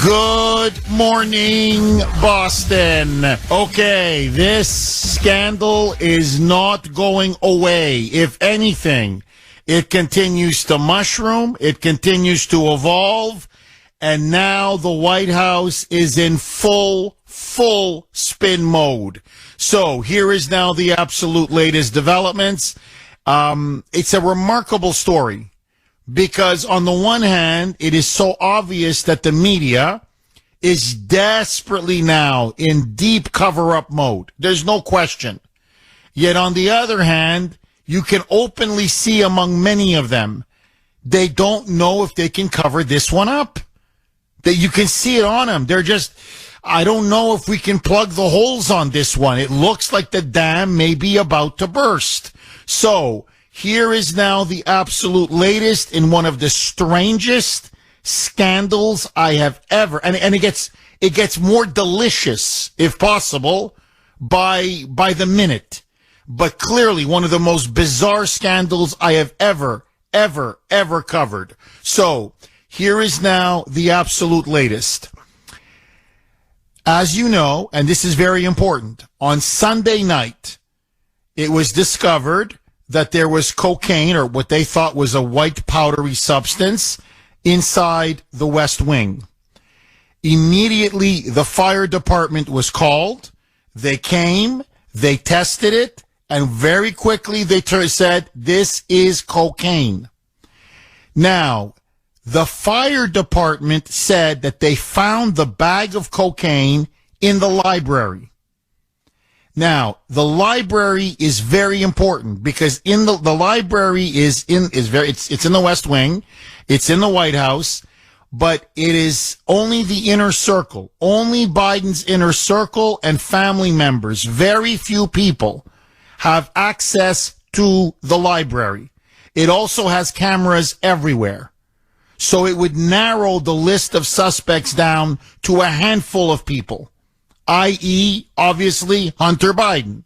Good morning, Boston. Okay, this scandal is not going away. If anything, it continues to mushroom, it continues to evolve, and now the White House is in full spin mode. So here is now the absolute latest developments. It's a remarkable story. Because on the one hand, it is so obvious that the media is desperately now in deep cover-up mode. There's no question. Yet on the other hand, you can openly see among many of them, they don't know if they can cover this one up. That you can see it on them. They're just, I don't know if we can plug the holes on this one. It looks like the dam may be about to burst. So, here is now the absolute latest in one of the strangest scandals I have ever, and it gets more delicious, if possible, by the minute. But clearly one of the most bizarre scandals I have ever covered. So here is now the absolute latest. As you know, and this is very important, on Sunday night, it was discovered that there was cocaine, or what they thought was a white powdery substance, inside the West Wing. Immediately, the fire department was called. They came, they tested it, and very quickly they said, this is cocaine. Now, the fire department said that they found the bag of cocaine in the library. Now, the library is very important because in the library it's in the West Wing, it's in the White House, but it is only the inner circle, only Biden's inner circle and family members. Very few people have access to the library. It also has cameras everywhere. So it would narrow the list of suspects down to a handful of people. I.e., obviously, Hunter Biden.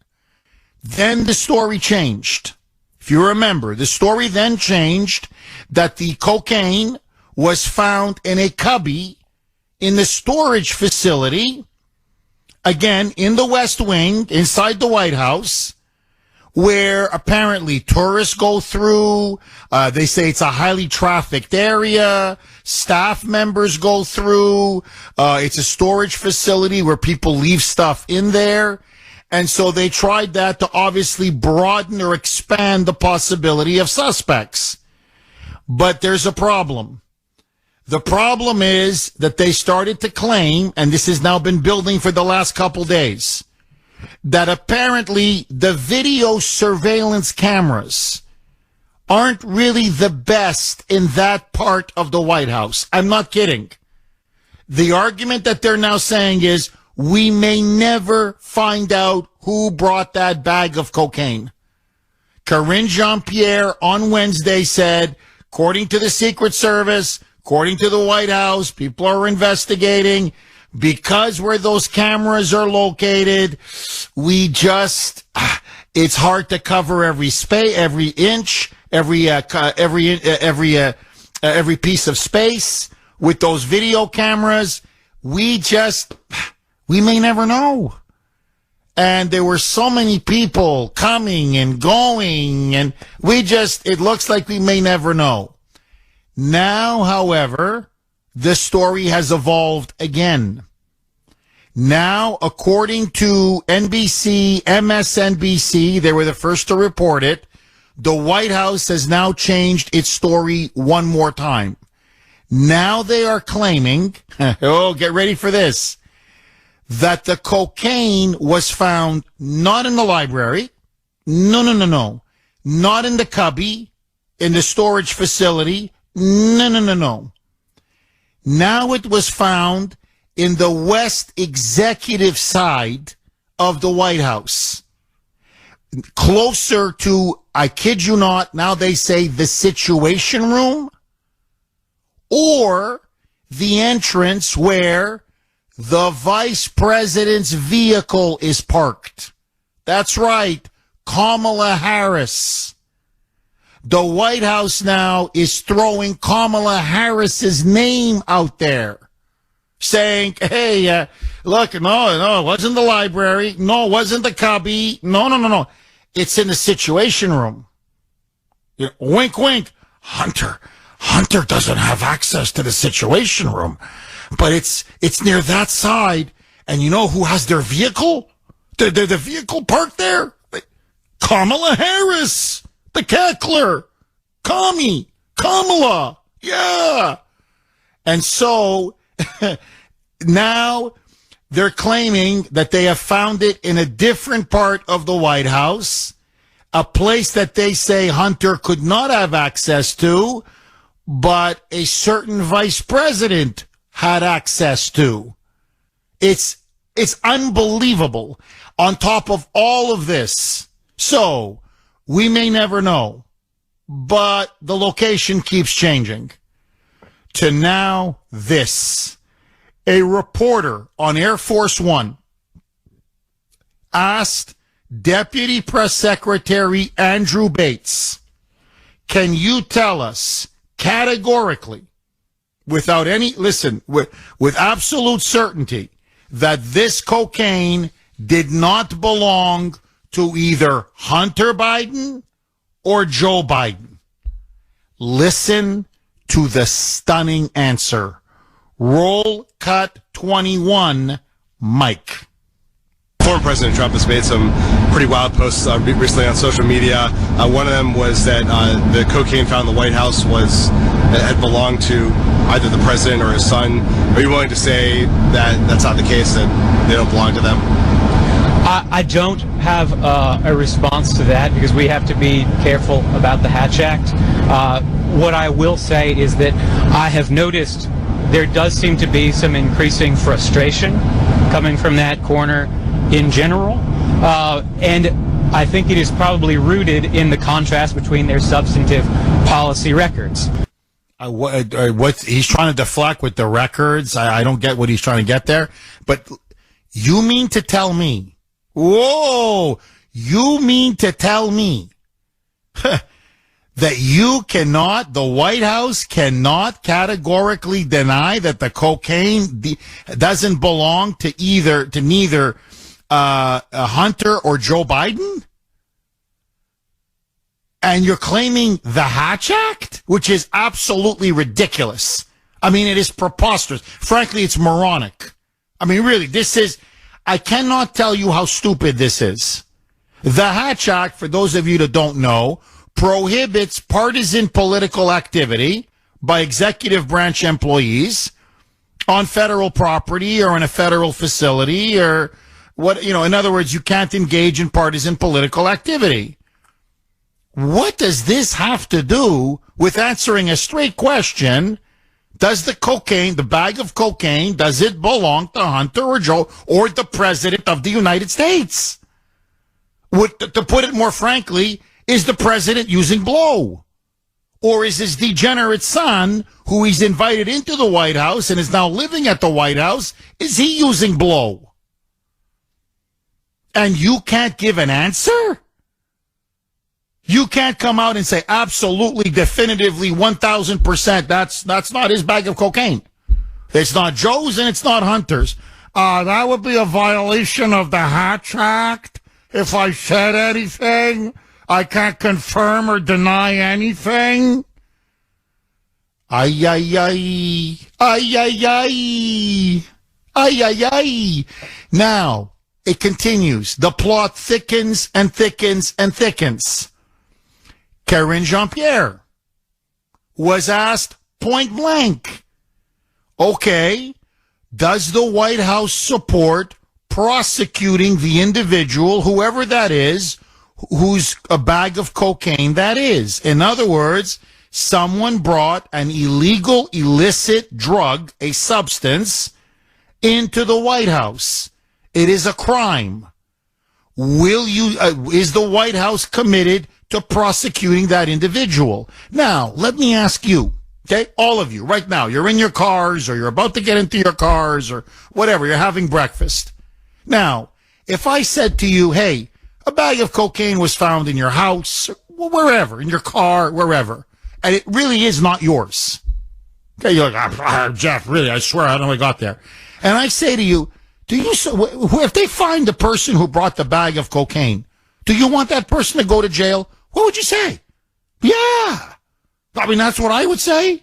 Then the story changed. If you remember, the story then changed that the cocaine was found in a cubby in the storage facility, again, in the West Wing, inside the White House, where apparently tourists go through. They say it's a highly trafficked area. Staff members go through. It's a storage facility where people leave stuff in there. And so they tried that to obviously broaden or expand the possibility of suspects. But there's a problem. The problem is that they started to claim, and this has now been building for the last couple days, that apparently the video surveillance cameras aren't really the best in that part of the White House. I'm not kidding. The argument that they're now saying is we may never find out who brought that bag of cocaine. Karine Jean-Pierre on Wednesday said, according to the Secret Service, according to the White House, people are investigating. Because where those cameras are located, it's hard to cover every inch, every piece of space with those video cameras. We may never know. And there were so many people coming and going, and it looks like we may never know. Now, however, the story has evolved again. Now, according to NBC, MSNBC, they were the first to report it, the White House has now changed its story one more time. Now they are claiming, get ready for this, that the cocaine was found not in the library, no, not in the cubby, in the storage facility, no. Now it was found in the West executive side of the White House. Closer to, I kid you not, now they say the Situation Room or the entrance where the vice president's vehicle is parked. That's right, Kamala Harris. The White House now is throwing Kamala Harris's name out there. saying, hey, look, no, it wasn't the library. No, it wasn't the cubby. No. It's in the Situation Room. Wink, wink. Hunter doesn't have access to the Situation Room, but it's near that side. And you know who has their vehicle? The vehicle parked there? Kamala Harris, the cackler. Kamala. Yeah. And so now they're claiming that they have found it in a different part of the White House, a place that they say Hunter could not have access to, but a certain vice president had access to. It's unbelievable. On top of all of this, so we may never know, but the location keeps changing. To now this. A reporter on Air Force One asked Deputy Press Secretary Andrew Bates, can you tell us categorically, without any, with absolute certainty, that this cocaine did not belong to either Hunter Biden or Joe Biden? Listen to the stunning answer. Roll cut 21, Mike. Former President Trump has made some pretty wild posts recently on social media. One of them was that the cocaine found in the White House had belonged to either the president or his son. Are you willing to say that that's not the case, that they don't belong to them? I don't have a response to that because we have to be careful about the Hatch Act. What I will say is that I have noticed there does seem to be some increasing frustration coming from that corner in general, and I think it is probably rooted in the contrast between their substantive policy records. What he's trying to deflect with the records, I don't get what he's trying to get there. But you mean to tell me, you mean to tell me that the White House cannot categorically deny that the cocaine doesn't belong to neither Hunter or Joe Biden? And you're claiming the Hatch Act, which is absolutely ridiculous. I mean, it is preposterous. Frankly, it's moronic. I mean, really, I cannot tell you how stupid this is. The Hatch Act, for those of you that don't know, prohibits partisan political activity by executive branch employees on federal property or in a federal facility or in other words, you can't engage in partisan political activity. What does this have to do with answering a straight question? Does the bag of cocaine, does it belong to Hunter or Joe or the President of the United States? To put it more frankly, is the President using blow? Or is his degenerate son, who he's invited into the White House and is now living at the White House, is he using blow? And you can't give an answer? You can't come out and say absolutely, definitively, 1,000%, that's not his bag of cocaine. It's not Joe's and it's not Hunter's. That would be a violation of the Hatch Act if I said anything. I can't confirm or deny anything. Ay, ay, ay. Ay, ay, ay. Ay, ay, ay. Now, it continues. The plot thickens and thickens and thickens. Karine Jean-Pierre was asked point blank, okay, does the White House support prosecuting the individual, whoever that is, who's a bag of cocaine that is? In other words, someone brought an illegal, illicit drug, a substance, into the White House. It is a crime. Is the White House committed to prosecuting that individual? Now, let me ask you, okay, all of you, right now, you're in your cars or you're about to get into your cars or whatever, you're having breakfast. Now, if I said to you, hey, a bag of cocaine was found in your house, wherever, in your car, wherever, and it really is not yours, Okay, you're like, Jeff, really, I swear I don't know how I got there. And I say to you, if they find the person who brought the bag of cocaine, do you want that person to go to jail? What would you say? Yeah. I mean, that's what I would say.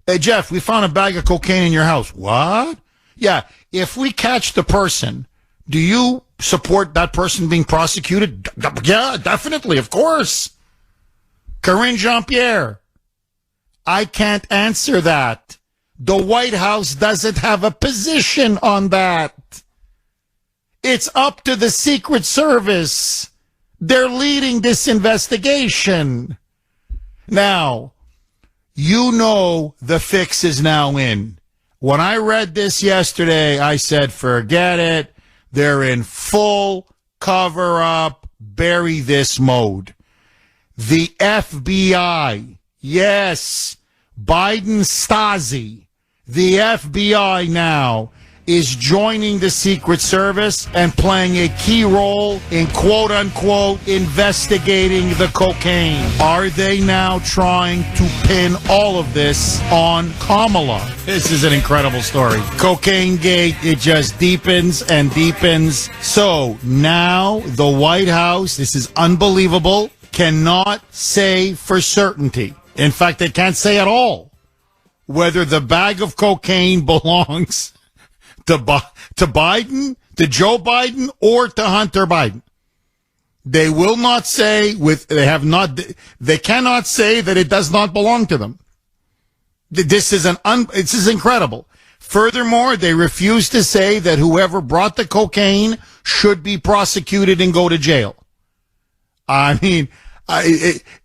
Hey, Jeff, we found a bag of cocaine in your house. What? Yeah. If we catch the person, do you support that person being prosecuted? Yeah, definitely. Of course. Karine Jean-Pierre. I can't answer that. The White House doesn't have a position on that. It's up to the Secret Service. They're leading this investigation. Now, you know the fix is now in. When I read this yesterday, I said, forget it. They're in full cover-up, bury this mode. The FBI, yes, Biden Stasi, the FBI now is joining the Secret Service and playing a key role in quote-unquote investigating the cocaine. Are they now trying to pin all of this on Kamala? This is an incredible story. Cocaine Gate, it just deepens and deepens. So now the White House, this is unbelievable, cannot say for certainty. In fact, they can't say at all whether the bag of cocaine belongs to Biden, to Joe Biden, or to Hunter Biden. They will not say they cannot say that it does not belong to them. This is incredible. Furthermore, they refuse to say that whoever brought the cocaine should be prosecuted and go to jail. I mean,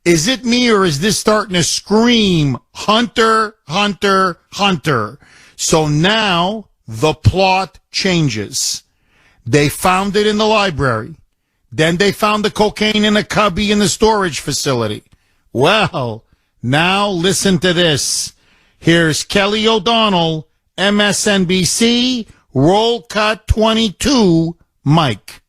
is it me or is this starting to scream Hunter, Hunter, Hunter? So now the plot changes. They found it in the library. Then they found the cocaine in a cubby in the storage facility. Well, now listen to this. Here's Kelly O'Donnell, MSNBC, roll cut 22, Mike.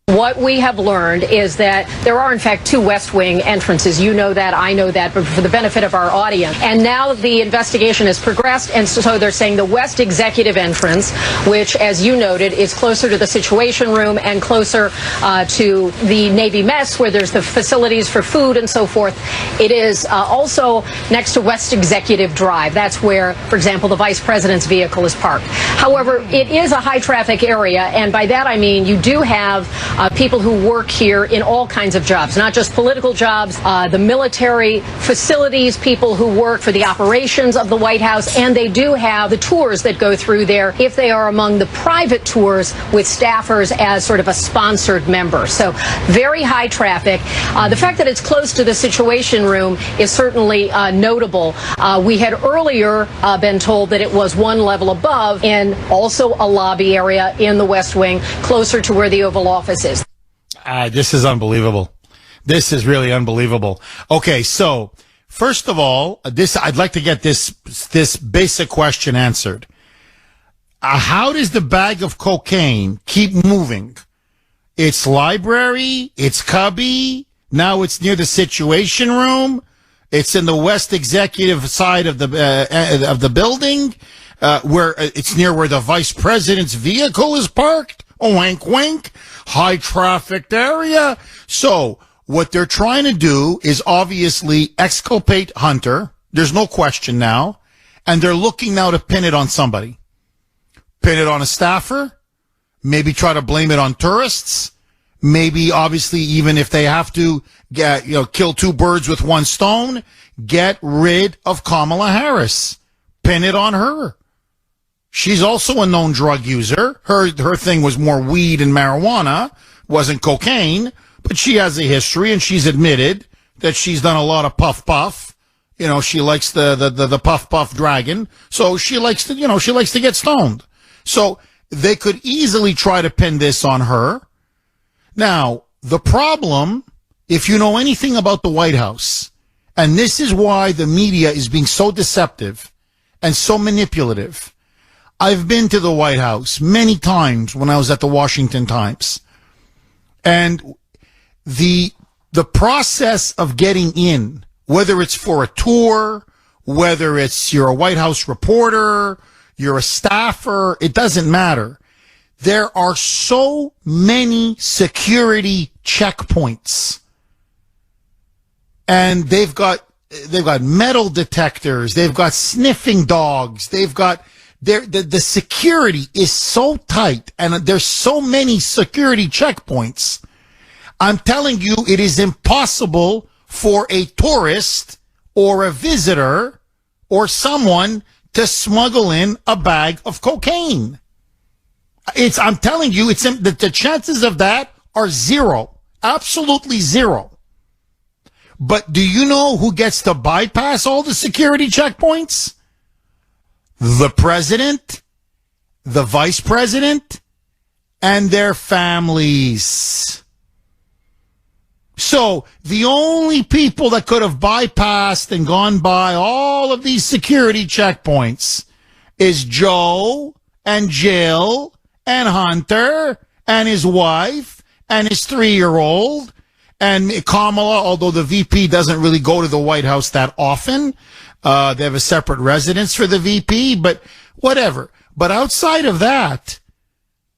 What we have learned is that there are, in fact, two West Wing entrances. You know that, I know that, but for the benefit of our audience. And now the investigation has progressed, and so they're saying the West Executive entrance, which, as you noted, is closer to the Situation Room and closer to the Navy Mess, where there's the facilities for food and so forth. It is also next to West Executive Drive. That's where, for example, the Vice President's vehicle is parked. However, it is a high-traffic area, and by that I mean you do have people who work here in all kinds of jobs, not just political jobs, the military facilities, people who work for the operations of the White House, and they do have the tours that go through there if they are among the private tours with staffers as sort of a sponsored member. So very high traffic. The fact that it's close to the Situation Room is certainly notable. We had earlier been told that it was one level above and also a lobby area in the West Wing, closer to where the Oval Office is. This is unbelievable. This is really unbelievable. Okay, so first of all, I'd like to get this basic question answered. How does the bag of cocaine keep moving? It's library, it's cubby, now it's near the Situation Room, it's in the West Executive side of the building, where it's near where the Vice President's vehicle is parked. Wink, wink. High trafficked area. So what they're trying to do is obviously exculpate Hunter. There's no question now. And they're looking now to pin it on somebody. Pin it on a staffer. Maybe try to blame it on tourists. Maybe obviously even if they have to kill two birds with one stone, get rid of Kamala Harris. Pin it on her. She's also a known drug user. Her thing was more weed and marijuana, wasn't cocaine, but she has a history and she's admitted that she's done a lot of puff. You know, she likes the puff dragon. So she likes to get stoned. So they could easily try to pin this on her. Now, the problem, if you know anything about the White House, and this is why the media is being so deceptive and so manipulative. I've been to the White House many times when I was at the Washington Times. And the process of getting in, whether it's for a tour, whether you're a White House reporter, you're a staffer, it doesn't matter. There are so many security checkpoints. And they've got metal detectors, they've got sniffing dogs, the security is so tight, and there's so many security checkpoints. I'm telling you, it is impossible for a tourist or a visitor or someone to smuggle in a bag of cocaine. I'm telling you, the chances of that are zero. Absolutely zero. But do you know who gets to bypass all the security checkpoints? The president, the vice president, and their families. So the only people that could have bypassed and gone by all of these security checkpoints is Joe and Jill and Hunter and his wife and his 3-year-old and Kamala, although the VP doesn't really go to the White House that often. They have a separate residence for the VP, but whatever. But outside of that,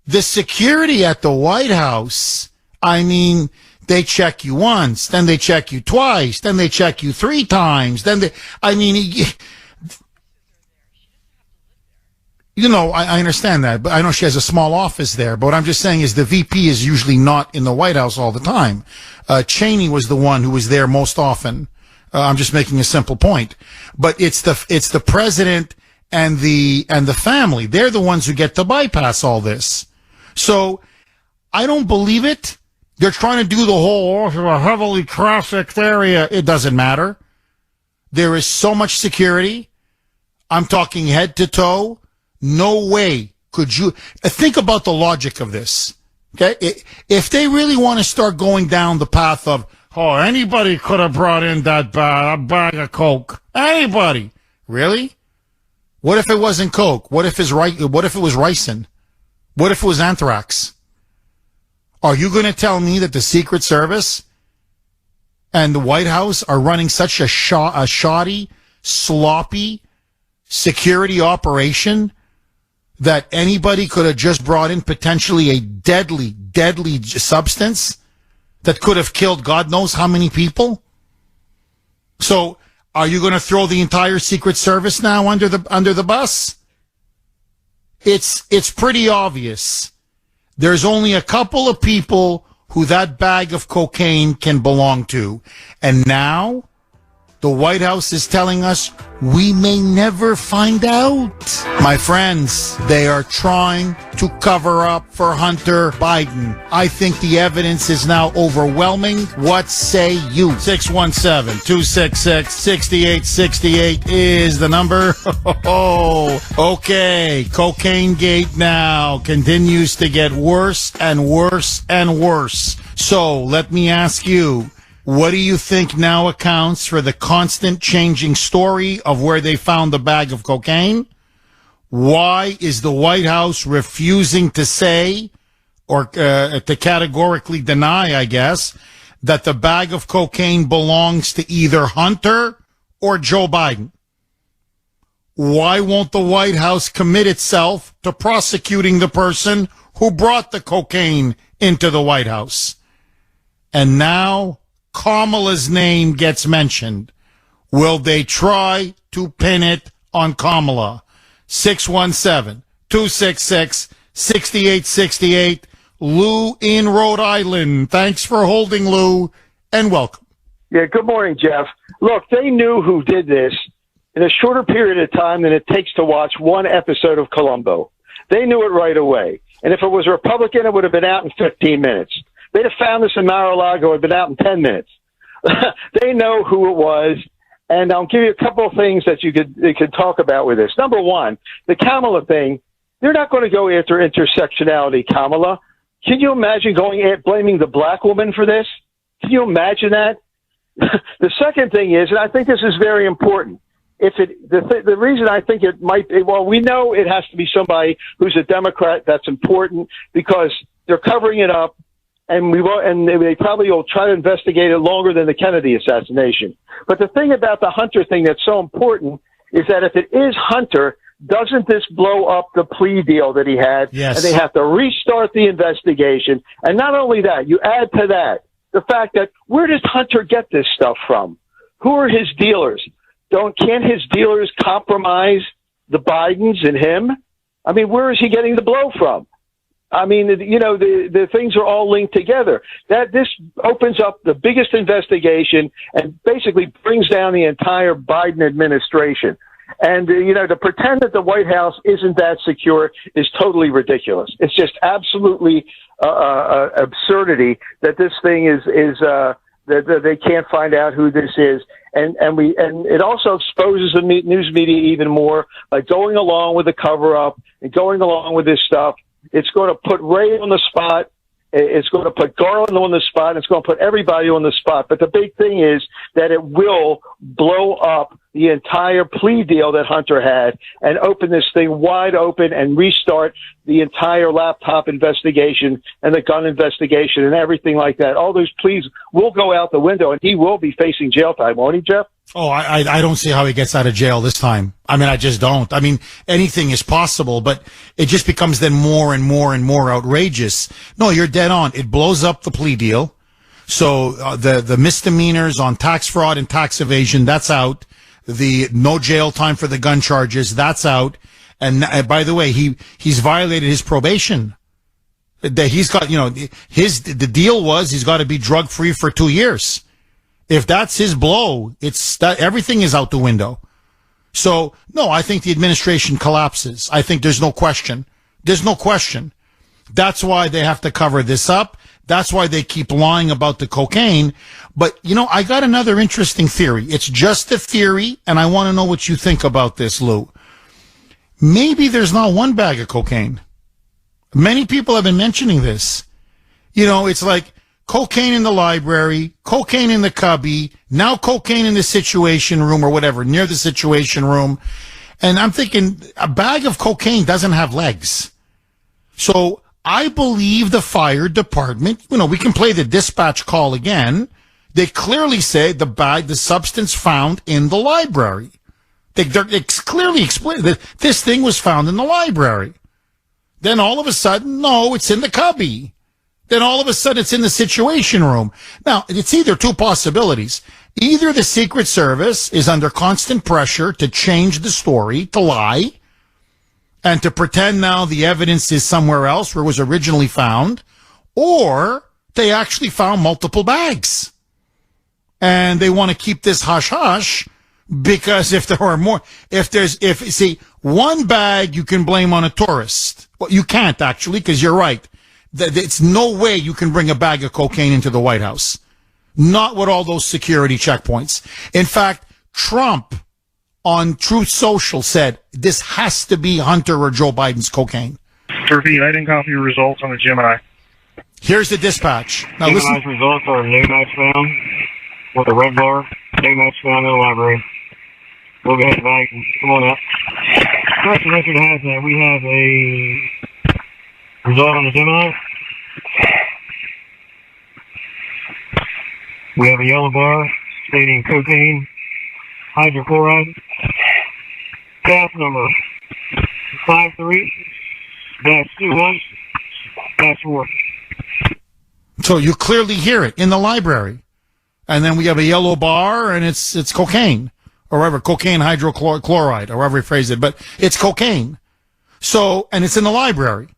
the security at the White House, I mean, they check you once, then they check you twice, then they check you 3 times, I understand that, but I know she has a small office there. But what I'm just saying is the VP is usually not in the White House all the time. Cheney was the one who was there most often. I'm just making a simple point. But it's the president and the family. They're the ones who get to bypass all this. So I don't believe it. They're trying to do the whole a heavily trafficked area. It doesn't matter. There is so much security. I'm talking head to toe. No way could you think about the logic of this. Okay. If they really want to start going down the path of, anybody could have brought in that bag of Coke. Anybody. Really? What if it wasn't Coke? What if it was ricin? What if it was anthrax? Are you going to tell me that the Secret Service and the White House are running such a shoddy, sloppy security operation that anybody could have just brought in potentially a deadly substance that could have killed God knows how many people? So are you going to throw the entire Secret Service now under the bus? It's pretty obvious. There's only a couple of people who that bag of cocaine can belong to. And now the White House is telling us we may never find out. My friends, they are trying to cover up for Hunter Biden. I think the evidence is now overwhelming. What say you? 617-266-6868 is the number. Okay. Cocaine Gate now continues to get worse and worse and worse. So let me ask you, what do you think now accounts for the constant changing story of where they found the bag of cocaine? Why is the White House refusing to say, or to categorically deny, I guess, that the bag of cocaine belongs to either Hunter or Joe Biden? Why won't the White House commit itself to prosecuting the person who brought the cocaine into the White House? And now Kamala's name gets mentioned. Will they try to pin it on Kamala? 617-266-6868. Lou in Rhode Island. Thanks for holding, Lou, and welcome. Yeah, good morning, Jeff. Look, they knew who did this in a shorter period of time than it takes to watch one episode of Columbo. They knew it right away. And if it was a Republican, it would have been out in 15 minutes. They'd have found this in Mar-a-Lago. It would have been out in 10 minutes. They know who it was. And I'll give you a couple of things that you could talk about with this. Number one, the Kamala thing, they're not going to go after intersectionality, Kamala. Can you imagine blaming the black woman for this? Can you imagine that? The second thing is, and I think this is very important, the reason I think it might be, well, we know it has to be somebody who's a Democrat. That's important because they're covering it up. And they probably will try to investigate it longer than the Kennedy assassination. But the thing about the Hunter thing that's so important is that if it is Hunter, doesn't this blow up the plea deal that he had? Yes. And they have to restart the investigation. And not only that, you add to that the fact that where does Hunter get this stuff from? Who are his dealers? Can't his dealers compromise the Bidens and him? I mean, where is he getting the blow from? I mean, the things are all linked together. This opens up the biggest investigation and basically brings down the entire Biden administration. And, to pretend that the White House isn't that secure is totally ridiculous. It's just absolutely absurdity that this thing is that they can't find out who this is. And it also exposes the news media even more by going along with the cover up and going along with this stuff. It's going to put Ray on the spot. It's going to put Garland on the spot. It's going to put everybody on the spot. But the big thing is that it will blow up the entire plea deal that Hunter had and open this thing wide open and restart the entire laptop investigation and the gun investigation and everything like that. All those pleas will go out the window, and he will be facing jail time, won't he, Jeff? Oh, I don't see how he gets out of jail this time. I mean, I just don't. I mean, anything is possible, but it just becomes then more and more and more outrageous. No, you're dead on. It blows up the plea deal. So the misdemeanors on tax fraud and tax evasion, that's out. The no jail time for the gun charges, that's out. And by the way, he's violated his probation. That he's got, the deal was he's got to be drug free for 2 years. If that's his blow, everything is out the window. So, no, I think the administration collapses. I think there's no question. There's no question. That's why they have to cover this up. That's why they keep lying about the cocaine. But, I got another interesting theory. It's just a theory, and I want to know what you think about this, Lou. Maybe there's not one bag of cocaine. Many people have been mentioning this. It's like, cocaine in the library, cocaine in the cubby, now cocaine in the situation room or whatever, near the situation room. And I'm thinking a bag of cocaine doesn't have legs. So I believe the fire department, we can play the dispatch call again. They clearly say the substance found in the library. They clearly explain that this thing was found in the library. Then all of a sudden, no, it's in the cubby. Then all of a sudden it's in the situation room. Now, it's either two possibilities. Either the Secret Service is under constant pressure to change the story, to lie, and to pretend now the evidence is somewhere else where it was originally found, or they actually found multiple bags. And they want to keep this hush-hush because if there are more, one bag you can blame on a tourist. Well, you can't actually, because you're right. It's no way you can bring a bag of cocaine into the White House. Not with all those security checkpoints. In fact, Trump on Truth Social said this has to be Hunter or Joe Biden's cocaine. Repeat, I didn't copy your results on the Gemini. Here's the dispatch. Now Gemini's listen. results are new match found with a red bar. New match found in the library. We'll go ahead back and come on up. First, the record has that we have a result on the Gemini. We have a yellow bar stating cocaine hydrochloride. Gas number 53-21-4. So you clearly hear it in the library. And then we have a yellow bar and it's cocaine. Or whatever, cocaine hydrochloride, or however you phrase it. But it's cocaine. So, and it's in the library.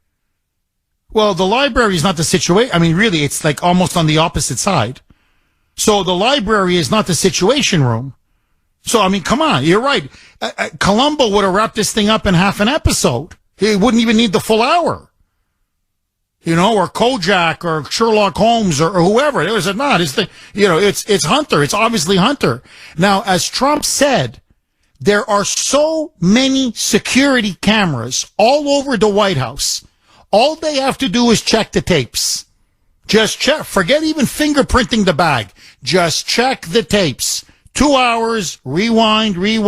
Well, the library is not the situation. I mean, really, it's like almost on the opposite side. So the library is not the situation room. So, I mean, come on, you're right. Columbo would have wrapped this thing up in half an episode. He wouldn't even need the full hour. Or Kojak or Sherlock Holmes or whoever. It was not. It's Hunter. It's obviously Hunter. Now, as Trump said, there are so many security cameras all over the White House. All they have to do is check the tapes. Just check. Forget even fingerprinting the bag. Just check the tapes. 2 hours, rewind. Okay.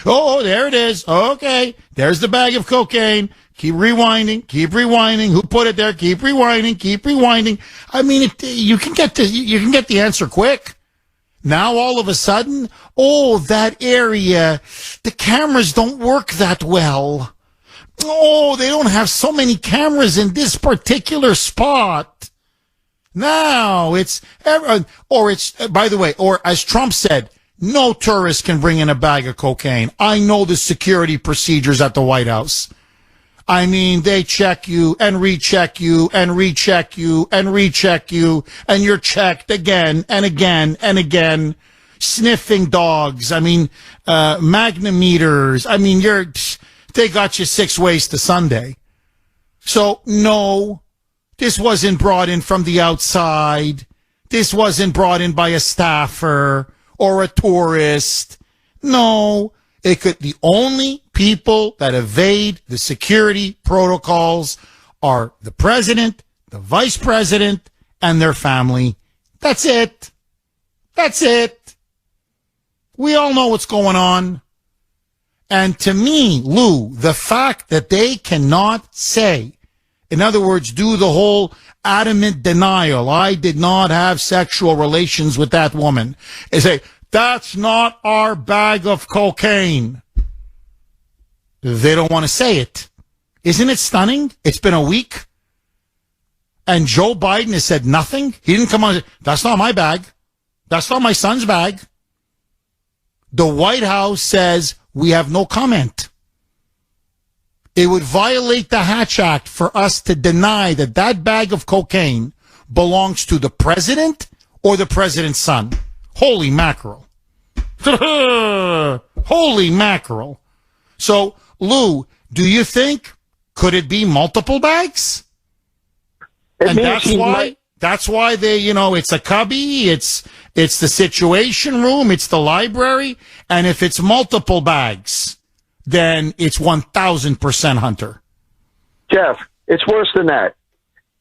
Oh, there it is. Okay. There's the bag of cocaine. Keep rewinding. Who put it there? Keep rewinding. I mean, you can get the answer quick. Now all of a sudden, oh, that area, the cameras don't work that well. Oh, they don't have so many cameras in this particular spot. Now by the way, or as Trump said, no tourist can bring in a bag of cocaine. I know the security procedures at the White House. I mean, they check you and recheck you and recheck you and recheck you, and you're checked again and again and again. Sniffing dogs. I mean, magnometers. I mean, they got you 6 ways to Sunday. So, no, this wasn't brought in from the outside. This wasn't brought in by a staffer or a tourist. No, the only people that evade the security protocols are the president, the vice president, and their family. That's it. That's it. We all know what's going on. And to me, Lou, the fact that they cannot say, in other words, do the whole adamant denial, I did not have sexual relations with that woman, and say, that's not our bag of cocaine. They don't want to say it. Isn't it stunning? It's been a week, and Joe Biden has said nothing. He didn't come on and say, that's not my bag. That's not my son's bag. The White House says, we have no comment. It would violate the Hatch Act for us to deny that that bag of cocaine belongs to the president or the president's son. Holy mackerel. Holy mackerel. So, Lou, do you think, could it be multiple bags? And that's why they, it's a cubby, it's the situation room, it's the library, and if it's multiple bags, then it's 1,000% Hunter. Jeff, it's worse than that.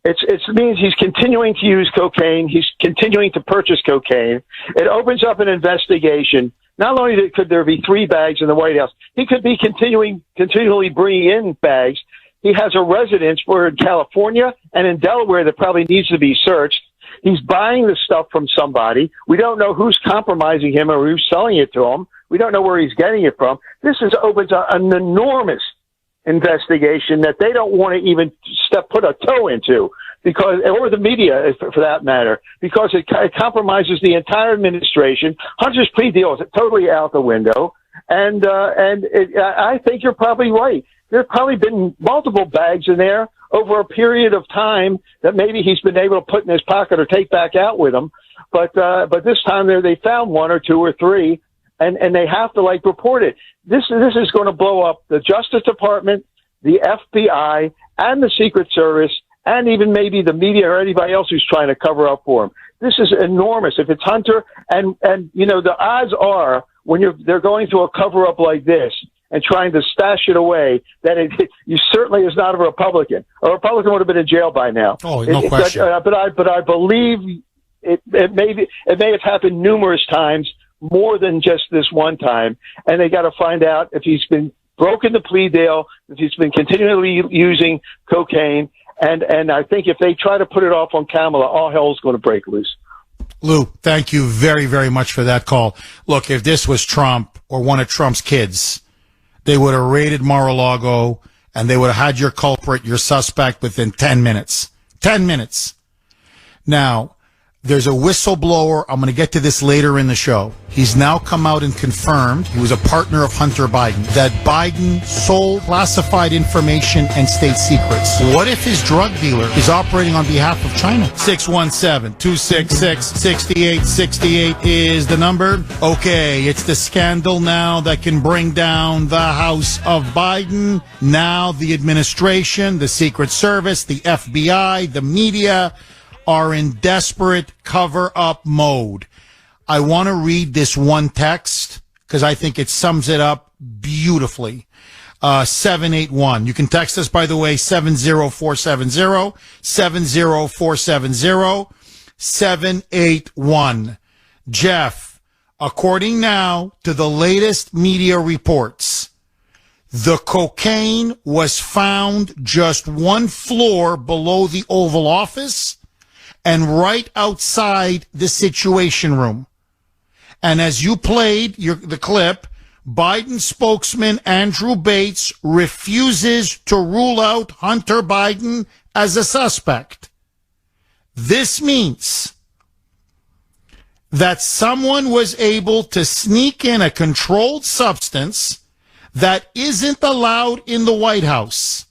It means he's continuing to use cocaine. He's continuing to purchase cocaine. It opens up an investigation. Not only could there be 3 bags in the White House, he could be continually bringing in bags. He has a residence in California and in Delaware that probably needs to be searched. He's buying the stuff from somebody. We don't know who's compromising him or who's selling it to him. We don't know where he's getting it from. This opens up an enormous investigation that they don't want to even put a toe into, or the media for that matter, because it compromises the entire administration. Hunter's plea deal is totally out the window, and I think you're probably right. There's probably been multiple bags in there over a period of time that maybe he's been able to put in his pocket or take back out with him. But this time they found 1 or 2 or 3, and they have to report it. This is going to blow up the Justice Department, the FBI, and the Secret Service, and even maybe the media or anybody else who's trying to cover up for him. This is enormous. If it's Hunter, and the odds are when they're going through a cover up like this and trying to stash it away, that you certainly is not a Republican. A Republican would have been in jail by now. Oh, no question. But I believe it may have happened numerous times, more than just this one time, and they got to find out if he's been broken the plea deal, if he's been continually using cocaine, and I think if they try to put it off on Kamala, all hell's going to break loose. Lou, thank you very, very much for that call. Look, if this was Trump or one of Trump's kids, they would have raided Mar-a-Lago and they would have had your culprit, your suspect, within 10 minutes. 10 minutes. Now, there's a whistleblower. I'm going to get to this later in the show. He's now come out and confirmed, he was a partner of Hunter Biden, that Biden sold classified information and state secrets. What if his drug dealer is operating on behalf of China? 617-266-6868 is the number. Okay, it's the scandal now that can bring down the House of Biden. Now the administration, the Secret Service, the FBI, the media are in desperate cover-up mode. I want to read this one text because I think it sums it up beautifully. 781. You can text us, by the way, 70470, 70470, 781. Jeff, according now to the latest media reports, the cocaine was found just 1 floor below the Oval Office and right outside the Situation Room. And as you played the clip, Biden spokesman Andrew Bates refuses to rule out Hunter Biden as a suspect. This means that someone was able to sneak in a controlled substance that isn't allowed in the White House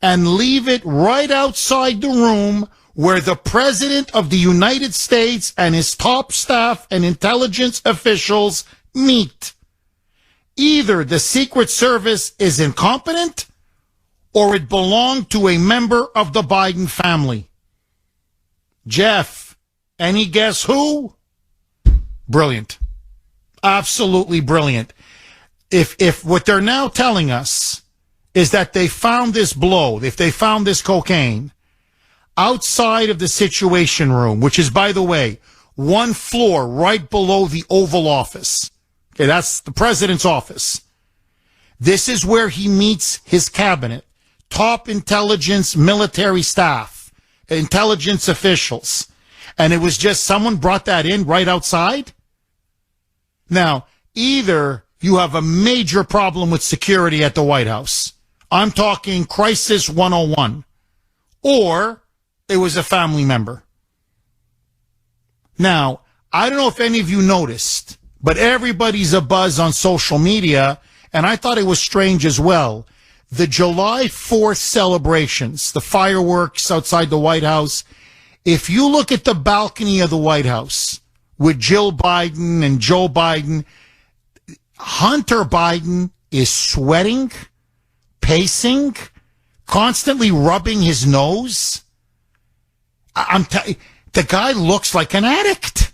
and leave it right outside the room where the President of the United States and his top staff and intelligence officials meet. Either the Secret Service is incompetent or it belonged to a member of the Biden family. Jeff, any guess who? Brilliant. Absolutely brilliant. If what they're now telling us is that they found this blow, if they found this cocaine outside of the Situation Room, which is, by the way, one floor right below the Oval Office. Okay, that's the president's office. This is where he meets his cabinet, top intelligence, military staff, intelligence officials. And it was just someone brought that in right outside? Now, either you have a major problem with security at the White House. I'm talking Crisis 101. Or it was a family member. Now, I don't know if any of you noticed, but everybody's abuzz on social media, and I thought it was strange as well. The July 4th celebrations, the fireworks outside the White House, if you look at the balcony of the White House with Jill Biden and Joe Biden, Hunter Biden is sweating, pacing, constantly rubbing his nose. The guy looks like an addict.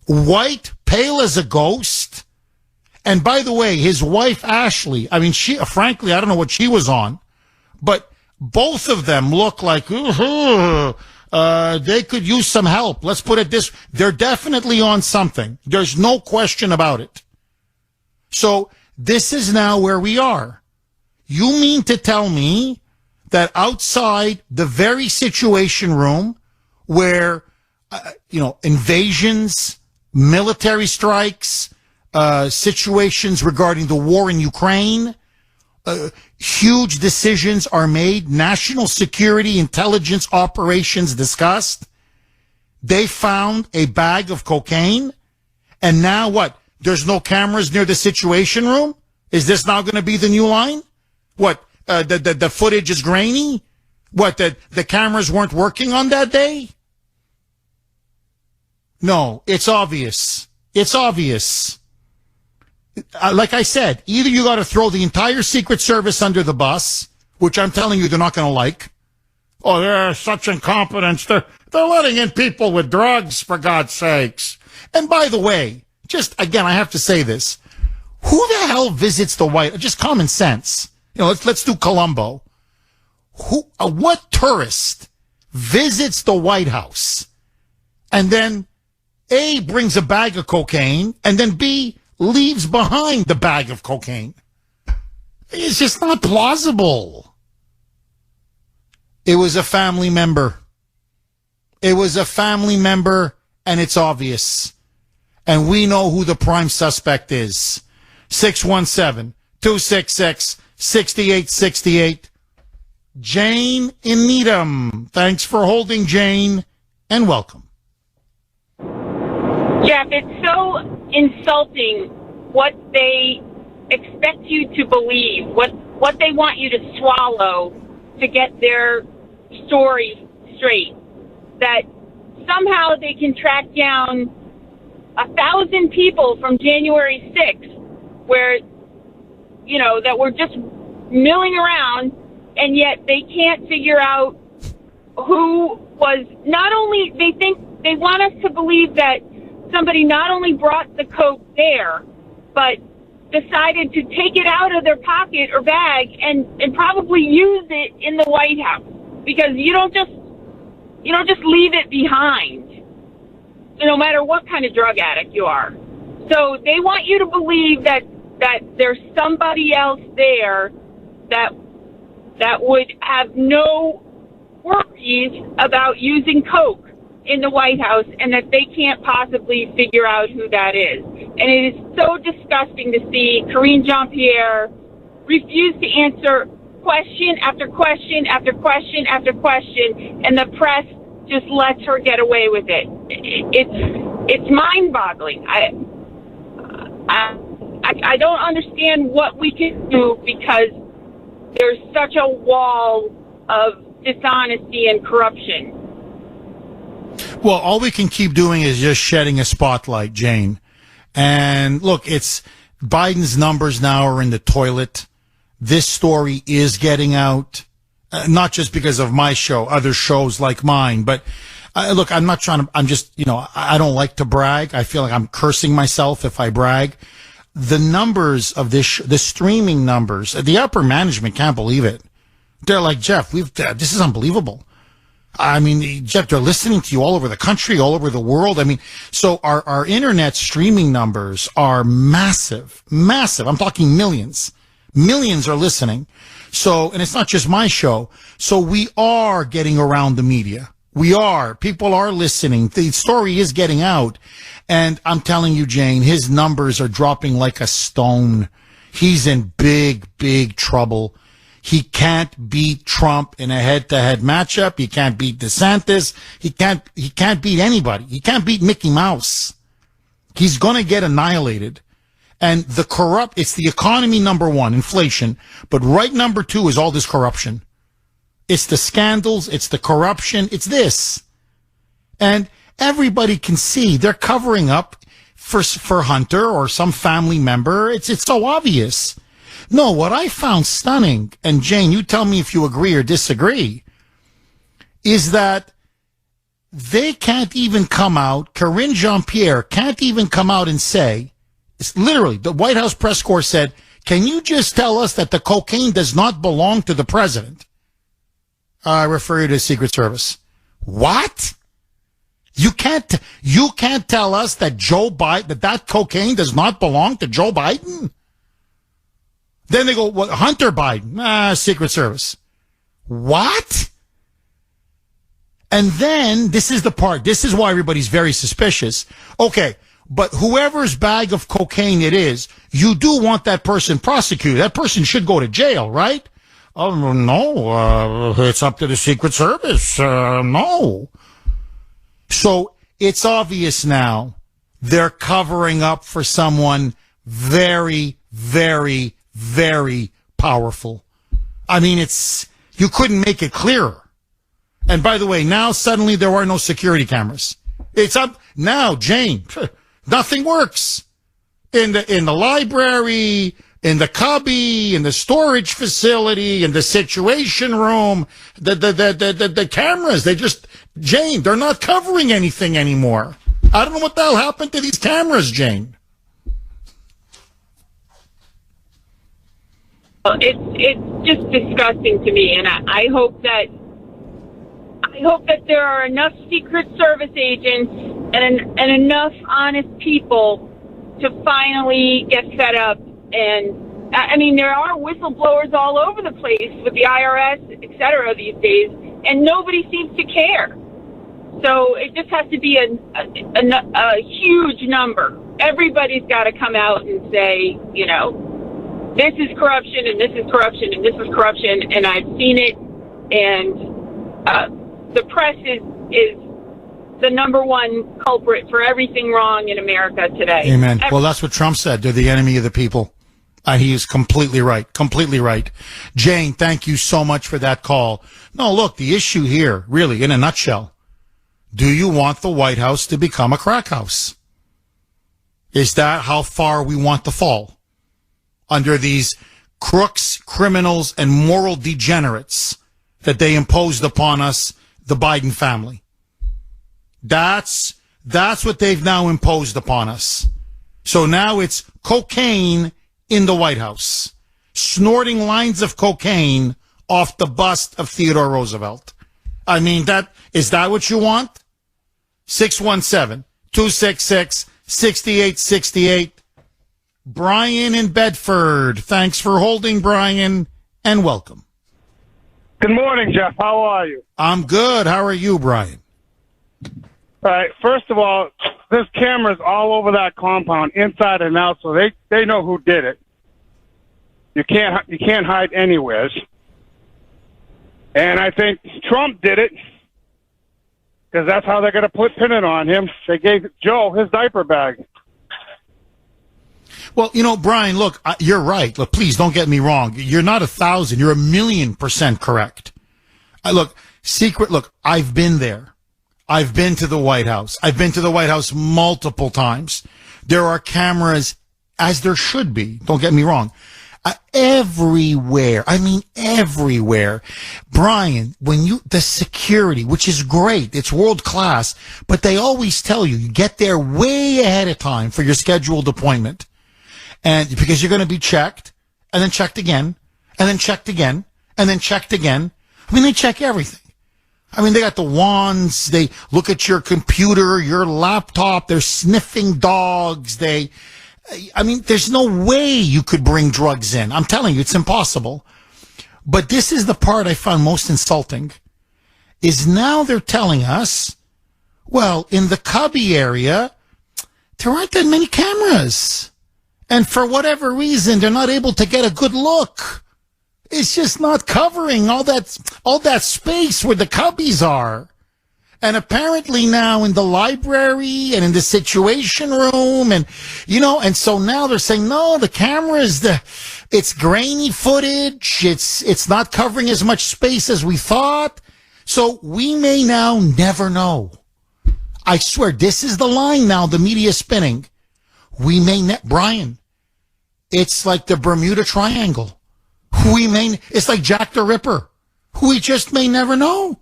White, pale as a ghost. And by the way, his wife, Ashley, I mean, frankly, I don't know what she was on, but both of them look like, they could use some help. Let's put it this, they're definitely on something. There's no question about it. So this is now where we are. You mean to tell me that outside the very Situation Room where, invasions, military strikes, situations regarding the war in Ukraine, huge decisions are made, national security intelligence operations discussed, they found a bag of cocaine, and now what? There's no cameras near the Situation Room? Is this now going to be the new line? What? The footage is grainy? What, the cameras weren't working on that day? No, it's obvious. It's obvious. Like I said, either you got to throw the entire Secret Service under the bus, which I'm telling you they're not going to like. Oh, they're such incompetence. They're letting in people with drugs, for God's sakes. And by the way, just again, I have to say this. Who the hell visits the White House? Just common sense. Let's do Colombo. What tourist visits the White House and then A, brings a bag of cocaine and then B, leaves behind the bag of cocaine? It's just not plausible. It was a family member. It was a family member, and it's obvious. And we know who the prime suspect is. 617-266-6868. Jane in Needham. Thanks for holding, Jane, and welcome. Jeff, it's so insulting what they expect you to believe, what they want you to swallow to get their story straight. That somehow they can track down 1,000 people from January 6th where, that were just milling around, and yet they can't figure out who was not only, they want us to believe that somebody not only brought the coke there, but decided to take it out of their pocket or bag and probably use it in the White House, because you don't just leave it behind, no matter what kind of drug addict you are. So they want you to believe that there's somebody else there that would have no worries about using coke. in the White House and that they can't possibly figure out who that is. And it is so disgusting to see Karine Jean-Pierre refuse to answer question after question after question after question, and the press just lets her get away with it. It's mind-boggling. I don't understand what we can do because there's such a wall of dishonesty and corruption. Well, all we can keep doing is just shedding a spotlight, Jane. And look, it's Biden's numbers now are in the toilet. This story is getting out, not just because of my show, other shows like mine. But look, I'm not trying to, I'm just, I don't like to brag. I feel like I'm cursing myself if I brag. The numbers of the streaming numbers, the upper management can't believe it. They're like, Jeff, this is unbelievable. I mean, Jeff, they're listening to you all over the country, all over the world. I mean, so our internet streaming numbers are massive, massive. I'm talking millions. Millions are listening. So, and it's not just my show. So we are getting around the media. We are. People are listening. The story is getting out. And I'm telling you, Jane, his numbers are dropping like a stone. He's in big, big trouble. He can't beat Trump in a head-to-head matchup. He can't beat DeSantis. He can't beat anybody. He can't beat Mickey Mouse. He's going to get annihilated. And it's the economy, number one, inflation. But right number two is all this corruption. It's the scandals. It's the corruption. It's this. And everybody can see they're covering up for Hunter or some family member. It's so obvious. No, what I found stunning, and Jane, you tell me if you agree or disagree, is that they can't even come out, Karine Jean-Pierre can't even come out and say, it's literally, the White House press corps said, can you just tell us that the cocaine does not belong to the president? I refer you to the Secret Service. What? You can't tell us that Joe Biden, that cocaine does not belong to Joe Biden? Then they go, well, Hunter Biden, Secret Service. What? And then, this is the part, this is why everybody's very suspicious. Okay, but whoever's bag of cocaine it is, you do want that person prosecuted. That person should go to jail, right? Oh, no, it's up to the Secret Service. No. So, it's obvious now they're covering up for someone very, very, very powerful. I mean, you couldn't make it clearer. And by the way, now suddenly there are no security cameras. It's up now, Jane. Nothing works in the library, in the cubby, in the storage facility, in the situation room. The cameras, Jane, they're not covering anything anymore. I don't know what the hell happened to these cameras, Jane. It's just disgusting to me, and I hope that there are enough Secret Service agents and enough honest people to finally get fed up. And I mean, there are whistleblowers all over the place with the IRS, et cetera, these days, and nobody seems to care. So it just has to be a huge number. Everybody's got to come out and say, this is corruption, and this is corruption, and this is corruption, and I've seen it, and the press is the number one culprit for everything wrong in America today. Amen. Well, that's what Trump said. They're the enemy of the people. He is completely right. Completely right. Jane, thank you so much for that call. No, look, the issue here, really, in a nutshell, do you want the White House to become a crack house? Is that how far we want to fall? Under these crooks, criminals, and moral degenerates that they imposed upon us, the Biden family. That's what they've now imposed upon us. So now it's cocaine in the White House, snorting lines of cocaine off the bust of Theodore Roosevelt. I mean, is that what you want? 617-266-6868. Brian in Bedford. Thanks for holding, Brian, and welcome. Good morning, Jeff. How are you? I'm good. How are you, Brian? All right. First of all, there's cameras all over that compound, inside and out, so they know who did it. You can't hide anywhere. And I think Trump did it because that's how they're going to pin it on him. They gave Joe his diaper bag. Well, Brian, look, you're right. Look, please don't get me wrong. You're not 1,000. You're 1,000,000% correct. Look, I've been there. I've been to the White House. I've been to the White House multiple times. There are cameras, as there should be. Don't get me wrong. Everywhere. I mean, everywhere. Brian, the security, which is great. It's world class, but they always tell you get there way ahead of time for your scheduled appointment. And because you're going to be checked and then checked again and then checked again and then checked again. I mean, they check everything. I mean, they got the wands. They look at your computer, your laptop. They're sniffing dogs. There's no way you could bring drugs in. I'm telling you, it's impossible. But this is the part I found most insulting, is now they're telling us, well, in the Cubby area, there aren't that many cameras. And for whatever reason, they're not able to get a good look. It's just not covering all that space where the Cubbies are. And apparently now in the library and in the Situation Room and so now they're saying, no, the camera it's grainy footage. It's not covering as much space as we thought. So we may now never know. I swear, this is the line now the media is spinning. Brian, it's like the Bermuda Triangle. It's like Jack the Ripper. We just may never know.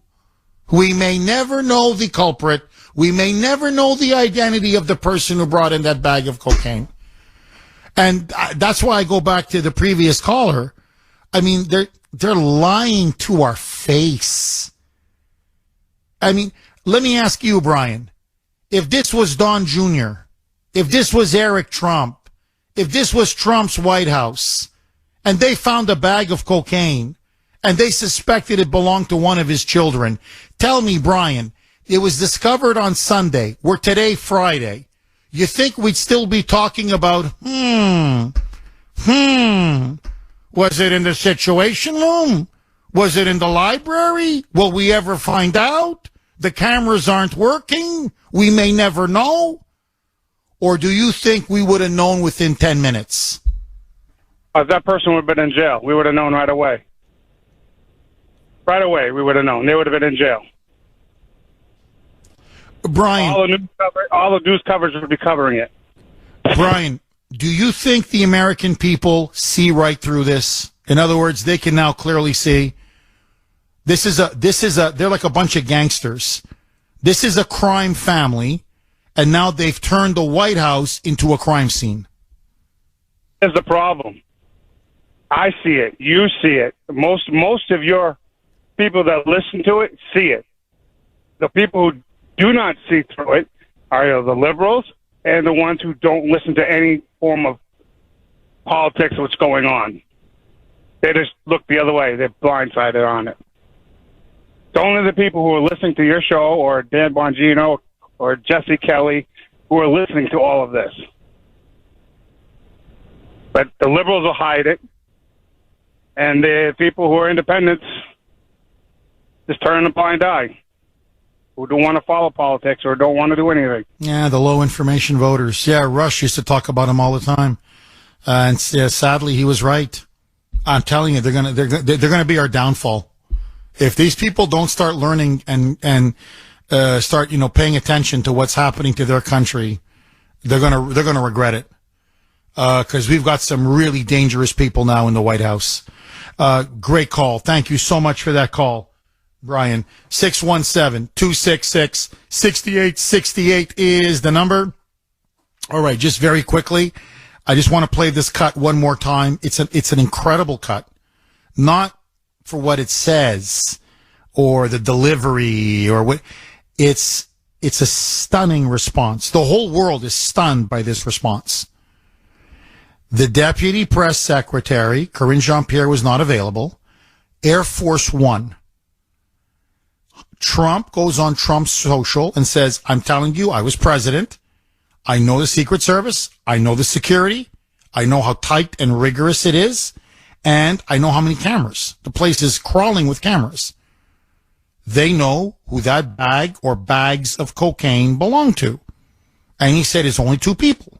We may never know the culprit. We may never know the identity of the person who brought in that bag of cocaine. And that's why I go back to the previous caller. I mean, they're lying to our face. I mean, let me ask you, Brian, if this was Don Jr., if this was Eric Trump, if this was Trump's White House, and they found a bag of cocaine, and they suspected it belonged to one of his children, tell me, Brian, it was discovered on Sunday. We're today Friday. You think we'd still be talking about, was it in the Situation Room? Was it in the library? Will we ever find out? The cameras aren't working. We may never know. Or do you think we would have known within 10 minutes? That person would have been in jail. We would have known right away. Right away, we would have known. They would have been in jail. Brian, all the news coverage would be covering it. Brian, do you think the American people see right through this? In other words, they can now clearly see they're like a bunch of gangsters. This is a crime family, and now they've turned the White House into a crime scene. That's the problem. I see it. You see it. Most of your people that listen to it see it. The people who do not see through it are the liberals and the ones who don't listen to any form of politics, what's going on. They just look the other way. They're blindsided on it. It's only the people who are listening to your show or Dan Bongino or Jesse Kelly who are listening to all of this. But the liberals will hide it, and the people who are independents just turn a blind eye, who don't want to follow politics or don't want to do anything. Yeah, the low information voters. Yeah, Rush used to talk about them all the time, and sadly, he was right. I'm telling you, they're gonna be our downfall if these people don't start learning and start paying attention to what's happening to their country. They're gonna regret it. Because we've got some really dangerous people now in the White House. Great call. Thank you so much for that call, Brian. 617-266-6868 is the number. All right, just very quickly, I just want to play this cut one more time. It's an incredible cut. Not for what it says or the delivery or what. It's a stunning response. The whole world is stunned by this response. The deputy press secretary, Karine Jean-Pierre, was not available. Air Force One. Trump goes on Trump's social and says, I'm telling you, I was president. I know the Secret Service. I know the security. I know how tight and rigorous it is. And I know how many cameras. The place is crawling with cameras. They know who that bag or bags of cocaine belong to. And he said it's only two people.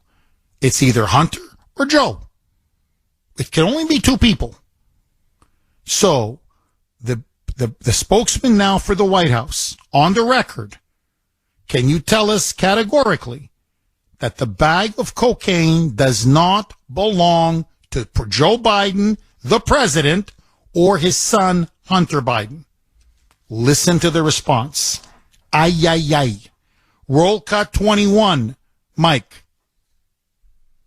It's either Hunter or Joe. It can only be two people. So the spokesman now for the White House, on the record, can you tell us categorically that the bag of cocaine does not belong to Joe Biden, the president, or his son, Hunter Biden? Listen to the response. Ay, ay, ay. Roll cut 21. Mike.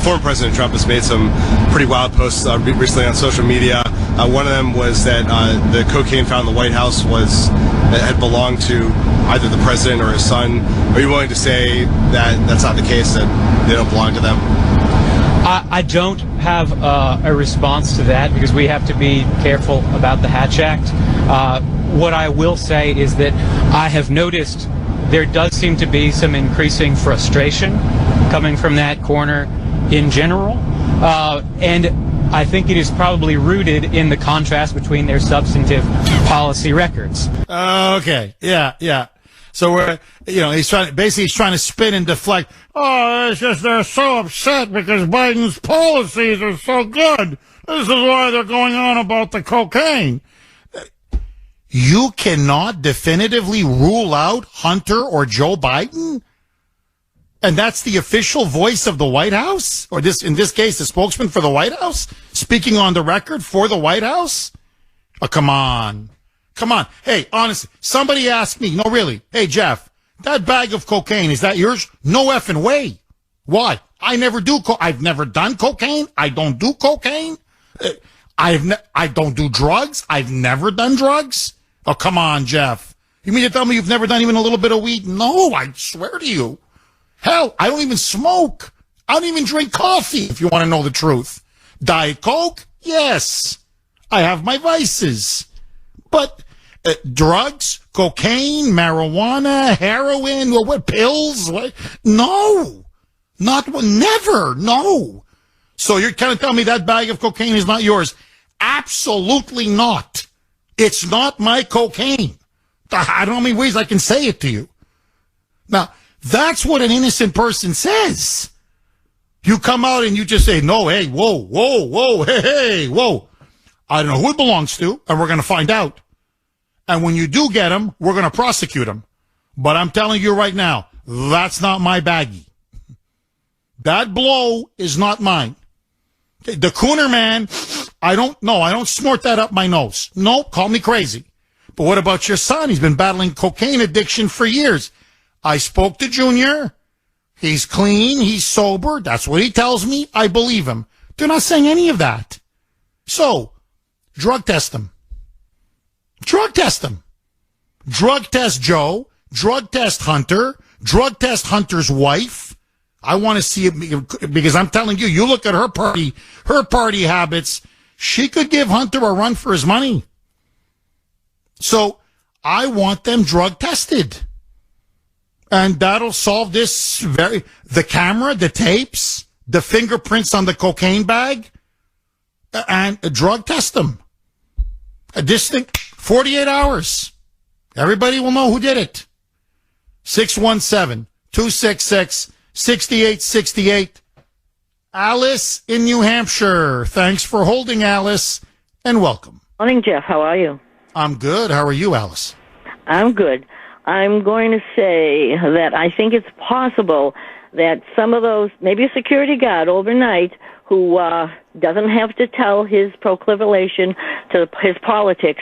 Former President Trump has made some pretty wild posts recently on social media. One of them was that the cocaine found in the White House had belonged to either the president or his son. Are you willing to say that that's not the case, that they don't belong to them? I don't have a response to that because we have to be careful about the Hatch Act. What I will say is that I have noticed there does seem to be some increasing frustration coming from that corner in general. And I think it is probably rooted in the contrast between their substantive policy records. Okay. Yeah. So he's trying to spin and deflect. Oh, it's just they're so upset because Biden's policies are so good. This is why they're going on about the cocaine. You cannot definitively rule out Hunter or Joe Biden? And that's the official voice of the White House? Or in this case, the spokesman for the White House? Speaking on the record for the White House? Oh, come on. Hey, honestly, somebody asked me, no, really, hey, Jeff, that bag of cocaine, is that yours? No effing way. Why? I've never done cocaine. I don't do cocaine. I don't do drugs. I've never done drugs. Oh, come on, Jeff. You mean to tell me you've never done even a little bit of weed? No, I swear to you. Hell, I don't even smoke. I don't even drink coffee, if you want to know the truth. Diet Coke? Yes. I have my vices. But drugs, cocaine, marijuana, heroin, what pills? What? No. Never. No. So you're kind of telling me that bag of cocaine is not yours? Absolutely not. It's not my cocaine. I don't know how many ways I can say it to you. Now, that's what an innocent person says. You come out and you just say, no, hey, whoa, hey, whoa. I don't know who it belongs to, and we're going to find out. And when you do get him, we're going to prosecute him. But I'm telling you right now, that's not my baggie. That blow is not mine. Okay, the Kuhner man, I don't snort that up my nose. No, call me crazy. But what about your son? He's been battling cocaine addiction for years. I spoke to Junior. He's clean. He's sober. That's what he tells me. I believe him. They're not saying any of that. So, drug test him. Drug test him. Drug test Joe. Drug test Hunter. Drug test Hunter's wife. I want to see it because I'm telling you, you look at her party habits. She could give Hunter a run for his money. So I want them drug tested. And that'll solve this the camera, the tapes, the fingerprints on the cocaine bag, and drug test them. This thing, 48 hours. Everybody will know who did it. 617-266-6868. Alice in New Hampshire. Thanks for holding, Alice, and welcome. Morning, Jeff. How are you? I'm good. How are you, Alice? I'm good. I'm going to say that I think it's possible that some of those, maybe a security guard overnight who doesn't have to tell his proclivation to his politics,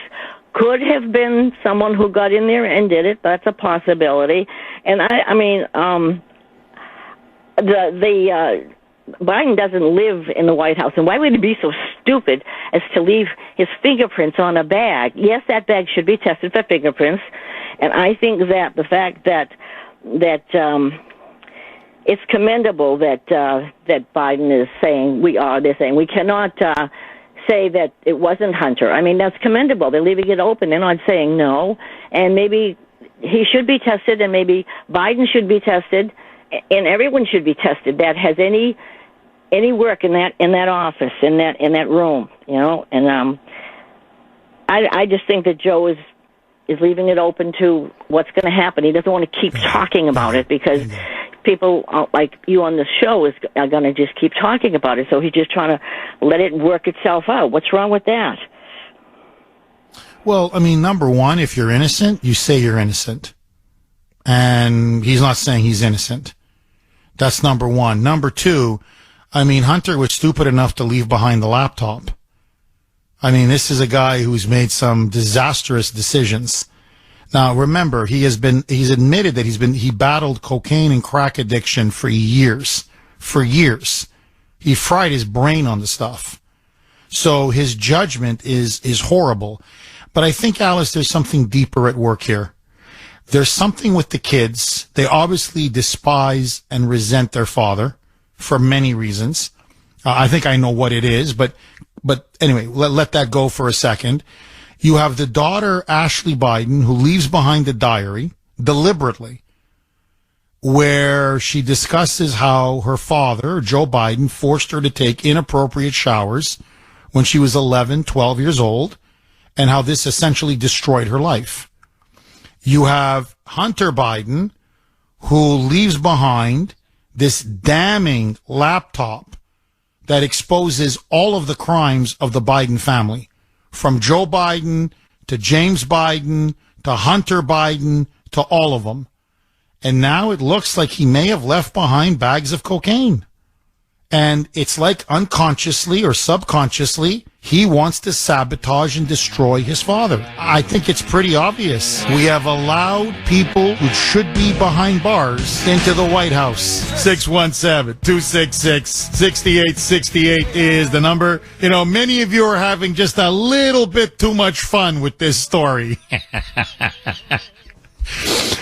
could have been someone who got in there and did it. That's a possibility. And Biden doesn't live in the White House, and why would he be so stupid as to leave his fingerprints on a bag? Yes, that bag should be tested for fingerprints, and I think that the fact that it's commendable that Biden is saying they're saying we cannot say that it wasn't Hunter. I mean, that's commendable. They're leaving it open. They're not saying no. And maybe he should be tested, and maybe Biden should be tested, and everyone should be tested that has any work in that office, in that room, you know. And I just think that Joe is leaving it open to what's going to happen. He doesn't want to keep talking about it because people like you on the show are going to just keep talking about it. So he's just trying to let it work itself out. What's wrong with that? Well, I mean, number one, if you're innocent, you say you're innocent. And he's not saying he's innocent. That's number one. Number two, I mean, Hunter was stupid enough to leave behind the laptop. I mean, this is a guy who's made some disastrous decisions. Now, remember, he's admitted that he battled cocaine and crack addiction for years. For years. He fried his brain on the stuff. So his judgment is horrible. But I think, Alice, there's something deeper at work here. There's something with the kids. They obviously despise and resent their father for many reasons. I think I know what it is, but anyway, let that go for a second. You have the daughter, Ashley Biden, who leaves behind a diary deliberately where she discusses how her father, Joe Biden, forced her to take inappropriate showers when she was 11, 12 years old, and how this essentially destroyed her life. You have Hunter Biden, who leaves behind this damning laptop that exposes all of the crimes of the Biden family, from Joe Biden to James Biden to Hunter Biden to all of them. And now it looks like he may have left behind bags of cocaine. And it's like unconsciously or subconsciously, he wants to sabotage and destroy his father. I think it's pretty obvious. We have allowed people who should be behind bars into the White House. 617-266-6868 is the number. You know, many of you are having just a little bit too much fun with this story.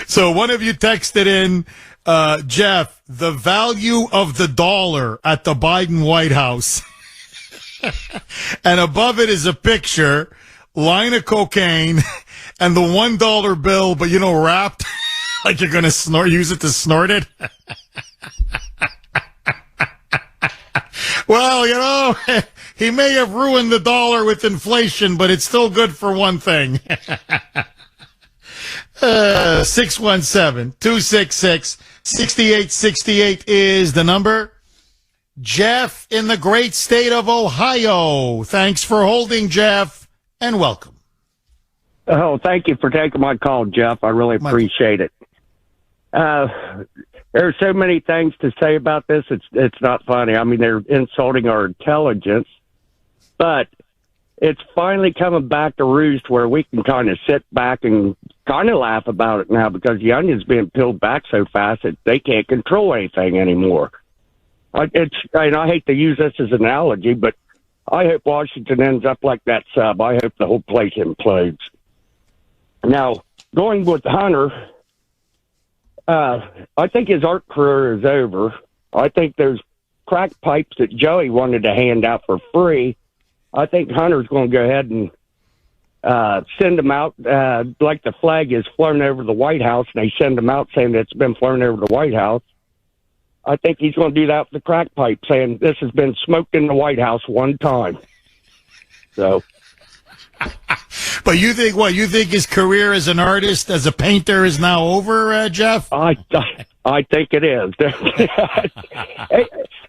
So one of you texted in, Jeff, the value of the dollar at the Biden White House. And above it is a picture, line of cocaine, and the $1 bill, but, you know, wrapped like you're going to use it to snort it. Well, you know, he may have ruined the dollar with inflation, but it's still good for one thing. 617-266-6868 is the number. Jeff in the great state of Ohio. Thanks for holding, Jeff, and welcome. Oh, thank you for taking my call, Jeff. I really appreciate it. There are so many things to say about this. It's not funny. I mean, they're insulting our intelligence, but it's finally coming back to roost where we can kind of sit back and kind of laugh about it now because the onion's being peeled back so fast that they can't control anything anymore. I hate to use this as an analogy, but I hope Washington ends up like that sub. I hope the whole place implodes. Now, going with Hunter, I think his art career is over. I think there's crack pipes that Joey wanted to hand out for free. I think Hunter's going to go ahead and send them out like the flag is flown over the White House, and they send them out saying that it's been flown over the White House. I think he's going to do that with the crack pipe, saying this has been smoked in the White House one time. So, but you think what? You think his career as an artist, as a painter, is now over, Jeff? I think it is.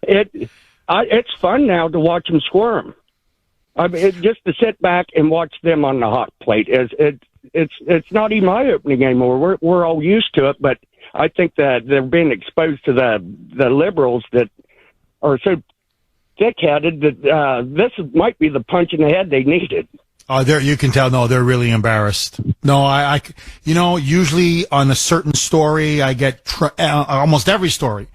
It's fun now to watch him squirm. I mean, just to sit back and watch them on the hot plate it's not even eye-opening anymore. We're all used to it, but I think that they're being exposed to the liberals that are so thick-headed that this might be the punch in the head they needed. Oh, you can tell. No, they're really embarrassed. No, usually on a certain story, I get almost every story.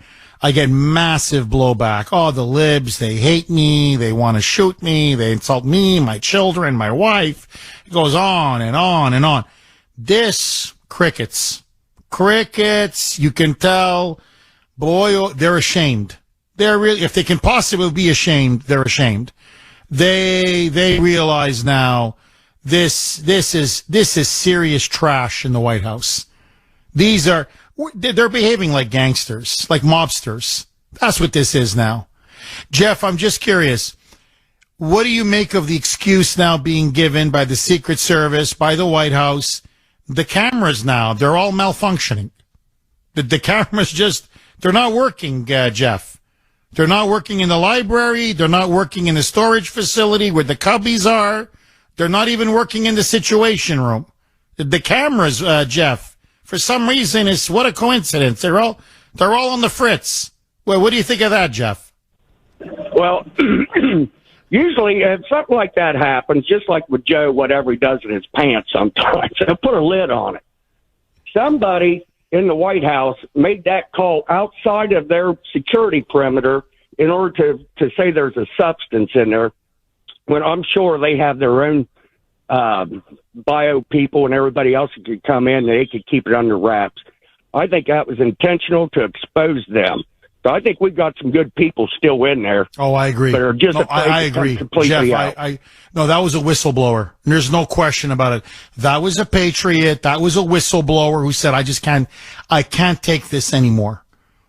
I get massive blowback. Oh, the libs, they hate me. They want to shoot me. They insult me, my children, my wife. It goes on and on and on. This, crickets. You can tell, boy, they're ashamed. They're really, if they can possibly be ashamed, they're ashamed. They realize now this is serious trash in the White House. They're behaving like gangsters, like mobsters. That's what this is now. Jeff, I'm just curious. What do you make of the excuse now being given by the Secret Service, by the White House? The cameras now, they're all malfunctioning. The cameras they're not working, Jeff. They're not working in the library. They're not working in the storage facility where the cubbies are. They're not even working in the Situation Room. The cameras, Jeff, for some reason, what a coincidence. They're all on the fritz. Well, what do you think of that, Jeff? Well, usually if something like that happens, just like with Joe, whatever he does in his pants sometimes, they'll put a lid on it. Somebody in the White House made that call outside of their security perimeter in order to say there's a substance in there, when I'm sure they have their own bio people and everybody else who could come in and they could keep it under wraps. I think that was intentional to expose them. So I think we've got some good people still in there. Oh, I agree. But are just I agree. Completely Jeff, out. No, that was a whistleblower. There's no question about it. That was a patriot. That was a whistleblower who said, I can't take this anymore.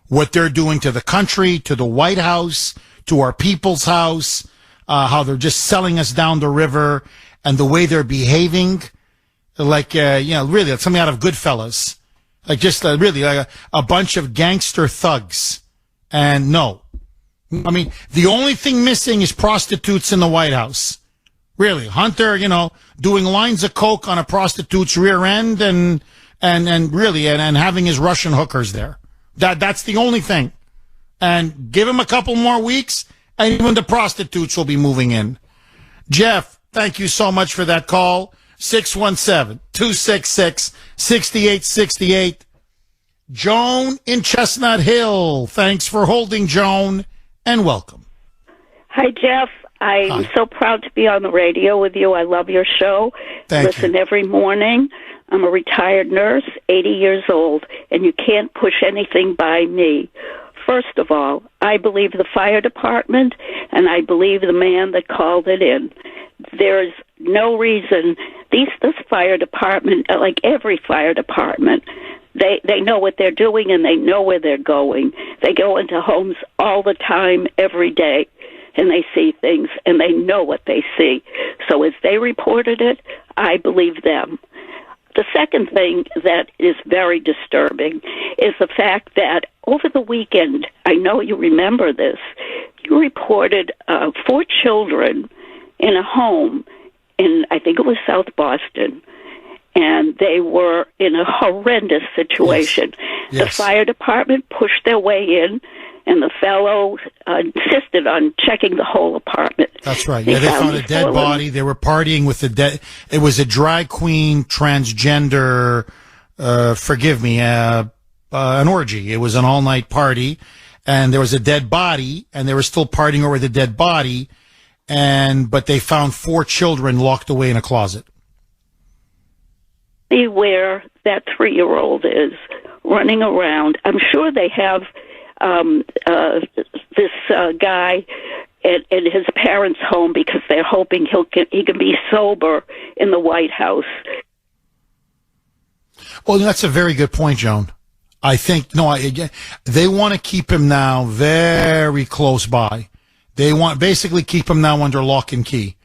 What they're doing to the country, to the White House, to our people's house, how they're just selling us down the river, and the way they're behaving, like, really, something out of Goodfellas. Like, just really like a bunch of gangster thugs. And no. I mean, the only thing missing is prostitutes in the White House. Really. Hunter, doing lines of coke on a prostitute's rear end and really, and having his Russian hookers there. That's the only thing. And give him a couple more weeks, and even the prostitutes will be moving in. Jeff, thank you so much for that call. 617-266-6868. Joan in Chestnut Hill. Thanks for holding, Joan, and welcome. Hi, Jeff. I'm so proud to be on the radio with you. I love your show. Listen every morning. I'm a retired nurse, 80 years old, and you can't push anything by me. First of all, I believe the fire department, and I believe the man that called it in. There's no reason. This fire department, like every fire department, they know what they're doing and they know where they're going. They go into homes all the time, every day, and they see things, and they know what they see. So as they reported it, I believe them. The second thing that is very disturbing is the fact that over the weekend, I know you remember this, you reported 4 children in a home in, I think it was South Boston, and they were in a horrendous situation. Yes. The fire department pushed their way in, and the fellow insisted on checking the whole apartment. That's right. They found a dead body. They were partying with the dead. It was a drag queen, transgender, an orgy. It was an all-night party, and there was a dead body, and they were still partying over the dead body, but they found 4 children locked away in a closet. See where that 3-year-old is running around. I'm sure they have this guy at his parents' home because they're hoping he can be sober in the White House. Well, that's a very good point, Joan. I think, they want to keep him now very close by. They want basically keep him now under lock and key.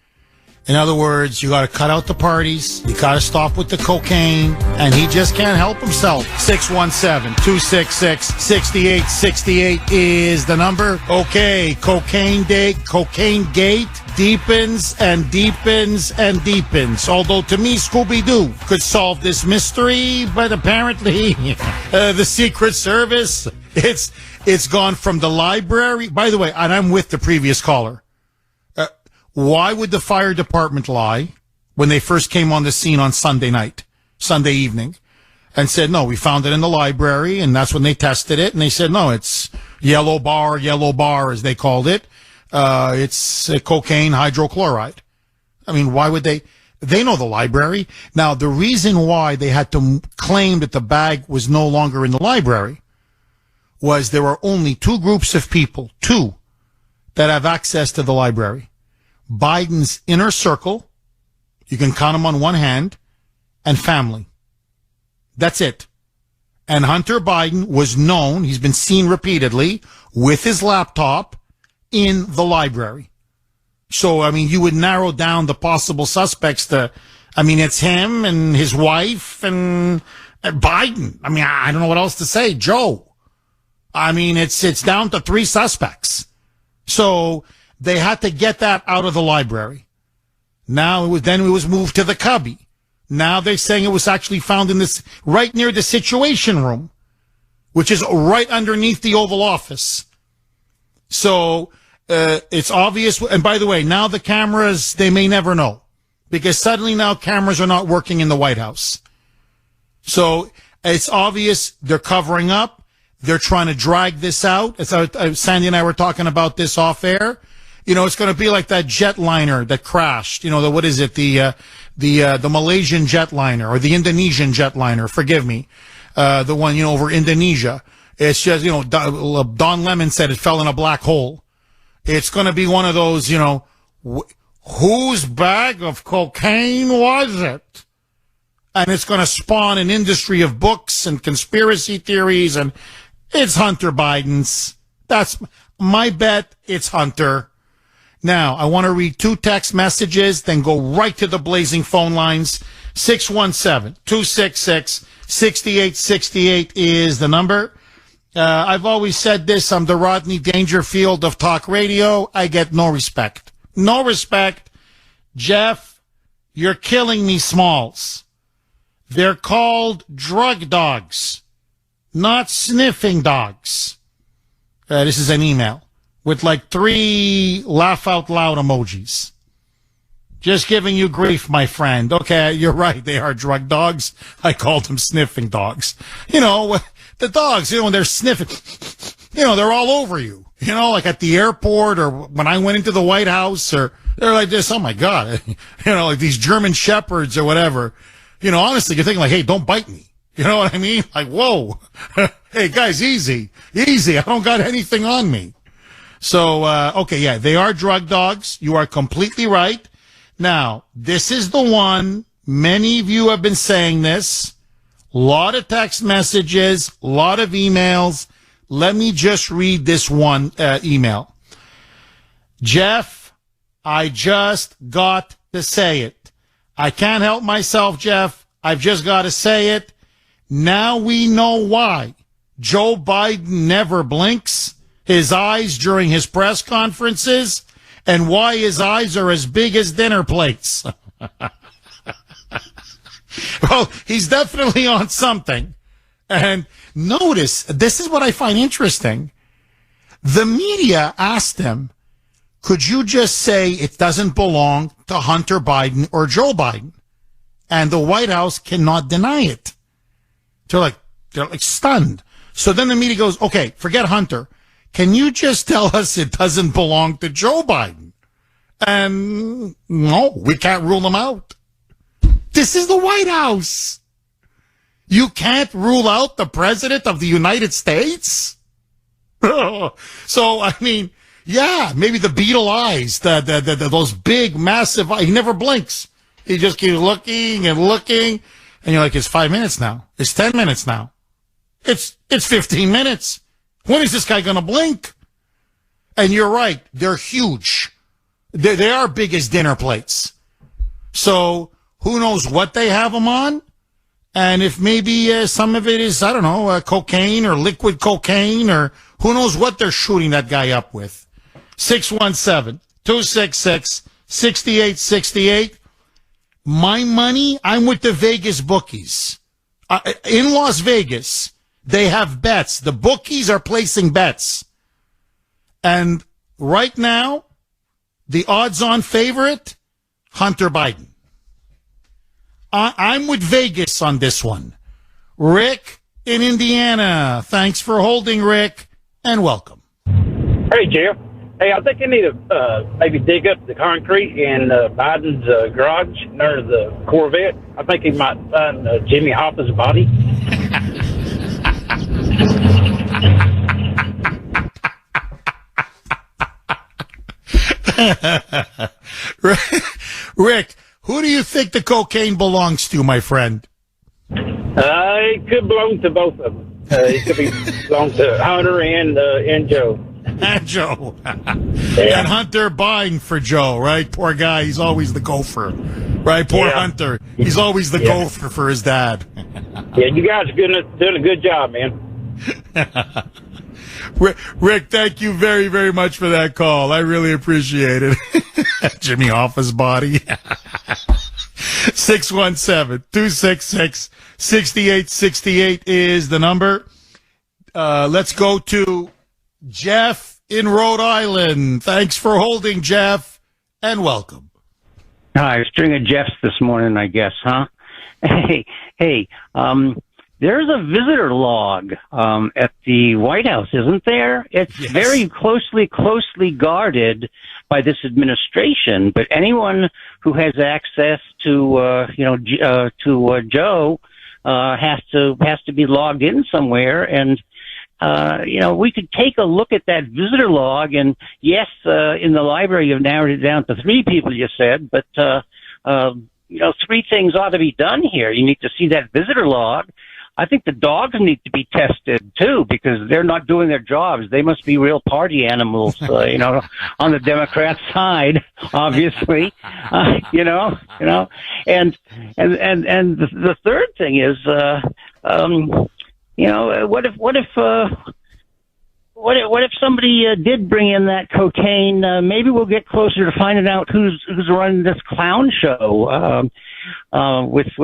In other words, you got to cut out the parties. You got to stop with the cocaine. And he just can't help himself. 617-266-6868 is the number. Okay, Cocaine Gate deepens and deepens and deepens. Although to me, Scooby-Doo could solve this mystery, but apparently the Secret Service, it's gone from the library. By the way, and I'm with the previous caller. Why would the fire department lie when they first came on the scene on Sunday evening, and said, no, we found it in the library, and that's when they tested it, and they said, no, it's yellow bar, as they called it. It's cocaine hydrochloride. I mean, why would they know the library. Now, the reason why they had to claim that the bag was no longer in the library was there are only 2 groups of people, 2, that have access to the library. Biden's inner circle, you can count them on one hand, and family. That's it. And Hunter Biden was known, he's been seen repeatedly, with his laptop in the library. So, I mean, you would narrow down the possible suspects to, I mean, it's him and his wife and Biden. I mean, I don't know what else to say. Joe. I mean, it's down to 3 suspects. So they had to get that out of the library. Now then it was moved to the cubby. Now they're saying it was actually found in this, right near the Situation Room, which is right underneath the Oval Office. So, it's obvious. And by the way, now the cameras, they may never know, because suddenly now cameras are not working in the White House. So it's obvious they're covering up. They're trying to drag this out. Sandy and I were talking about this off air. You know, it's going to be like that jetliner that crashed. You know, what is it? The Malaysian jetliner or the Indonesian jetliner. Forgive me. The one, over Indonesia. It's just, Don Lemon said it fell in a black hole. It's going to be one of those, whose bag of cocaine was it? And it's going to spawn an industry of books and conspiracy theories, and it's Hunter Biden's. That's my bet. It's Hunter. Now, I want to read 2 text messages, then go right to the blazing phone lines. 617-266-6868 is the number. I've always said this. I'm the Rodney Dangerfield of talk radio. I get no respect. No respect. Jeff, you're killing me, Smalls. They're called drug dogs, not sniffing dogs. This is an email with like 3 laugh out loud emojis. Just giving you grief, my friend. Okay, you're right. They are drug dogs. I called them sniffing dogs. The dogs, when they're sniffing, they're all over you. Like at the airport or when I went into the White House, or they're like this. Oh my God. Like these German shepherds or whatever. Honestly, you're thinking like, hey, don't bite me. You know what I mean? Like, whoa. Hey, guys, easy. Easy. I don't got anything on me. So, okay, yeah, they are drug dogs. You are completely right. Now, this is the one. Many of you have been saying this. A lot of text messages, a lot of emails. Let me just read this one email. Jeff, I just got to say it. I can't help myself, Jeff. I've just got to say it. Now we know why Joe Biden never blinks his eyes during his press conferences, and why his eyes are as big as dinner plates. Well, he's definitely on something. And notice, this is what I find interesting. The media asked him, could you just say it doesn't belong to Hunter Biden or Joe Biden? And the White House cannot deny it. They're like stunned. So then the media goes, okay, forget Hunter. Can you just tell us it doesn't belong to Joe Biden? And no, we can't rule them out. This is the White House. You can't rule out the President of the United States? So, I mean, yeah, maybe the beetle eyes, those big, massive eyes. He never blinks. He just keeps looking and looking. And you're like, it's 5 minutes now. It's 10 minutes now. It's 15 minutes. When is this guy going to blink? And you're right. They're huge. They are big as dinner plates. So who knows what they have them on? And if maybe some of it is, I don't know, cocaine or liquid cocaine, or who knows what they're shooting that guy up with. 617-266-6868. My money, I'm with the Vegas bookies. In Las Vegas, they have bets. The bookies are placing bets. And right now, the odds-on favorite, Hunter Biden. I'm with Vegas on this one. Rick in Indiana. Thanks for holding, Rick, and welcome. Hey, Jeff. Hey, I think you need to maybe dig up the concrete in Biden's garage near the Corvette. I think he might find Jimmy Hoffa's body. think the cocaine belongs to, my friend? It could belong to both of them. It could belong to Hunter and Joe. And Joe. And Hunter buying for Joe, right? Poor guy. He's always the gopher. Right? Poor Hunter. He's always the gopher for his dad. Yeah, you guys are doing a good job, man. Rick, thank you very, very much for that call. I really appreciate it. Jimmy Hoffa's body. 617-266-6868 is the number. Let's go to Jeff in Rhode Island. Thanks for holding, Jeff, and welcome. Hi, a string of Jeffs this morning, I guess, huh? Hey, there's a visitor log at the White House, isn't there? It's very closely guarded by this administration, but anyone who has access to Joe has to be logged in somewhere, and we could take a look at that visitor log, and yes, in the library you've narrowed it down to 3 people, you said, but 3 things ought to be done here. You need to see that visitor log. I think the dogs need to be tested too, because they're not doing their jobs. They must be real party animals, on the Democrat side, obviously, and the third thing is, what if somebody did bring in that cocaine? Maybe we'll get closer to finding out who's running this clown show, who's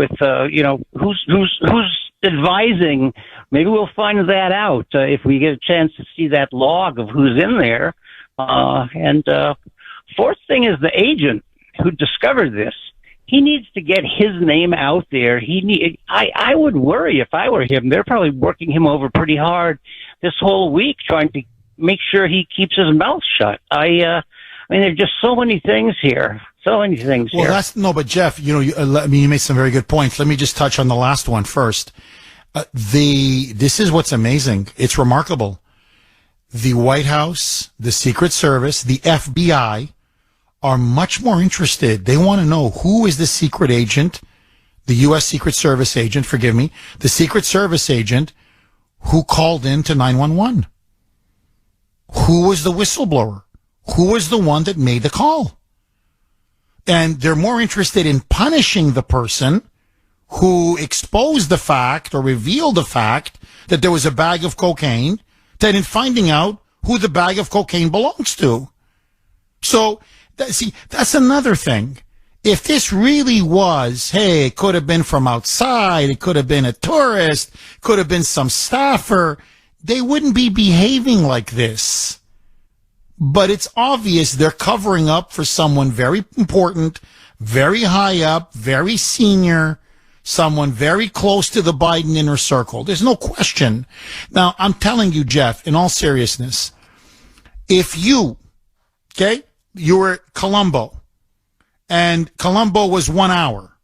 advising. Maybe we'll find that out if we get a chance to see that log of who's in there. And fourth thing is the agent who discovered this. He needs to get his name out there. I would worry if I were him. They're probably working him over pretty hard this whole week, trying to make sure he keeps his mouth shut. There are just so many things here. But Jeff, you made some very good points. Let me just touch on the last one first. This is what's amazing. It's remarkable. The White House, the Secret Service, the FBI are much more interested. They want to know who is the secret agent, the U.S. Secret Service agent, the Secret Service agent who called in to 911. Who was the whistleblower? Who was the one that made the call? And they're more interested in punishing the person who exposed the fact or revealed the fact that there was a bag of cocaine than in finding out who the bag of cocaine belongs to. So, that's another thing. If this really was, it could have been from outside, it could have been a tourist, could have been some staffer, they wouldn't be behaving like this. But it's obvious they're covering up for someone very important, very high up, very senior, someone very close to the Biden inner circle. There's no question. Now, I'm telling you, Jeff, in all seriousness, if you were Colombo, and Colombo was 1 hour,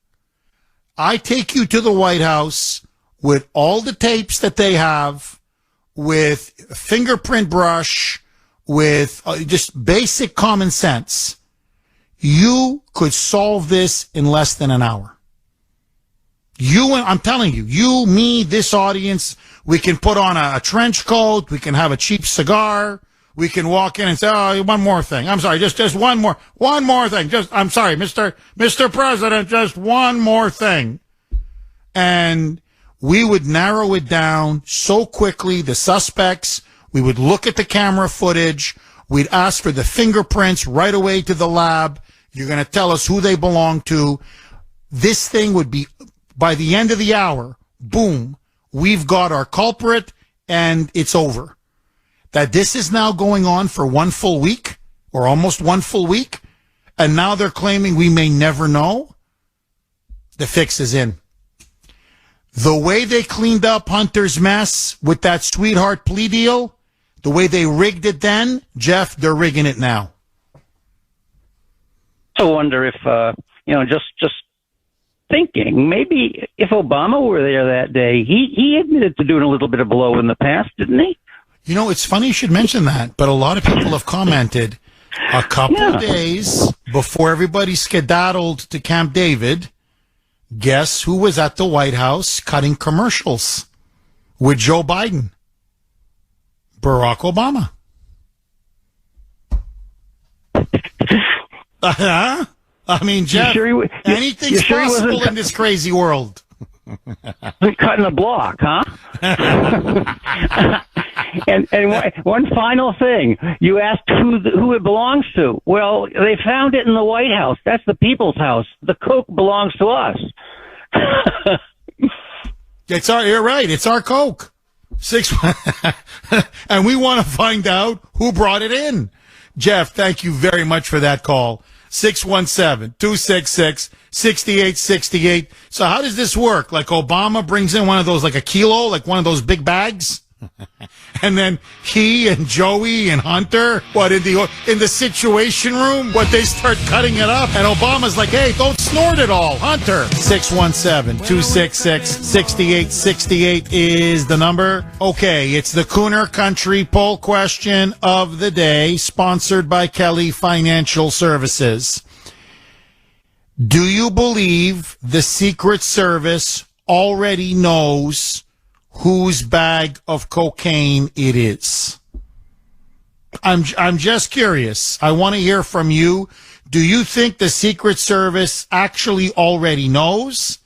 I take you to the White House with all the tapes that they have, with a fingerprint brush, with just basic common sense. You could solve this in less than an hour. I'm telling you, me, this audience, we can put on a trench coat, we can have a cheap cigar, we can walk in and say, one more thing. I'm sorry, just one more thing. I'm sorry, Mr. President, just one more thing. And we would narrow it down so quickly, the suspects, we would look at the camera footage, we'd ask for the fingerprints right away to the lab. You're going to tell us who they belong to. This thing would be, by the end of the hour, boom, we've got our culprit and it's over. That this is now going on for 1 full week, or almost 1 full week, and now they're claiming we may never know. The fix is in. The way they cleaned up Hunter's mess with that sweetheart plea deal, the way they rigged it then, Jeff, they're rigging it now. I wonder if, just thinking, maybe if Obama were there that day, he admitted to doing a little bit of blow in the past, didn't he? It's funny you should mention that, but a lot of people have commented a couple of days before everybody skedaddled to Camp David, Guess who was at the White House cutting commercials with Joe Biden? Barack Obama. I mean, Jeff, anything's possible in this crazy world. Cutting the block, huh? and one final thing. You asked who it belongs to. Well, they found it in the White House. That's the people's house. The Coke belongs to us. You're right. It's our Coke. And we want to find out who brought it in. Jeff, thank you very much for that call. 617-266-6868. So how does this work? Like Obama brings in one of those, like a kilo, like one of those big bags? And then he and Joey and Hunter, in the situation room, they start cutting it up, and Obama's like, hey, don't snort it all, Hunter. 617-266-6868 is the number. Okay, it's the Kuhner Country poll question of the day, sponsored by Kelly Financial Services. Do you believe the Secret Service already knows whose bag of cocaine it is? I'm just curious. I want to hear from you. Do you think the Secret Service actually already knows,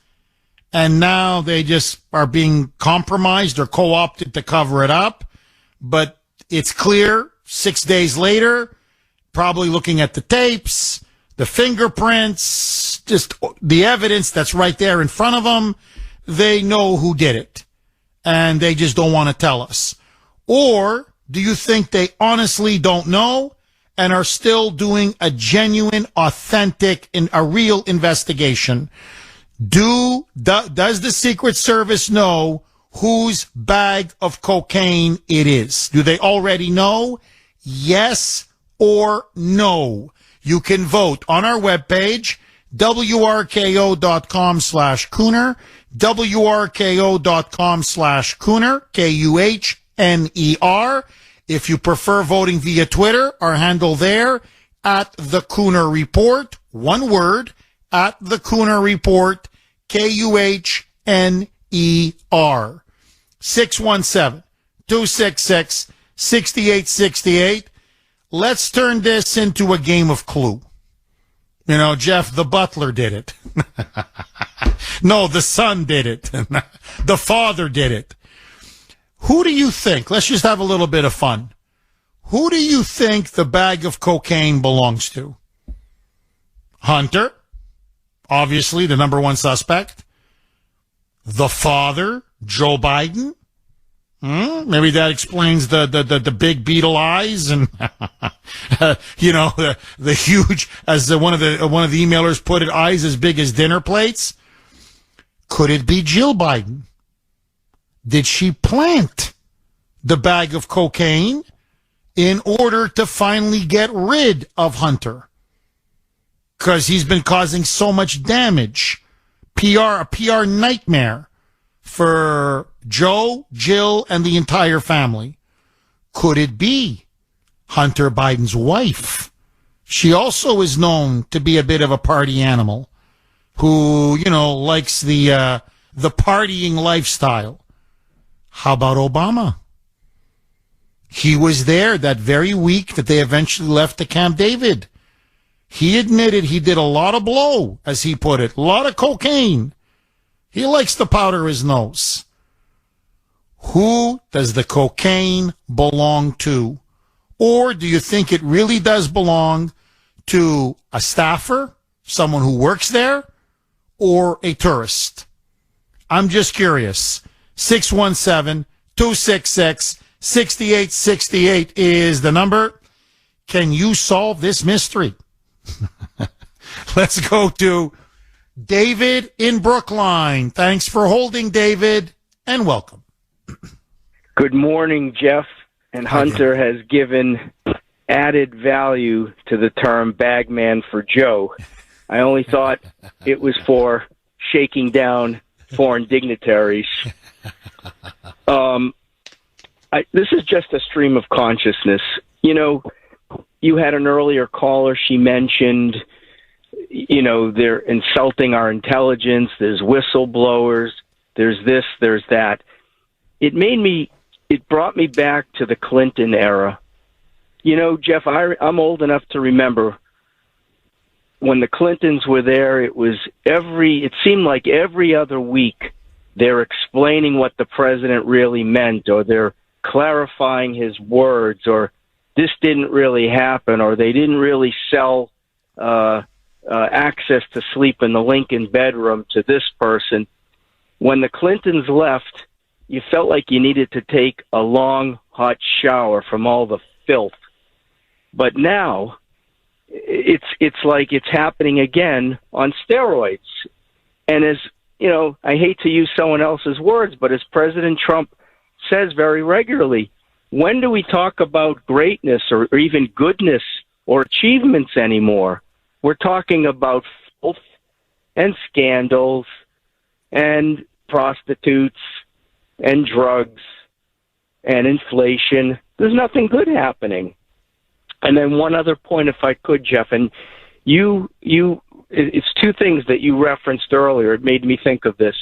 and now they just are being compromised or co-opted to cover it up? But it's clear 6 days later, probably looking at the tapes, the fingerprints, just the evidence that's right there in front of them, they know who did it. And they just don't want to tell us? Or do you think they honestly don't know and are still doing a genuine, authentic, and a real investigation? Does the Secret Service know whose bag of cocaine it is? Do they already know? Yes or no? You can vote on our webpage, WRKO.com/Kuhner, WRKO.com/Kuhner, Kuhner. If you prefer voting via Twitter, our handle there, at the Kuhner Report, one word, at the Kuhner Report, Kuhner. 617-266-6868. Let's turn this into a game of Clue. You know, Jeff, the butler did it. No, the son did it. The father did it. Who do you think? Let's just have a little bit of fun. Who do you think the bag of cocaine belongs to? Hunter, obviously the number one suspect. The father, Joe Biden. Maybe that explains the big beetle eyes and the huge, as one of the emailers put it, eyes as big as dinner plates. Could it be Jill Biden? Did she plant the bag of cocaine in order to finally get rid of Hunter? Because he's been causing so much damage. A PR nightmare for Joe, Jill, and the entire family. Could it be Hunter Biden's wife? She also is known to be a bit of a party animal who, likes the partying lifestyle. How about Obama? He was there that very week that they eventually left to Camp David. He admitted he did a lot of blow, as he put it, a lot of cocaine. He likes to powder his nose. Who does the cocaine belong to? Or do you think it really does belong to a staffer, someone who works there, or a tourist? I'm just curious. 617-266-6868 is the number. Can you solve this mystery? Let's go to David in Brookline. Thanks for holding, David, and welcome. Good morning, Jeff. And Hunter has given added value to the term bagman for Joe. I only thought it was for shaking down foreign dignitaries. This is just a stream of consciousness. You had an earlier caller, she mentioned, they're insulting our intelligence. There's whistleblowers. There's this, there's that. It brought me back to the Clinton era. Jeff, I'm old enough to remember when the Clintons were there, it seemed like every other week they're explaining what the president really meant, or they're clarifying his words, or this didn't really happen, or they didn't really sell access to sleep in the Lincoln bedroom to this person. When the Clintons left, you felt like you needed to take a long, hot shower from all the filth. But now, it's like it's happening again on steroids. And as, I hate to use someone else's words, but as President Trump says very regularly, when do we talk about greatness or even goodness or achievements anymore? We're talking about filth and scandals and prostitutes and drugs and inflation. There's nothing good happening. And then one other point, if I could, Jeff, and it's two things that you referenced earlier. It made me think of this.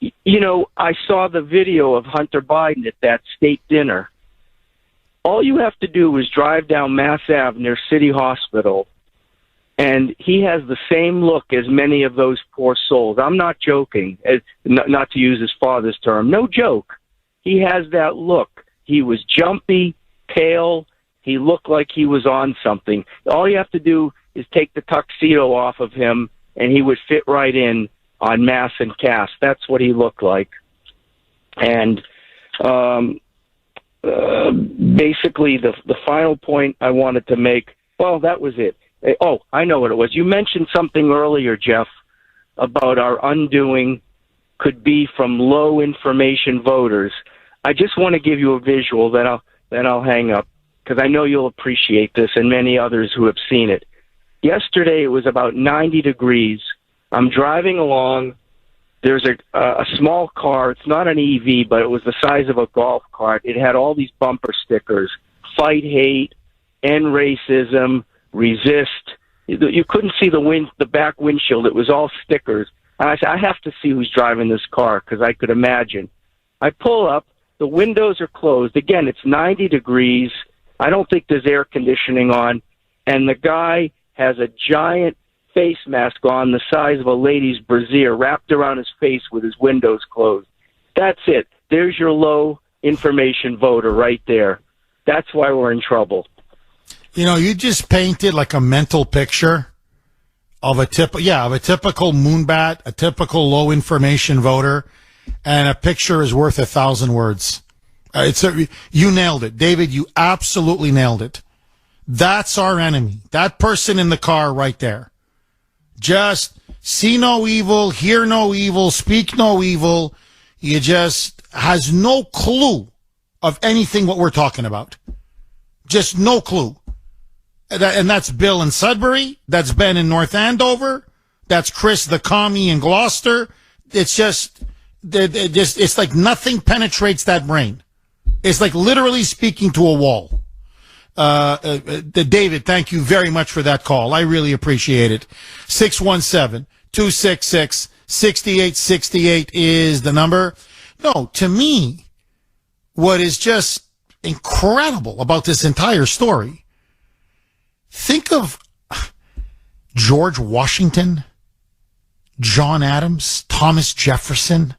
I saw the video of Hunter Biden at that state dinner. All you have to do is drive down Mass Ave near City Hospital, and he has the same look as many of those poor souls. I'm not joking, not to use his father's term. No joke. He has that look. He was jumpy, pale. He looked like he was on something. All you have to do is take the tuxedo off of him, and he would fit right in on Mass and Cass. That's what he looked like. And basically, the final point I wanted to make, well, that was it. Oh, I know what it was. You mentioned something earlier, Jeff, about our undoing could be from low information voters. I just want to give you a visual, then I'll hang up, because I know you'll appreciate this and many others who have seen it. Yesterday, it was about 90 degrees. I'm driving along. There's a small car. It's not an EV, but it was the size of a golf cart. It had all these bumper stickers: fight hate, end racism, resist. You couldn't see the back windshield. It was all stickers. And I said, I have to see who's driving this car, because I could imagine. I pull up. The windows are closed. Again, it's 90 degrees. I don't think there's air conditioning on. And the guy has a giant face mask on the size of a lady's brassiere wrapped around his face with his windows closed. That's it. There's your low information voter right there. That's why we're in trouble. You just painted like a mental picture of a typical moonbat, a typical low information voter, and a picture is worth 1,000 words. You nailed it, David. You absolutely nailed it. That's our enemy. That person in the car right there. Just see no evil, hear no evil, speak no evil. He just has no clue of anything what we're talking about. Just no clue. And that's Bill in Sudbury. That's Ben in North Andover. That's Chris the commie in Gloucester. It's just, it's like nothing penetrates that brain. It's like literally speaking to a wall. David, thank you very much for that call. I really appreciate it. 617-266-6868 is the number. No, to me, what is just incredible about this entire story, think of George Washington, John Adams, Thomas Jefferson,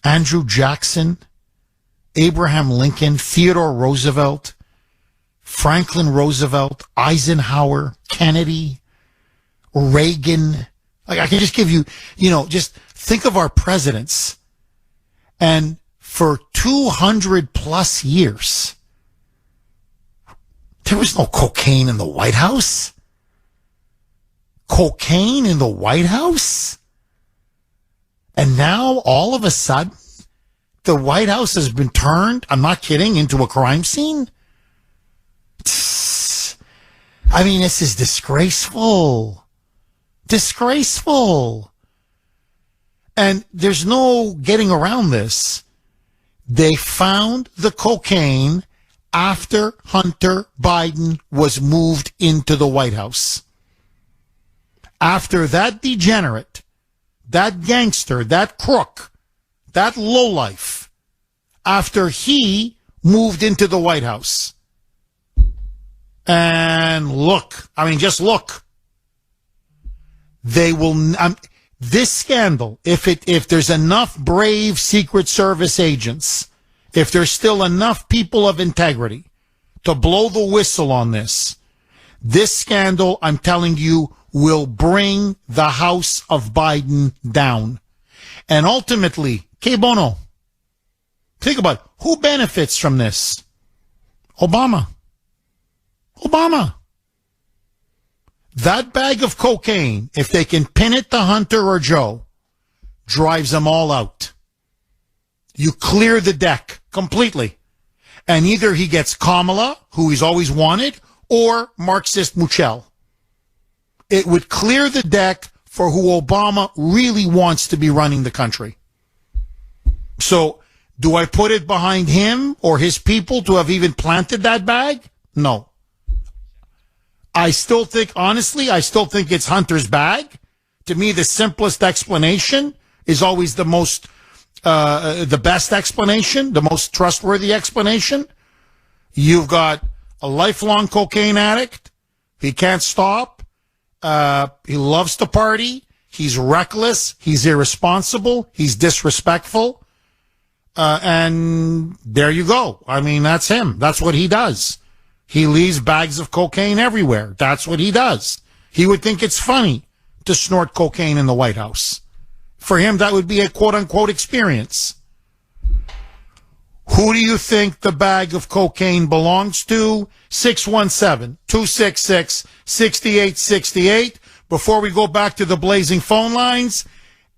Andrew Jackson, Abraham Lincoln, Theodore Roosevelt, Franklin Roosevelt, Eisenhower, Kennedy, Reagan. Like, I can just give you, just think of our presidents. And for 200 plus years, there was no cocaine in the White House. Cocaine in the White House? And now, all of a sudden, the White House has been turned, I'm not kidding, into a crime scene? I mean, this is disgraceful. Disgraceful. And there's no getting around this. They found the cocaine after Hunter Biden was moved into the White House. After that degenerate, that gangster, that crook, that lowlife, after he moved into the White House. And look, I mean, just look. They will, this scandal, if there's enough brave Secret Service agents, if there's still enough people of integrity to blow the whistle on this scandal, I'm telling you, will bring the House of Biden down. And ultimately, que bono? Think about it. Who benefits from this? Obama. That bag of cocaine, if they can pin it to Hunter or Joe, drives them all out. You clear the deck completely. And either he gets Kamala, who he's always wanted, or Marxist Muchel. It would clear the deck for who Obama really wants to be running the country. So, do I put it behind him or his people to have even planted that bag? No. I still think it's Hunter's bag. To me, the simplest explanation is always the best explanation, the most trustworthy explanation. You've got a lifelong cocaine addict. He can't stop. He loves to party. He's reckless. He's irresponsible. He's disrespectful. And there you go. I mean, that's him. That's what he does. He leaves bags of cocaine everywhere. That's what he does. He would think it's funny to snort cocaine in the White House. For him, that would be a quote-unquote experience. Who do you think the bag of cocaine belongs to? 617-266-6868. Before we go back to the blazing phone lines,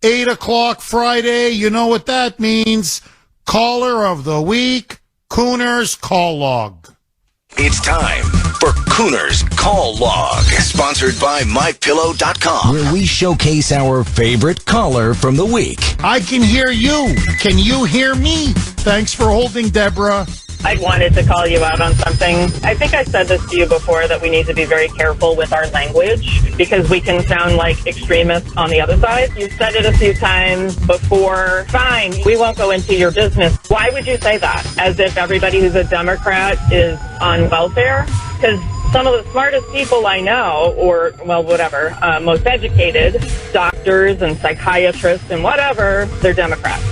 8 o'clock Friday, you know what that means. Caller of the week, Kuhner's Call Log. It's time for Kuhner's Call Log, sponsored by MyPillow.com, where we showcase our favorite caller from the week. I can hear you. Can you hear me? Thanks for holding, Deborah. I wanted to call you out on something. I think I said this to you before, that we need to be very careful with our language because we can sound like extremists on the other side. You've said it a few times before. Fine, we won't go into your business. Why would you say that? As if everybody who's a Democrat is on welfare? Because some of the smartest people I know, or, well, whatever, most educated, doctors and psychiatrists and whatever, they're Democrats.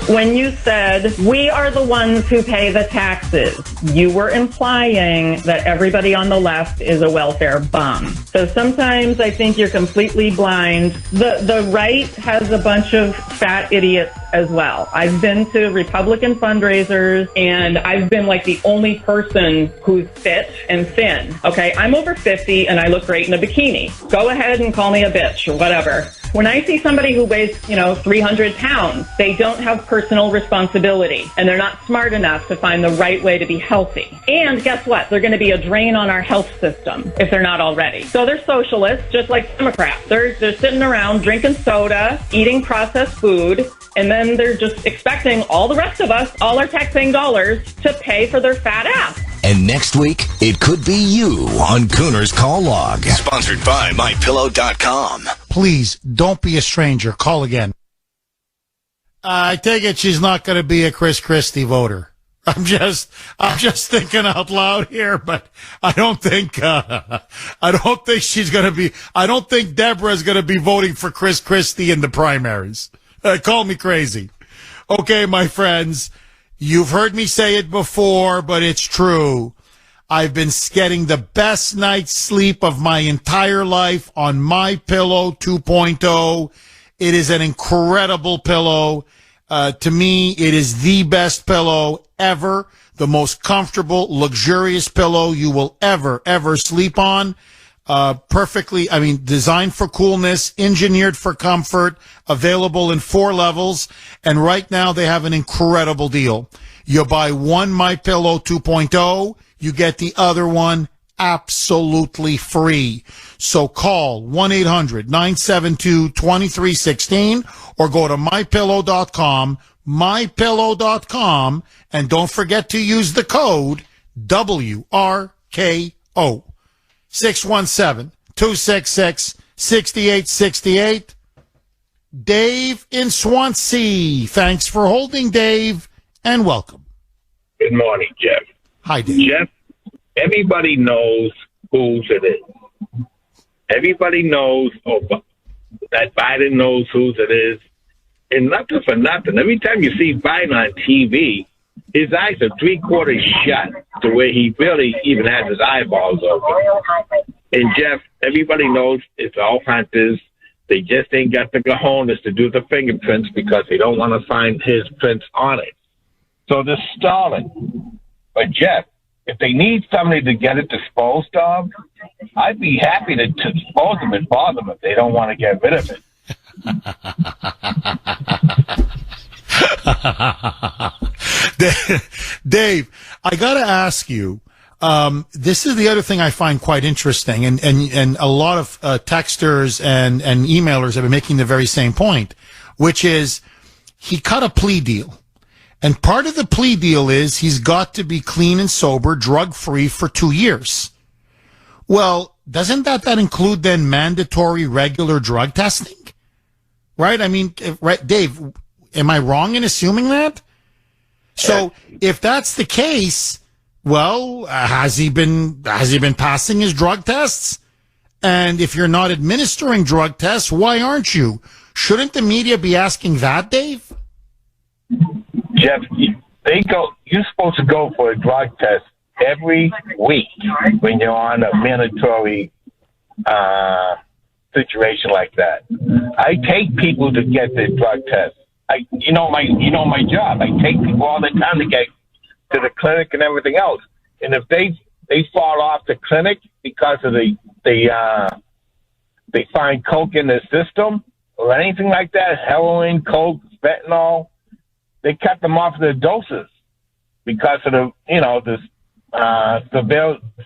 When you said, we are the ones who pay the taxes, you were implying that everybody on the left is a welfare bum. So sometimes I think you're completely blind. The right has a bunch of fat idiots as well. I've been to Republican fundraisers, and I've been like the only person who's fit and thin. Okay, I'm over 50 and I look great in a bikini. Go ahead and call me a bitch or whatever. When I see somebody who weighs, 300 pounds, they don't have personal responsibility, and they're not smart enough to find the right way to be healthy. And guess what? They're going to be a drain on our health system if they're not already. So they're socialists, just like Democrats. They're sitting around drinking soda, eating processed food, and then they're just expecting all the rest of us, all our taxing dollars, to pay for their fat ass. And next week, it could be you on Kuhner's Call Log, sponsored by MyPillow.com. Please, don't be a stranger. Call again. I take it she's not going to be a Chris Christie voter. I'm just thinking out loud here, but I don't think she's going to be. I don't think Deborah's going to be voting for Chris Christie in the primaries. Call me crazy. Okay, my friends, you've heard me say it before, but it's true. I've been getting the best night's sleep of my entire life on MyPillow 2.0. It is an incredible pillow. To me, it is the best pillow ever, the most comfortable, luxurious pillow you will ever sleep on. Perfectly, designed for coolness, engineered for comfort, available in 4 levels. And right now they have an incredible deal. You buy one MyPillow 2.0, you get the other one absolutely free. So call 1-800-972-2316 or go to MyPillow.com, MyPillow.com, and don't forget to use the code WRKO. 617-266-6868. 6868. Dave in Swansea. Thanks for holding, Dave, and welcome. Good morning, Jeff. Hi, Dave. Jeff, everybody knows whose it is. Everybody knows that Biden knows whose it is. And nothing for nothing. Every time you see Biden on TV, his eyes are 3/4 shut to where he barely even has his eyeballs open. And Jeff, everybody knows it's all hunters. They just ain't got the cojones to do the fingerprints because they don't want to find his prints on it. So they're stalling. But Jeff, if they need somebody to get it disposed of, I'd be happy to dispose of it, bother them if they don't want to get rid of it. Dave, I got to ask you, this is the other thing I find quite interesting, and a lot of texters and emailers have been making the very same point, which is he cut a plea deal. And part of the plea deal is he's got to be clean and sober, drug-free for 2 years. Well, doesn't that include then mandatory regular drug testing? Right? I mean, right, Dave, am I wrong in assuming that? So if that's the case, well, has he been passing his drug tests? And if you're not administering drug tests, why aren't you? Shouldn't the media be asking that, Dave? Jeff, you're supposed to go for a drug test every week when you're on a mandatory situation like that. I take people to get their drug tests. You know my job. I take people all the time to get to the clinic and everything else. And if they fall off the clinic because of they find coke in their system or anything like that, heroin, coke, fentanyl, they cut them off their doses because of the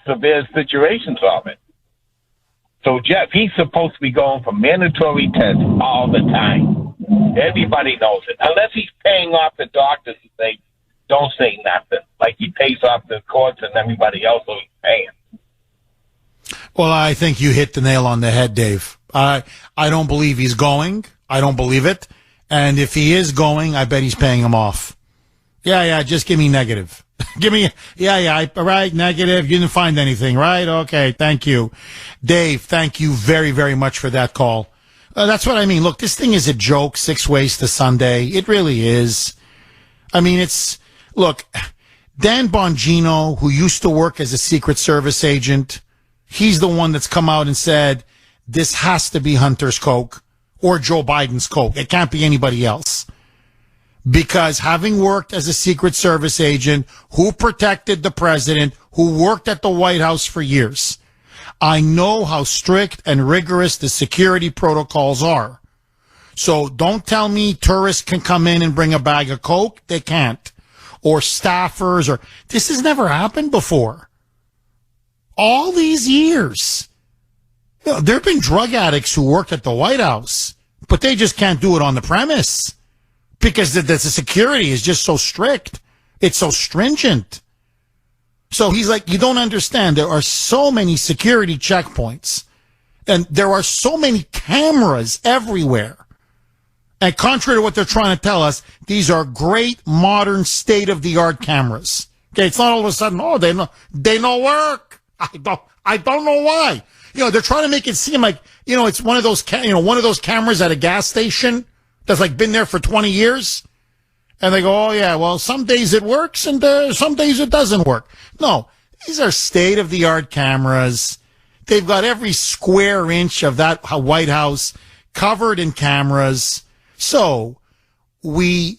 severe situations of it. So Jeff, he's supposed to be going for mandatory tests all the time. Everybody knows it. Unless he's paying off the doctors and they don't say nothing, like he pays off the courts and everybody else who he's paying. Well, I think you hit the nail on the head, Dave. I don't believe he's going. I don't believe it. And if he is going, I bet he's paying him off. Yeah, just give me negative. Give me, right, negative. You didn't find anything, right? Okay, thank you. Dave, thank you very, very much for that call. That's what I mean. Look, this thing is a joke, 6 ways to Sunday. It really is. I mean, look, Dan Bongino, who used to work as a Secret Service agent, he's the one that's come out and said, this has to be Hunter's coke or Joe Biden's coke. It can't be anybody else. Because having worked as a Secret Service agent who protected the president, who worked at the White House for years, I know how strict and rigorous the security protocols are. So don't tell me tourists can come in and bring a bag of coke. They can't. Or staffers, this has never happened before. All these years. There have been drug addicts who worked at the White House, but they just can't do it on the premise. Because the security is just so strict. It's so stringent. So he's like, you don't understand. There are so many security checkpoints. And there are so many cameras everywhere. And contrary to what they're trying to tell us, these are great, modern, state-of-the-art cameras. Okay, it's not all of a sudden, they don't work. I don't know why. They're trying to make it seem like, it's one of those cameras at a gas station that's like been there for 20 years. And they go, oh yeah, well, some days it works and some days it doesn't work. No, these are state-of-the-art cameras. They've got every square inch of that White House covered in cameras. So we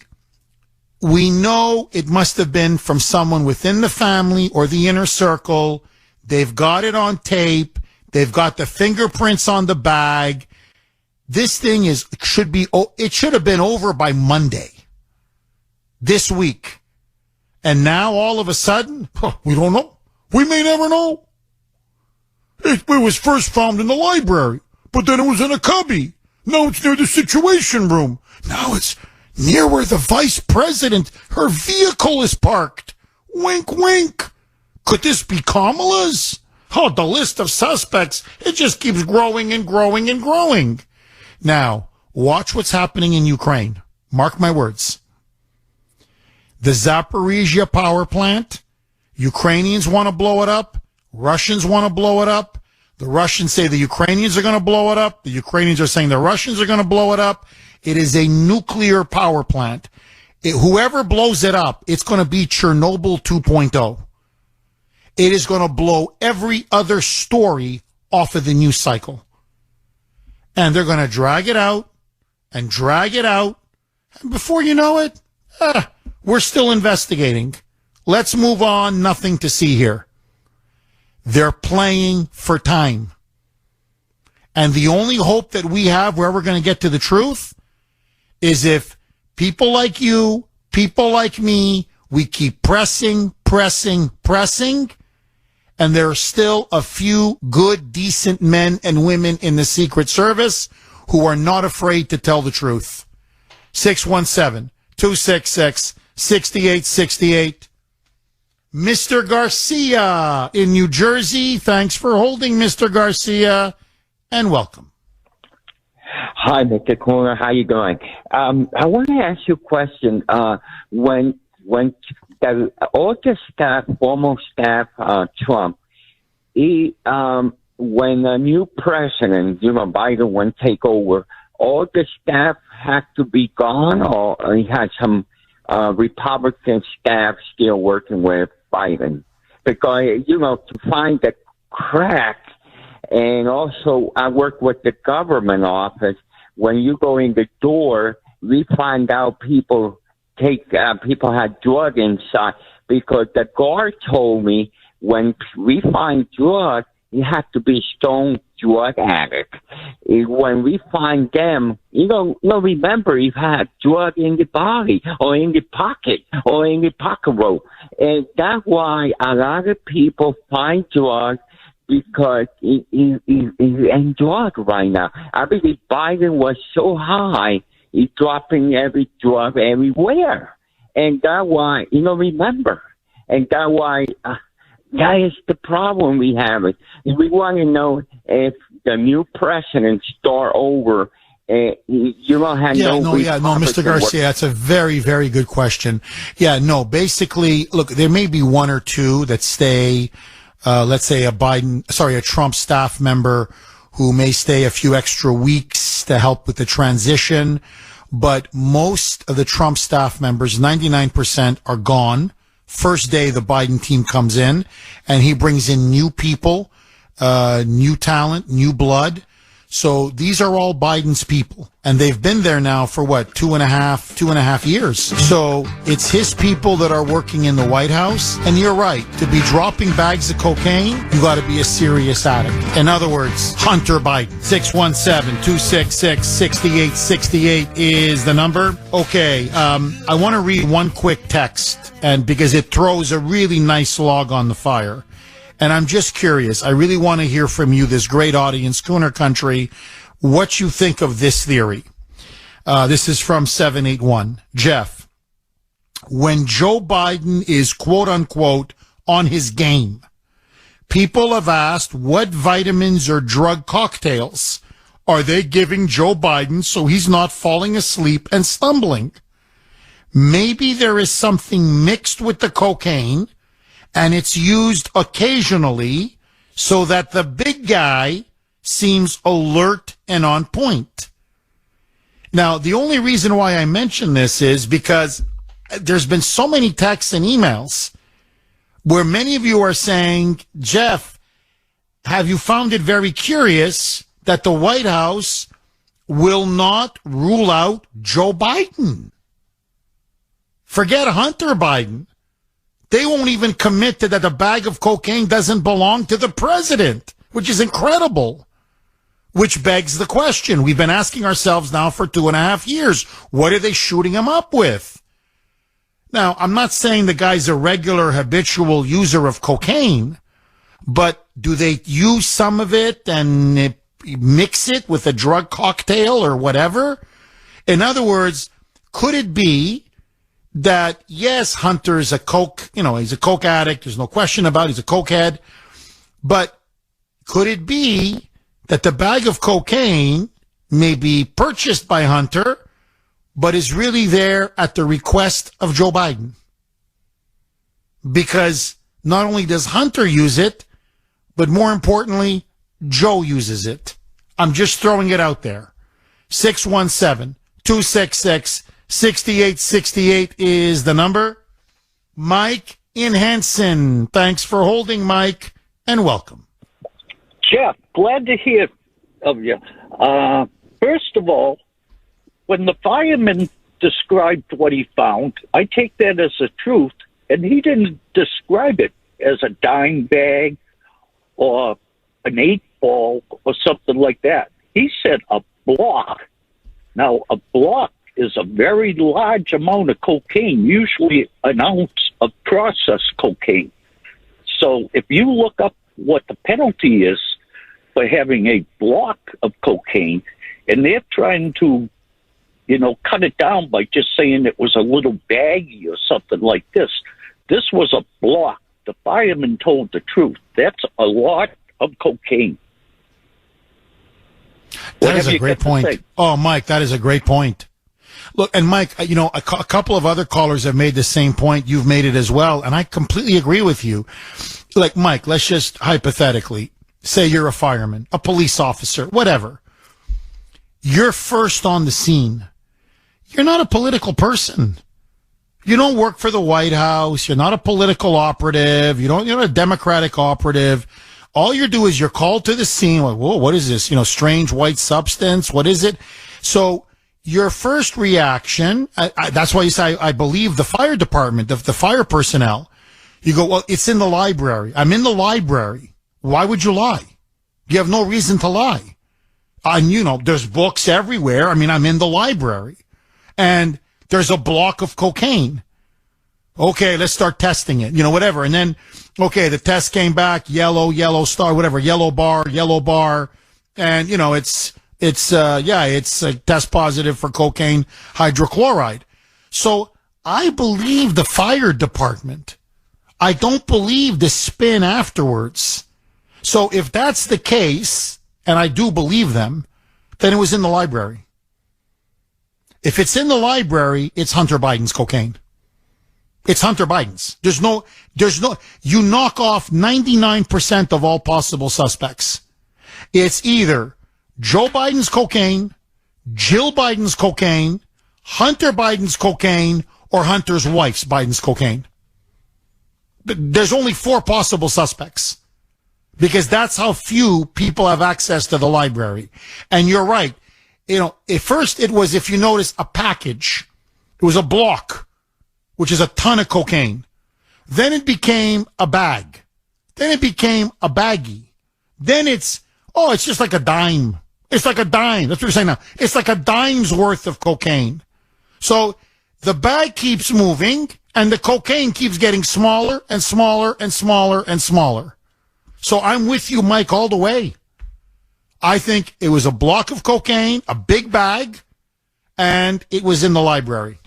know it must have been from someone within the family or the inner circle. They've got it on tape. They've got the fingerprints on the bag. This thing it should have been over by Monday this week. And now all of a sudden, we don't know. We may never know. It was first found in the library, but then it was in a cubby. Now it's near the Situation Room. Now it's near where the vice president, her vehicle is parked. Wink, wink. Could this be Kamala's? Oh, the list of suspects, it just keeps growing and growing and growing. Now, watch what's happening in Ukraine. Mark my words. The Zaporizhia power plant, Ukrainians want to blow it up. Russians want to blow it up. The Russians say the Ukrainians are going to blow it up. The Ukrainians are saying the Russians are going to blow it up. It is a nuclear power plant. Whoever blows it up, it's going to be Chernobyl 2.0. It is going to blow every other story off of the news cycle. And they're going to drag it out and drag it out. And before you know it, we're still investigating. Let's move on. Nothing to see here. They're playing for time. And the only hope that we have where we're going to get to the truth is if people like you, people like me, we keep pressing, and there are still a few good, decent men and women in the Secret Service who are not afraid to tell the truth. 617-266-6868. Mr. Garcia in New Jersey. Thanks for holding, Mr. Garcia, and welcome. Hi, Mr. Kuhner. How you doing? I want to ask you a question. When all the staff, former staff, Trump, when a new president, Biden, went take over, all the staff had to be gone, or he had some Republican staff still working with Biden? Because, to find the crack, and also I work with the government office, when you go in the door, we find out people had drug inside, because the guard told me when we find drug, you have to be stone drug addict. When we find them, remember you've had drug in the body or in the pocket or in the pocket roll. And that's why a lot of people find drugs, because he's in drug right now. I believe Biden was so high, he's dropping every drug everywhere. And that's why, remember. And that's why that is the problem we have. We want to know if the new president start over. You don't have Mr. Garcia, that's a very, very good question. Basically, look, there may be one or two that stay. Let's say a Trump staff member who may stay a few extra weeks to help with the transition. But most of the Trump staff members, 99%, are gone. First day the Biden team comes in, and he brings in new people, new talent, new blood. So these are all Biden's people, and they've been there now for two and a half years. So it's his people that are working in the White House. And you're right, to be dropping bags of cocaine, you got to be a serious addict. In other words, Hunter Biden. 617-266-6868 is the number. Okay, I want to read one quick text, and because it throws a really nice log on the fire. And I'm just curious. I really want to hear from you, this great audience, Kuhner Country, what you think of this theory. This is from 781. Jeff, when Joe Biden is, quote unquote, on his game, people have asked what vitamins or drug cocktails are they giving Joe Biden so he's not falling asleep and stumbling. Maybe there is something mixed with the cocaine, and it's used occasionally so that the big guy seems alert and on point. Now, the only reason why I mention this is because there's been so many texts and emails where many of you are saying, Jeff, have you found it very curious that the White House will not rule out Joe Biden? Forget Hunter Biden. They won't even commit to that a bag of cocaine doesn't belong to the president, which is incredible. Which begs the question we've been asking ourselves now for 2.5 years. What are they shooting him up with? Now, I'm not saying the guy's a regular habitual user of cocaine, but do they use some of it and mix it with a drug cocktail or whatever? In other words, could it be that, yes, Hunter's he's a coke addict. There's no question about it. He's a cokehead. But could it be that the bag of cocaine may be purchased by Hunter, but is really there at the request of Joe Biden? Because not only does Hunter use it, but more importantly, Joe uses it. I'm just throwing it out there. 617-266-6868 is the number. Mike in Hanson. Thanks for holding, Mike, and welcome. Jeff, glad to hear of you. First of all, when the fireman described what he found, I take that as the truth, and he didn't describe it as a dime bag or an 8-ball or something like that. He said a block. Now, a block is a very large amount of cocaine, usually an ounce of processed cocaine. So if you look up what the penalty is for having a block of cocaine, and they're trying to, cut it down by just saying it was a little baggie or something like this. This was a block. The fireman told the truth. That's a lot of cocaine. That is a great point. Oh, Mike, that is a great point. Look, and Mike, a couple of other callers have made the same point. You've made it as well, and I completely agree with you. Like, Mike, let's just hypothetically say you're a fireman, a police officer, whatever. You're first on the scene. You're not a political person. You don't work for the White House. You're not a political operative. You're not a Democratic operative. All you do is you're called to the scene. Like, whoa, what is this? Strange white substance. What is it? So your first reaction, that's why you say, I believe the fire department, the fire personnel. You go, well, it's in the library. I'm in the library. Why would you lie? You have no reason to lie. And, there's books everywhere. I mean, I'm in the library. And there's a block of cocaine. Okay, let's start testing it, whatever. And then, okay, the test came back, yellow star, whatever, yellow bar. And, it's test positive for cocaine hydrochloride. So I believe the fire department. I don't believe the spin afterwards. So if that's the case, and I do believe them, then it was in the library. If it's in the library, it's Hunter Biden's cocaine. It's Hunter Biden's. You knock off 99% of all possible suspects. It's either Joe Biden's cocaine, Jill Biden's cocaine, Hunter Biden's cocaine, or Hunter's wife's Biden's cocaine. There's only 4 possible suspects because that's how few people have access to the library. And you're right. At first it was, if you notice, a package. It was a block, which is a ton of cocaine. Then it became a bag. Then it became a baggie. Then it's just like a dime. It's like a dime. That's what you're saying now. It's like a dime's worth of cocaine. So the bag keeps moving and the cocaine keeps getting smaller and smaller and smaller and smaller. So I'm with you, Mike, all the way. I think it was a block of cocaine, a big bag, and it was in the library.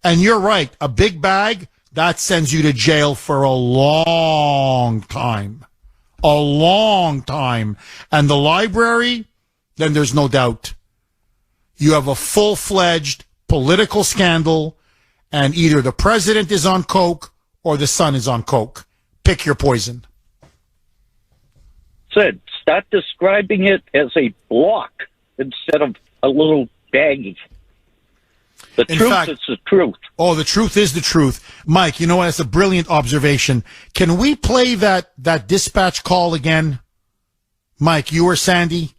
And you're right, a big bag, that sends you to jail for a long time. A long time. And the library, then there's no doubt. You have a full-fledged political scandal, and either the president is on coke or the son is on coke. Pick your poison. Said, start describing it as a block instead of a little baggie. The truth is the truth. Oh, the truth is the truth. Mike, you know what? That's a brilliant observation. Can we play that dispatch call again? Mike, you or Sandy?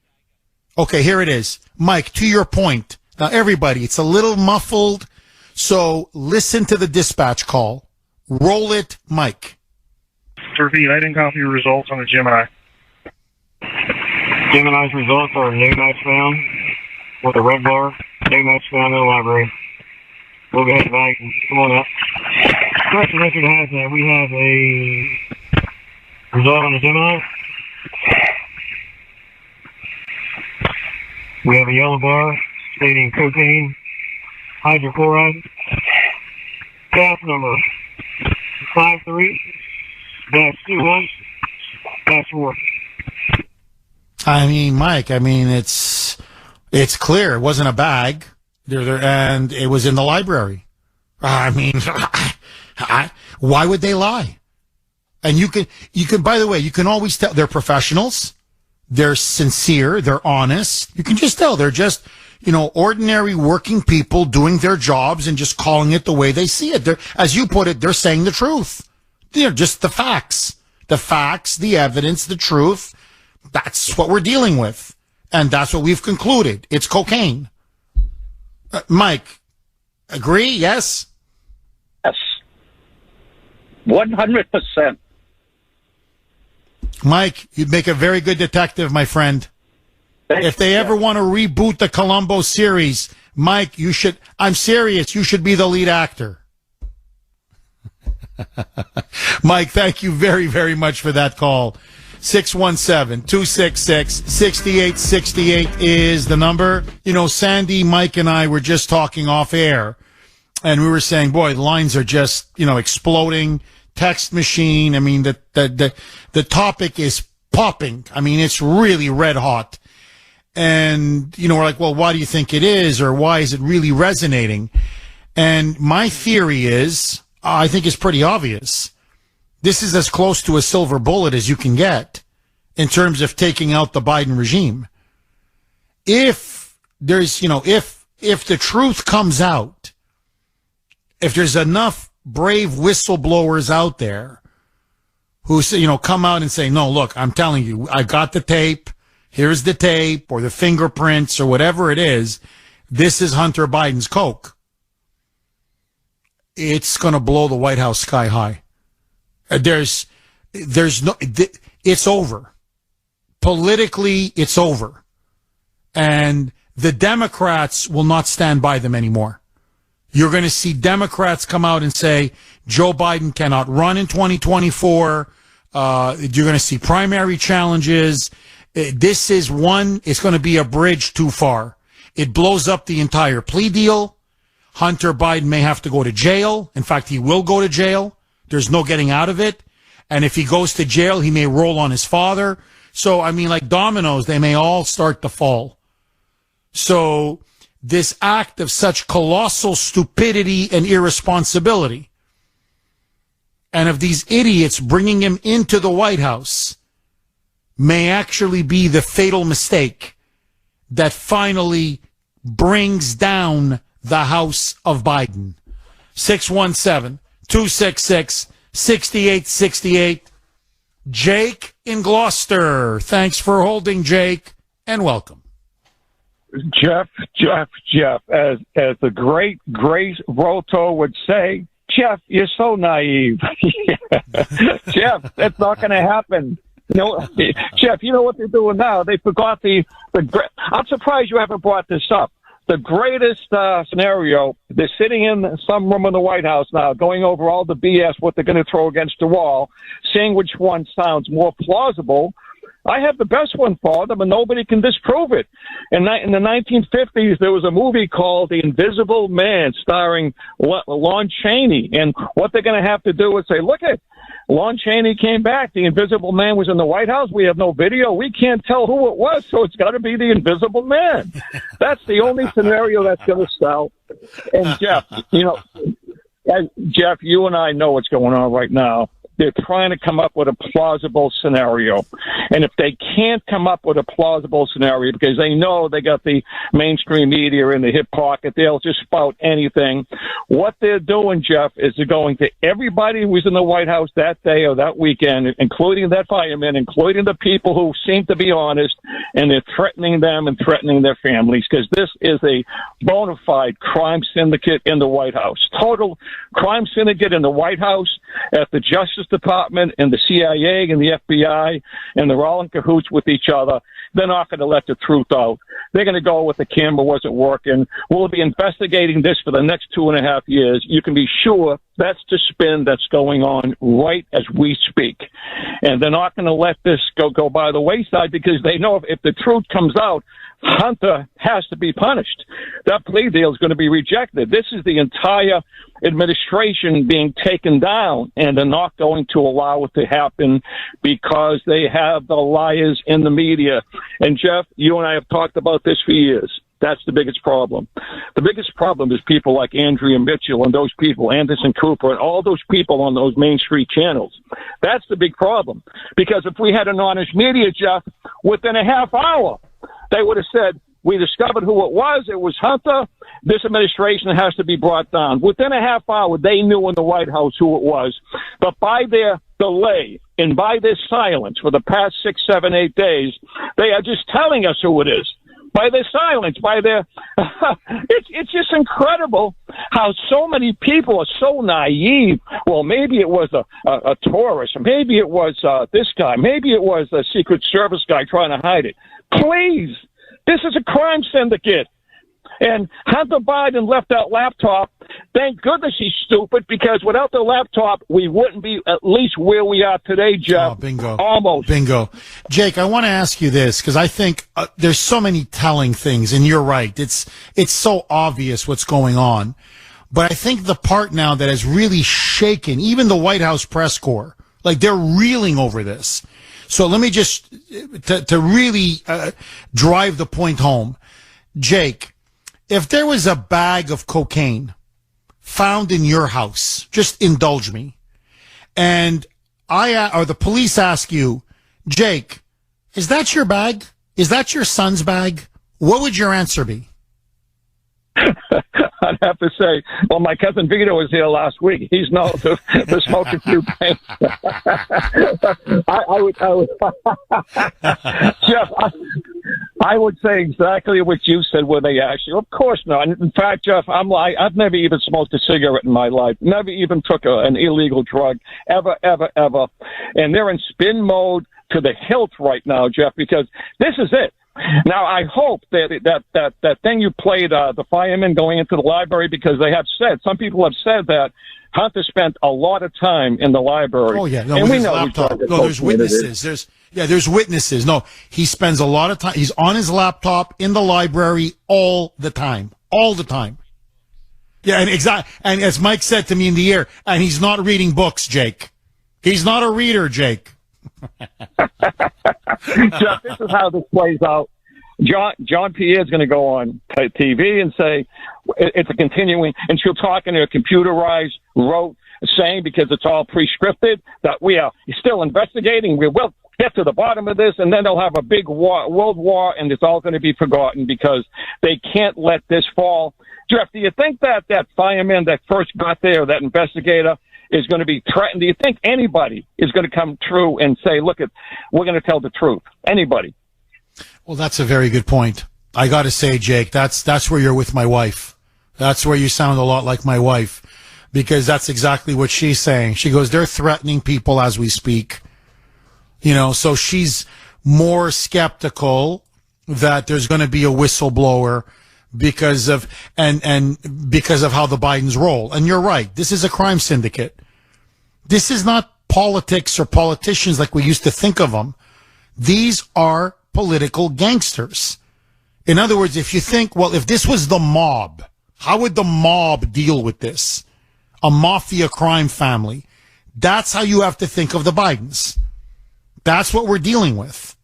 Okay, here it is. Mike, to your point. Now, everybody, it's a little muffled, so listen to the dispatch call. Roll it, Mike. To repeat, I didn't copy your results on the Gemini. Gemini's results are new match found with a red bar. New match found in the library. We'll go ahead back and come on up. Correction record has that we have a result on the Gemini. We have a yellow bar stating cocaine hydrochloride. Pass number 53-21-4. I mean, Mike, it's clear. It wasn't a bag, and it was in the library. I mean, why would they lie? And you can, by the way, you can always tell they're professionals. They're sincere. They're honest. You can just tell they're just, ordinary working people doing their jobs and just calling it the way they see it. They're, as you put it, they're saying the truth. They're just the facts, the evidence, the truth. That's what we're dealing with. And that's what we've concluded. It's cocaine. Mike, agree? Yes? Yes. 100%. Mike, you'd make a very good detective, my friend. If they ever want to reboot the Columbo series, Mike, I'm serious, you should be the lead actor. Mike, thank you very, very much for that call. 617-266-6868 is the number. Sandy, Mike, and I were just talking off air, and we were saying, boy, the lines are just, exploding. Text machine. I mean, the topic is popping. I mean, it's really red hot. And, we're like, well, why do you think it is? Or why is it really resonating? And my theory is, I think it's pretty obvious. This is as close to a silver bullet as you can get in terms of taking out the Biden regime. If there's, if the truth comes out, if there's enough brave whistleblowers out there who say, come out and say, no, look, I'm telling you, I got the tape. Here's the tape or the fingerprints or whatever it is. This is Hunter Biden's coke. It's going to blow the White House sky high. It's over. Politically, it's over. And the Democrats will not stand by them anymore. You're going to see Democrats come out and say, Joe Biden cannot run in 2024. You're going to see primary challenges. This is it's going to be a bridge too far. It blows up the entire plea deal. Hunter Biden may have to go to jail. In fact, he will go to jail. There's no getting out of it. And if he goes to jail, he may roll on his father. So, I mean, like dominoes, they may all start to fall. So, this act of such colossal stupidity and irresponsibility, and of these idiots bringing him into the White House, may actually be the fatal mistake that finally brings down the House of Biden. 617-266-6868. Jake in Gloucester. Thanks for holding, Jake, and welcome. Jeff, as the great Grace Roto would say, Jeff, you're so naive. Jeff, that's not going to happen. Jeff, you know what they're doing now? They forgot I'm surprised you haven't brought this up. The greatest scenario, they're sitting in some room in the White House now, going over all the BS, what they're going to throw against the wall, seeing which one sounds more plausible. I have the best one for them, and nobody can disprove it. In the 1950s, there was a movie called The Invisible Man, starring Lon Chaney. And what they're going to have to do is say, look at Lon Chaney came back. The Invisible Man was in the White House. We have no video. We can't tell who it was, so it's got to be the Invisible Man. That's the only scenario that's going to sell. And Jeff, Jeff, you and I know what's going on right now. They're trying to come up with a plausible scenario. And if they can't come up with a plausible scenario because they know they got the mainstream media in the hip pocket, they'll just spout anything. What they're doing, Jeff, is they're going to everybody who was in the White House that day or that weekend, including that fireman, including the people who seem to be honest, and they're threatening them and threatening their families because this is a bona fide crime syndicate in the White House. Total crime syndicate in the White House, at the Justice Department and the CIA and the FBI, and they're all in cahoots with each other. They're not going to let the truth out. They're going to go with the camera wasn't working. We'll be investigating this for the next 2.5 years. You can be sure That's the spin that's going on right as we speak. And they're not going to let this go by the wayside because they know if the truth comes out, Hunter has to be punished. That plea deal is going to be rejected. This is the entire administration being taken down, and they're not going to allow it to happen because they have the liars in the media. And Jeff, you and I have talked about this for years. That's the biggest problem. The biggest problem is people like Andrea Mitchell and those people, Anderson Cooper, and all those people on those Main Street channels. That's the big problem. Because if we had an honest media, Jeff, within a half hour, they would have said, we discovered who it was Hunter. This administration has to be brought down. Within a half hour, they knew in the White House who it was. But by their delay and by their silence for the past 6, 7, 8 days, they are just telling us who it is. By their silence, by their, it's just incredible how so many people are so naive. Well, maybe it was a tourist, maybe it was this guy, maybe it was a Secret Service guy trying to hide it. Please, this is a crime syndicate. And Hunter Biden left that laptop. Thank goodness he's stupid, because without the laptop, we wouldn't be at least where we are today, Jeff. Oh, bingo. Almost. Bingo. Jake, I want to ask you this, because I think there's so many telling things, and you're right. It's so obvious what's going on. But I think the part now that has really shaken, even the White House press corps, like they're reeling over this. So let me just, to really drive the point home, Jake, if there was a bag of cocaine found in your house, just indulge me, and or the police ask you, Jake, is that your bag? Is that your son's bag? What would your answer be? I'd have to say, well, my cousin Vito was here last week. He's known to smoke a few things. I would, Jeff, I would say exactly what you said when they asked you. Of course not. In fact, Jeff, I've never even smoked a cigarette in my life. Never even took an illegal drug. Ever, ever, ever. And they're in spin mode to the hilt right now, Jeff, because this is it. Now, I hope that thing you played, the firemen going into the library, because they have said, some people have said that Hunter spent a lot of time in the library. Oh, yeah. No, and we know laptop. No, there's witnesses. There's witnesses. No, he spends a lot of time. He's on his laptop in the library all the time. All the time. Yeah, and as Mike said to me in the air, and he's not reading books, Jake. He's not a reader, Jake. Jeff, this is how this plays out. John Pierre's going to go on TV and say it's a continuing, and she'll talk in a computerized rote, saying, because it's all pre-scripted, that we are still investigating. We will get to the bottom of this, and then they'll have a big world war, and it's all going to be forgotten because they can't let this fall. Jeff, do you think that fireman that first got there, that investigator, is going to be threatened? Do you think anybody is going to come true and say, look, we're going to tell the truth? Anybody? Well, that's a very good point. I got to say, Jake, that's where you're with my wife. That's where you sound a lot like my wife, because that's exactly what she's saying. She goes, they're threatening people as we speak. You know, so she's more skeptical that there's going to be a whistleblower because of and because of how the Bidens roll. And you're right. This is a crime syndicate. This is not politics or politicians like we used to think of them. These are political gangsters. In other words, if you think, well, if this was the mob, how would the mob deal with this? A mafia crime family. That's how you have to think of the Bidens. That's what we're dealing with.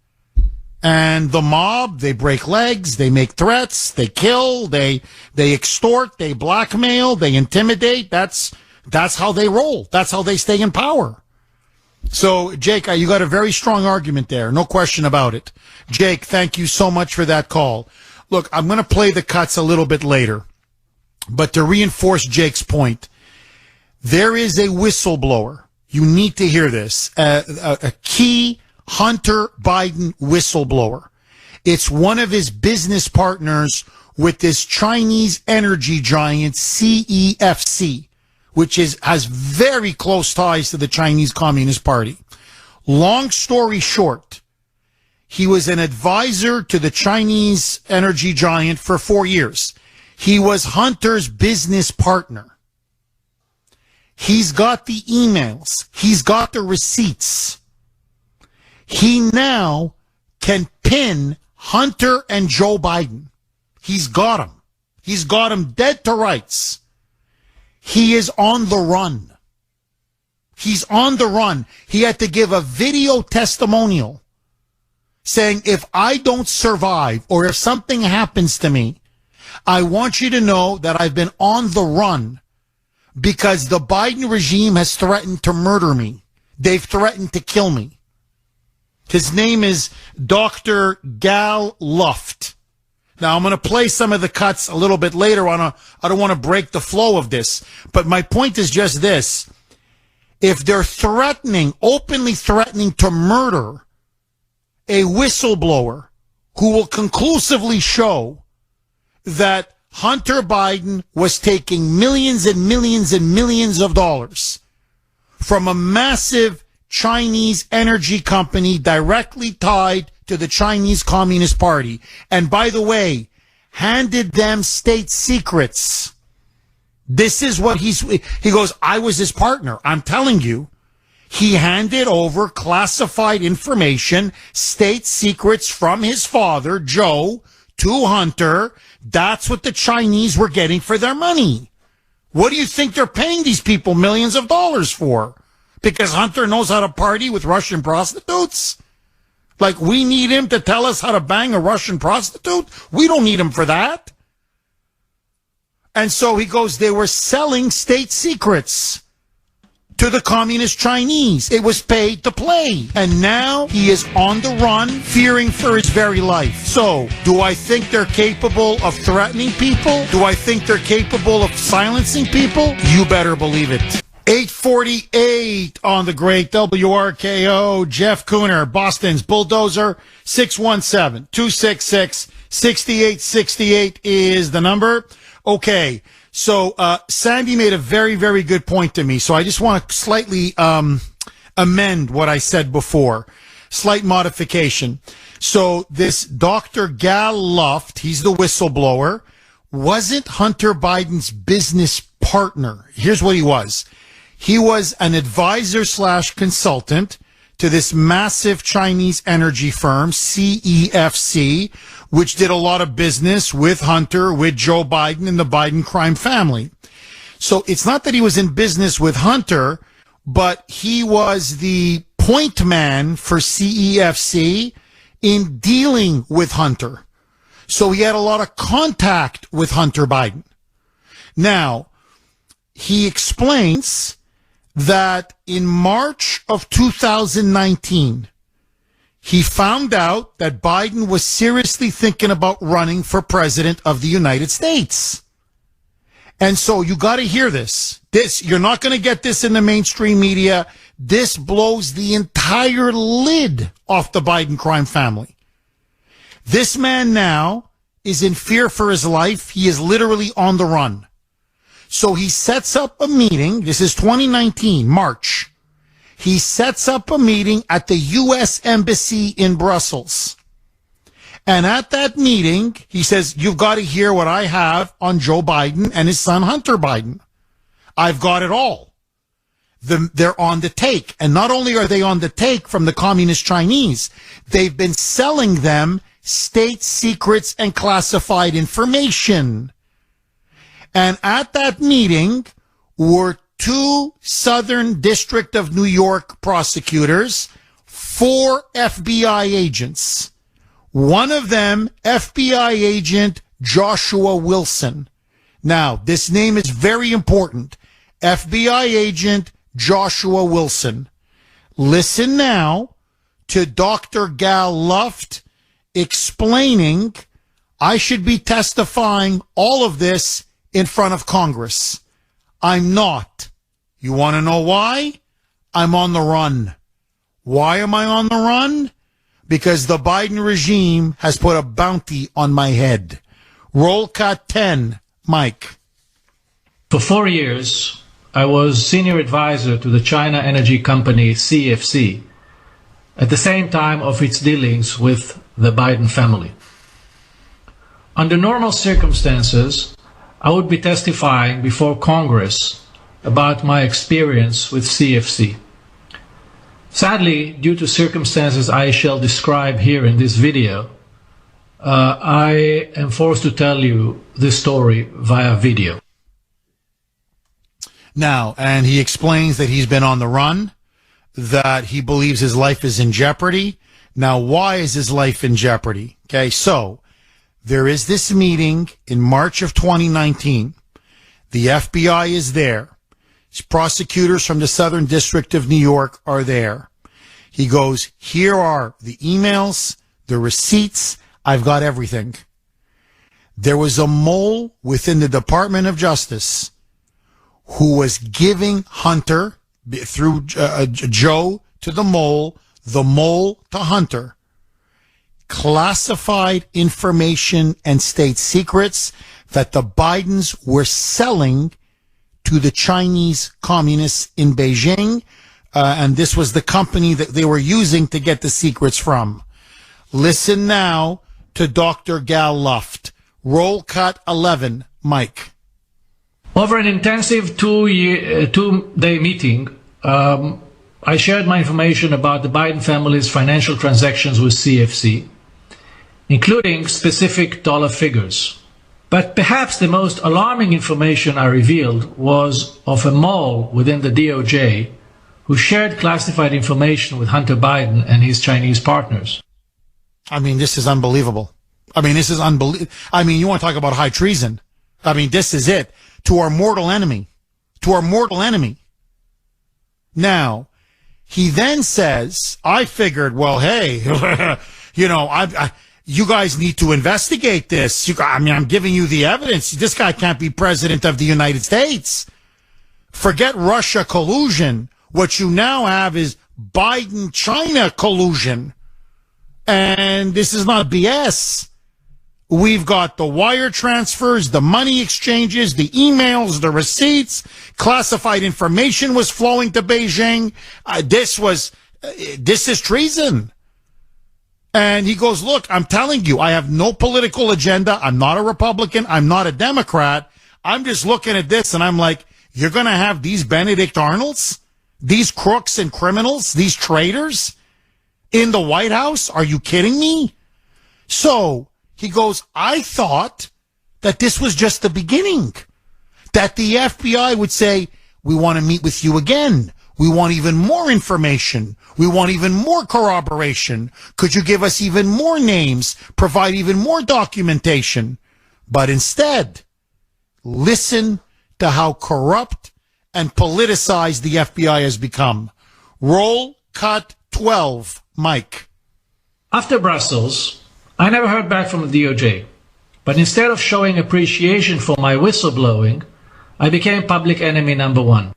And the mob, they break legs, they make threats, they kill, they extort, they blackmail, they intimidate. That's how they roll. That's how they stay in power. So, Jake, you got a very strong argument there. No question about it. Jake, thank you so much for that call. Look, I'm going to play the cuts a little bit later, but to reinforce Jake's point, there is a whistleblower. You need to hear this. A key Hunter Biden whistleblower. It's one of his business partners with this Chinese energy giant CEFC, which has very close ties to the Chinese Communist Party. Long story short, he was an advisor to the Chinese energy giant for 4 years. He was Hunter's business partner. He's got the emails. He's got the receipts. He now can pin Hunter and Joe Biden. He's got them. He's got them dead to rights. He is on the run. He's on the run. He had to give a video testimonial saying, if I don't survive or if something happens to me, I want you to know that I've been on the run because the Biden regime has threatened to murder me. They've threatened to kill me. His name is Dr. Gal Luft. Now, I'm going to play some of the cuts a little bit later on. I don't want to break the flow of this, but my point is just this. If they're openly threatening to murder a whistleblower who will conclusively show that Hunter Biden was taking millions and millions and millions of dollars from a massive Chinese energy company directly tied to the Chinese Communist Party, and by the way, handed them state secrets. This is what he goes, I was his partner. I'm telling you, he handed over classified information, state secrets from his father, Joe, to Hunter. That's what the Chinese were getting for their money. What do you think they're paying these people millions of dollars for? Because Hunter knows how to party with Russian prostitutes? Like, we need him to tell us how to bang a Russian prostitute? We don't need him for that. And so he goes, they were selling state secrets to the communist Chinese. It was paid to play. And now he is on the run, fearing for his very life. So, do I think they're capable of threatening people? Do I think they're capable of silencing people? You better believe it. 8:48 on the great WRKO. Jeff Kuhner, Boston's Bulldozer. 617-266-6868 is the number. Okay, so Sandy made a very, very good point to me. So I just want to slightly amend what I said before. Slight modification. So this Dr. Gal Luft, he's the whistleblower, wasn't Hunter Biden's business partner. Here's what he was. He was an advisor / consultant to this massive Chinese energy firm, CEFC, which did a lot of business with Hunter, with Joe Biden and the Biden crime family. So it's not that he was in business with Hunter, but he was the point man for CEFC in dealing with Hunter. So he had a lot of contact with Hunter Biden. Now, he explains that in March of 2019, he found out that Biden was seriously thinking about running for president of the United States. And so you got to hear this. You're not going to get this in the mainstream media. This blows the entire lid off the Biden crime family. This man now is in fear for his life. He is literally on the run. So he sets up a meeting. This is 2019, March. He sets up a meeting at the U.S. Embassy in Brussels. And at that meeting, he says, you've got to hear what I have on Joe Biden and his son Hunter Biden. I've got it all. They're on the take. And not only are they on the take from the communist Chinese, they've been selling them state secrets and classified information. And at that meeting were 2 Southern District of New York prosecutors, 4 FBI agents. One of them, FBI agent Joshua Wilson. Now, this name is very important. FBI agent Joshua Wilson. Listen now to Dr. Gal Luft explaining I should be testifying all of this in front of Congress. I'm not. You want to know why? I'm on the run. Why am I on the run? Because the Biden regime has put a bounty on my head. Roll cut 10, Mike. For 4 years, I was senior advisor to the China energy company CEFC, at the same time of its dealings with the Biden family. Under normal circumstances, I would be testifying before Congress about my experience with CFC. Sadly, due to circumstances I shall describe here in this video, I am forced to tell you this story via video. Now, and he explains that he's been on the run, that he believes his life is in jeopardy. Now, why is his life in jeopardy? Okay, so there is this meeting in March of 2019. The FBI is there. Prosecutors from the Southern District of New York are there. He goes, here are the emails, the receipts. I've got everything. There was a mole within the Department of Justice who was giving Hunter, through Joe to the mole to Hunter, classified information and state secrets that the Bidens were selling to the Chinese communists in Beijing, and this was the company that they were using to get the secrets from. Listen now to Dr. Gal Luft. Roll cut 11, Mike. Over an intensive two-day meeting, I shared my information about the Biden family's financial transactions with CFC, including specific dollar figures. But perhaps the most alarming information I revealed was of a mole within the DOJ who shared classified information with Hunter Biden and his Chinese partners. I mean, this is unbelievable. I mean, you want to talk about high treason. I mean, this is it. To our mortal enemy. Now, he then says, I figured, well, hey, you guys need to investigate this. I'm giving you the evidence. This guy can't be president of the United States. Forget Russia collusion. What you now have is Biden-China collusion. And this is not BS. We've got the wire transfers, the money exchanges, the emails, the receipts, classified information was flowing to Beijing. This is treason. And he goes, look, I'm telling you, I have no political agenda. I'm not a Republican. I'm not a Democrat. I'm just looking at this and I'm like, you're going to have these Benedict Arnolds, these crooks and criminals, these traitors in the White House? Are you kidding me? So he goes, I thought that this was just the beginning, that the FBI would say, we want to meet with you again. We want even more information. We want even more corroboration. Could you give us even more names, provide even more documentation? But instead, listen to how corrupt and politicized the FBI has become. Roll cut 12, Mike. After Brussels, I never heard back from the DOJ, but instead of showing appreciation for my whistleblowing, I became public enemy number one.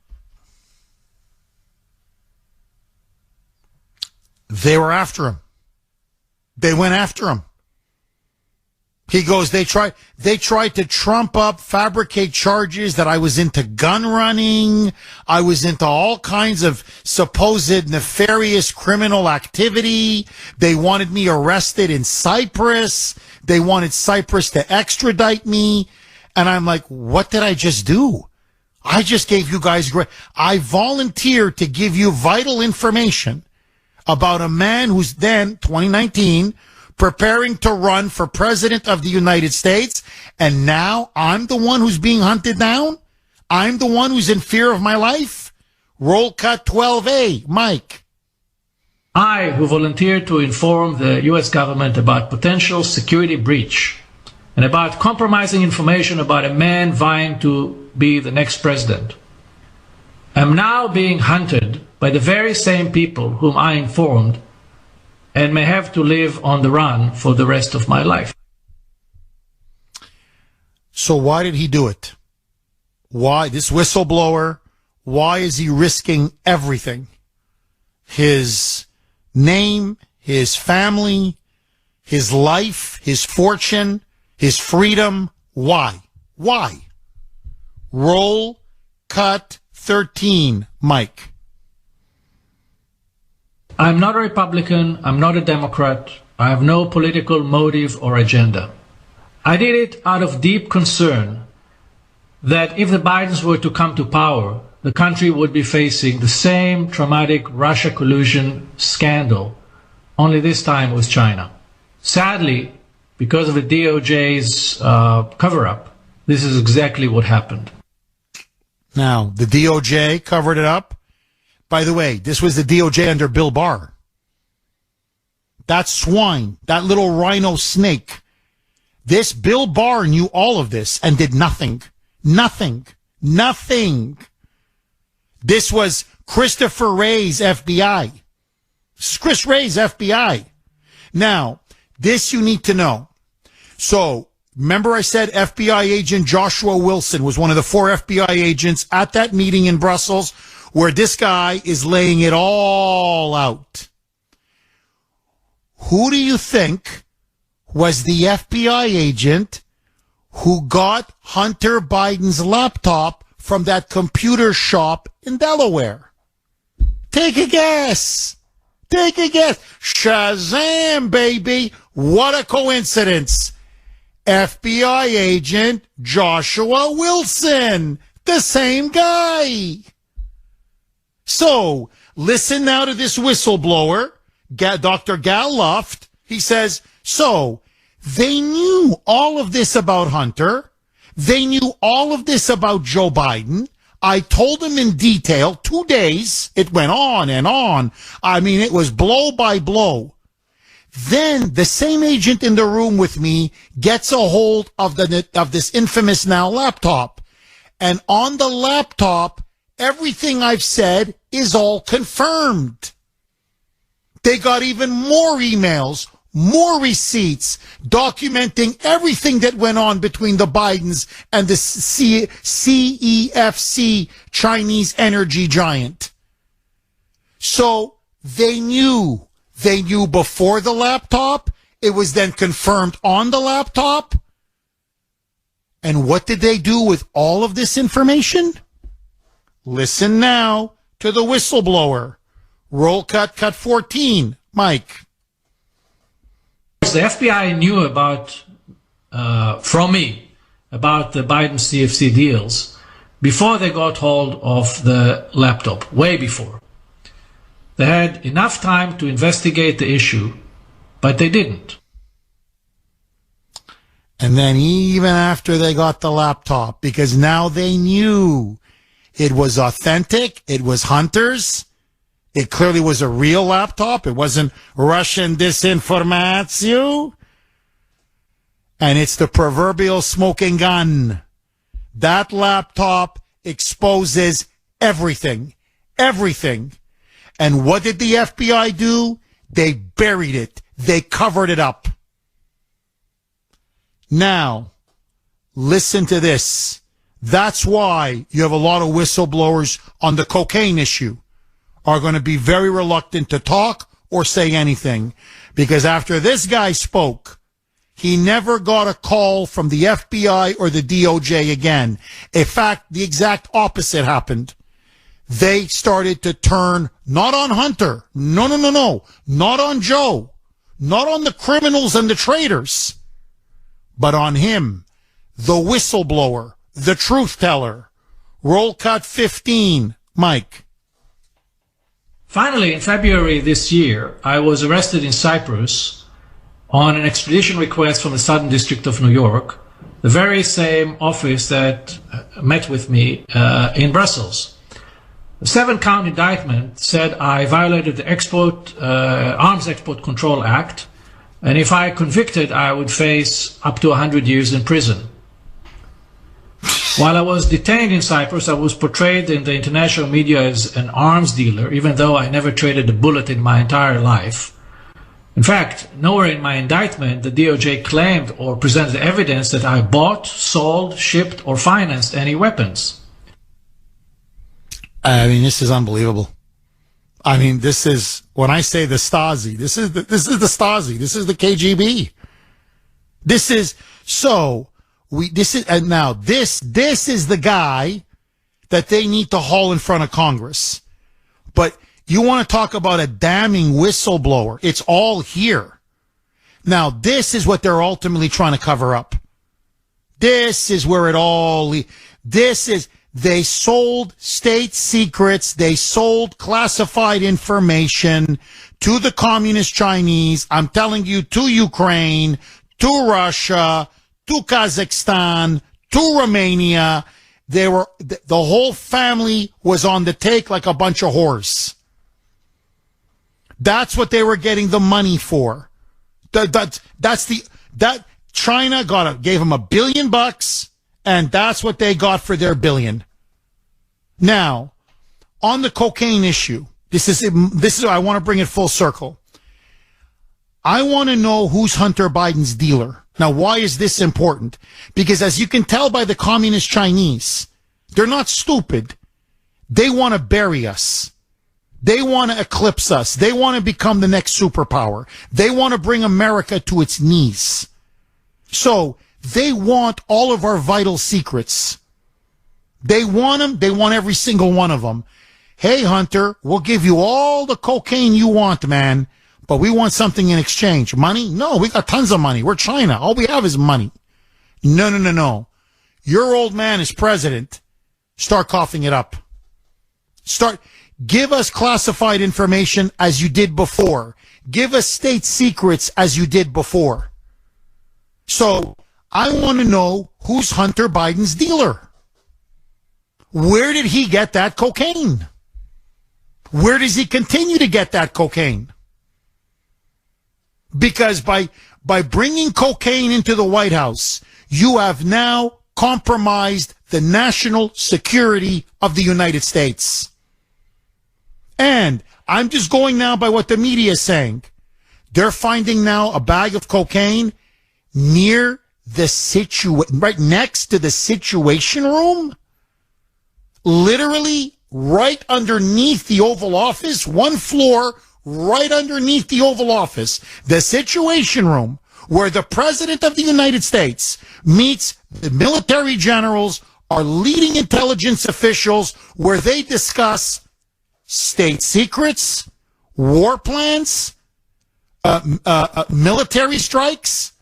They were after him. They went after him. He goes, they tried to trump up, fabricate charges that I was into gun running. I was into all kinds of supposed nefarious criminal activity. They wanted me arrested in Cyprus. They wanted Cyprus to extradite me. And I'm like, what did I just do? I just gave you guys I volunteered to give you vital information about a man who's then, 2019, preparing to run for president of the United States, and now I'm the one who's being hunted down? I'm the one who's in fear of my life? Roll cut 12A, Mike. I, who volunteered to inform the U.S. government about potential security breach and about compromising information about a man vying to be the next president, am now being hunted by the very same people whom I informed and may have to live on the run for the rest of my life. So why did he do it? Why, this whistleblower, why is he risking everything? His name, his family, his life, his fortune, his freedom. Why? Why? Roll cut 13, Mike. I'm not a Republican, I'm not a Democrat, I have no political motive or agenda. I did it out of deep concern that if the Bidens were to come to power, the country would be facing the same traumatic Russia collusion scandal, only this time with China. Sadly, because of the DOJ's cover-up, this is exactly what happened. Now, the DOJ covered it up. By the way, this was the DOJ under Bill Barr. That swine, that little rhino snake. This Bill Barr knew all of this and did nothing. Nothing. Nothing. This was Christopher Wray's FBI. This is Chris Wray's FBI. Now, this you need to know. So, remember I said FBI agent Joshua Wilson was one of the 4 FBI agents at that meeting in Brussels where this guy is laying it all out. Who do you think was the FBI agent who got Hunter Biden's laptop from that computer shop in Delaware? Take a guess. Take a guess. Shazam, baby. What a coincidence. FBI agent Joshua Wilson. The same guy. So, listen now to this whistleblower, Dr. Gal Luft. He says, so, they knew all of this about Hunter. They knew all of this about Joe Biden. I told them in detail, 2 days. It went on and on. I mean, it was blow by blow. Then the same agent in the room with me gets a hold of this infamous now laptop. And on the laptop, everything I've said is all confirmed. They got even more emails, more receipts documenting everything that went on between the Bidens and the CEFC Chinese energy giant. So they knew before the laptop. It was then confirmed on the laptop. And what did they do with all of this information? Listen now to the whistleblower. Roll cut 14. Mike. The FBI knew about, from me, about the Biden CFC deals before they got hold of the laptop, way before. They had enough time to investigate the issue, but they didn't. And then even after they got the laptop, because now they knew it was authentic, it was Hunter's, it clearly was a real laptop, it wasn't Russian disinformation, and it's the proverbial smoking gun. That laptop exposes everything. Everything. And what did the FBI do? They buried it. They covered it up. Now, listen to this. That's why you have a lot of whistleblowers on the cocaine issue are going to be very reluctant to talk or say anything. Because after this guy spoke, he never got a call from the FBI or the DOJ again. In fact, the exact opposite happened. They started to turn not on Hunter. No. Not on Joe. Not on the criminals and the traitors. But on him, the whistleblower, the truth teller. Roll cut 15. Mike. Finally, in February this year, I was arrested in Cyprus on an extradition request from the Southern District of New York, the very same office that met with me in Brussels. The 7-count indictment said I violated the Arms Export Control Act, and if I convicted, I would face up to 100 years in prison. While I was detained in Cyprus, I was portrayed in the international media as an arms dealer, even though I never traded a bullet in my entire life. In fact, nowhere in my indictment the DOJ claimed or presented evidence that I bought, sold, shipped, or financed any weapons. I mean, this is unbelievable. I mean, this is, when I say the Stasi, this is the Stasi, this is the KGB. This is, this is the guy that they need to haul in front of Congress. But you want to talk about a damning whistleblower. It's all here. Now, this is what they're ultimately trying to cover up. This is where it all, this They sold state secrets. They sold classified information to the communist Chinese. I'm telling you, to Ukraine, to Russia, to Kazakhstan, to Romania. The whole family was on the take like a bunch of whores. That's what they were getting the money for. That China gave them $1 billion, and that's what they got for their $1 billion. Now, on the cocaine issue, this is I want to bring it full circle. I want to know who's Hunter Biden's dealer. Now, why is this important? Because as you can tell by the communist Chinese, they're not stupid. They want to bury us. They want to eclipse us. They want to become the next superpower. They want to bring America to its knees. So they want all of our vital secrets. They want them. They want every single one of them. Hey, Hunter, we'll give you all the cocaine you want, man, but we want something in exchange. Money? No, we got tons of money. We're China. All we have is money. No. Your old man is president. Start coughing it up. Give us classified information as you did before. Give us state secrets as you did before. So I want to know who's Hunter Biden's dealer. Where did he get that cocaine? Where does he continue to get that cocaine? Because by bringing cocaine into the White House, you have now compromised the national security of the United States. And I'm just going now by what the media is saying. They're finding now a bag of cocaine near the right next to the Situation Room. Literally right underneath the Oval Office, one floor right underneath the Oval Office, the Situation Room, where the President of the United States meets the military generals, our leading intelligence officials, where they discuss state secrets, war plans, military strikes.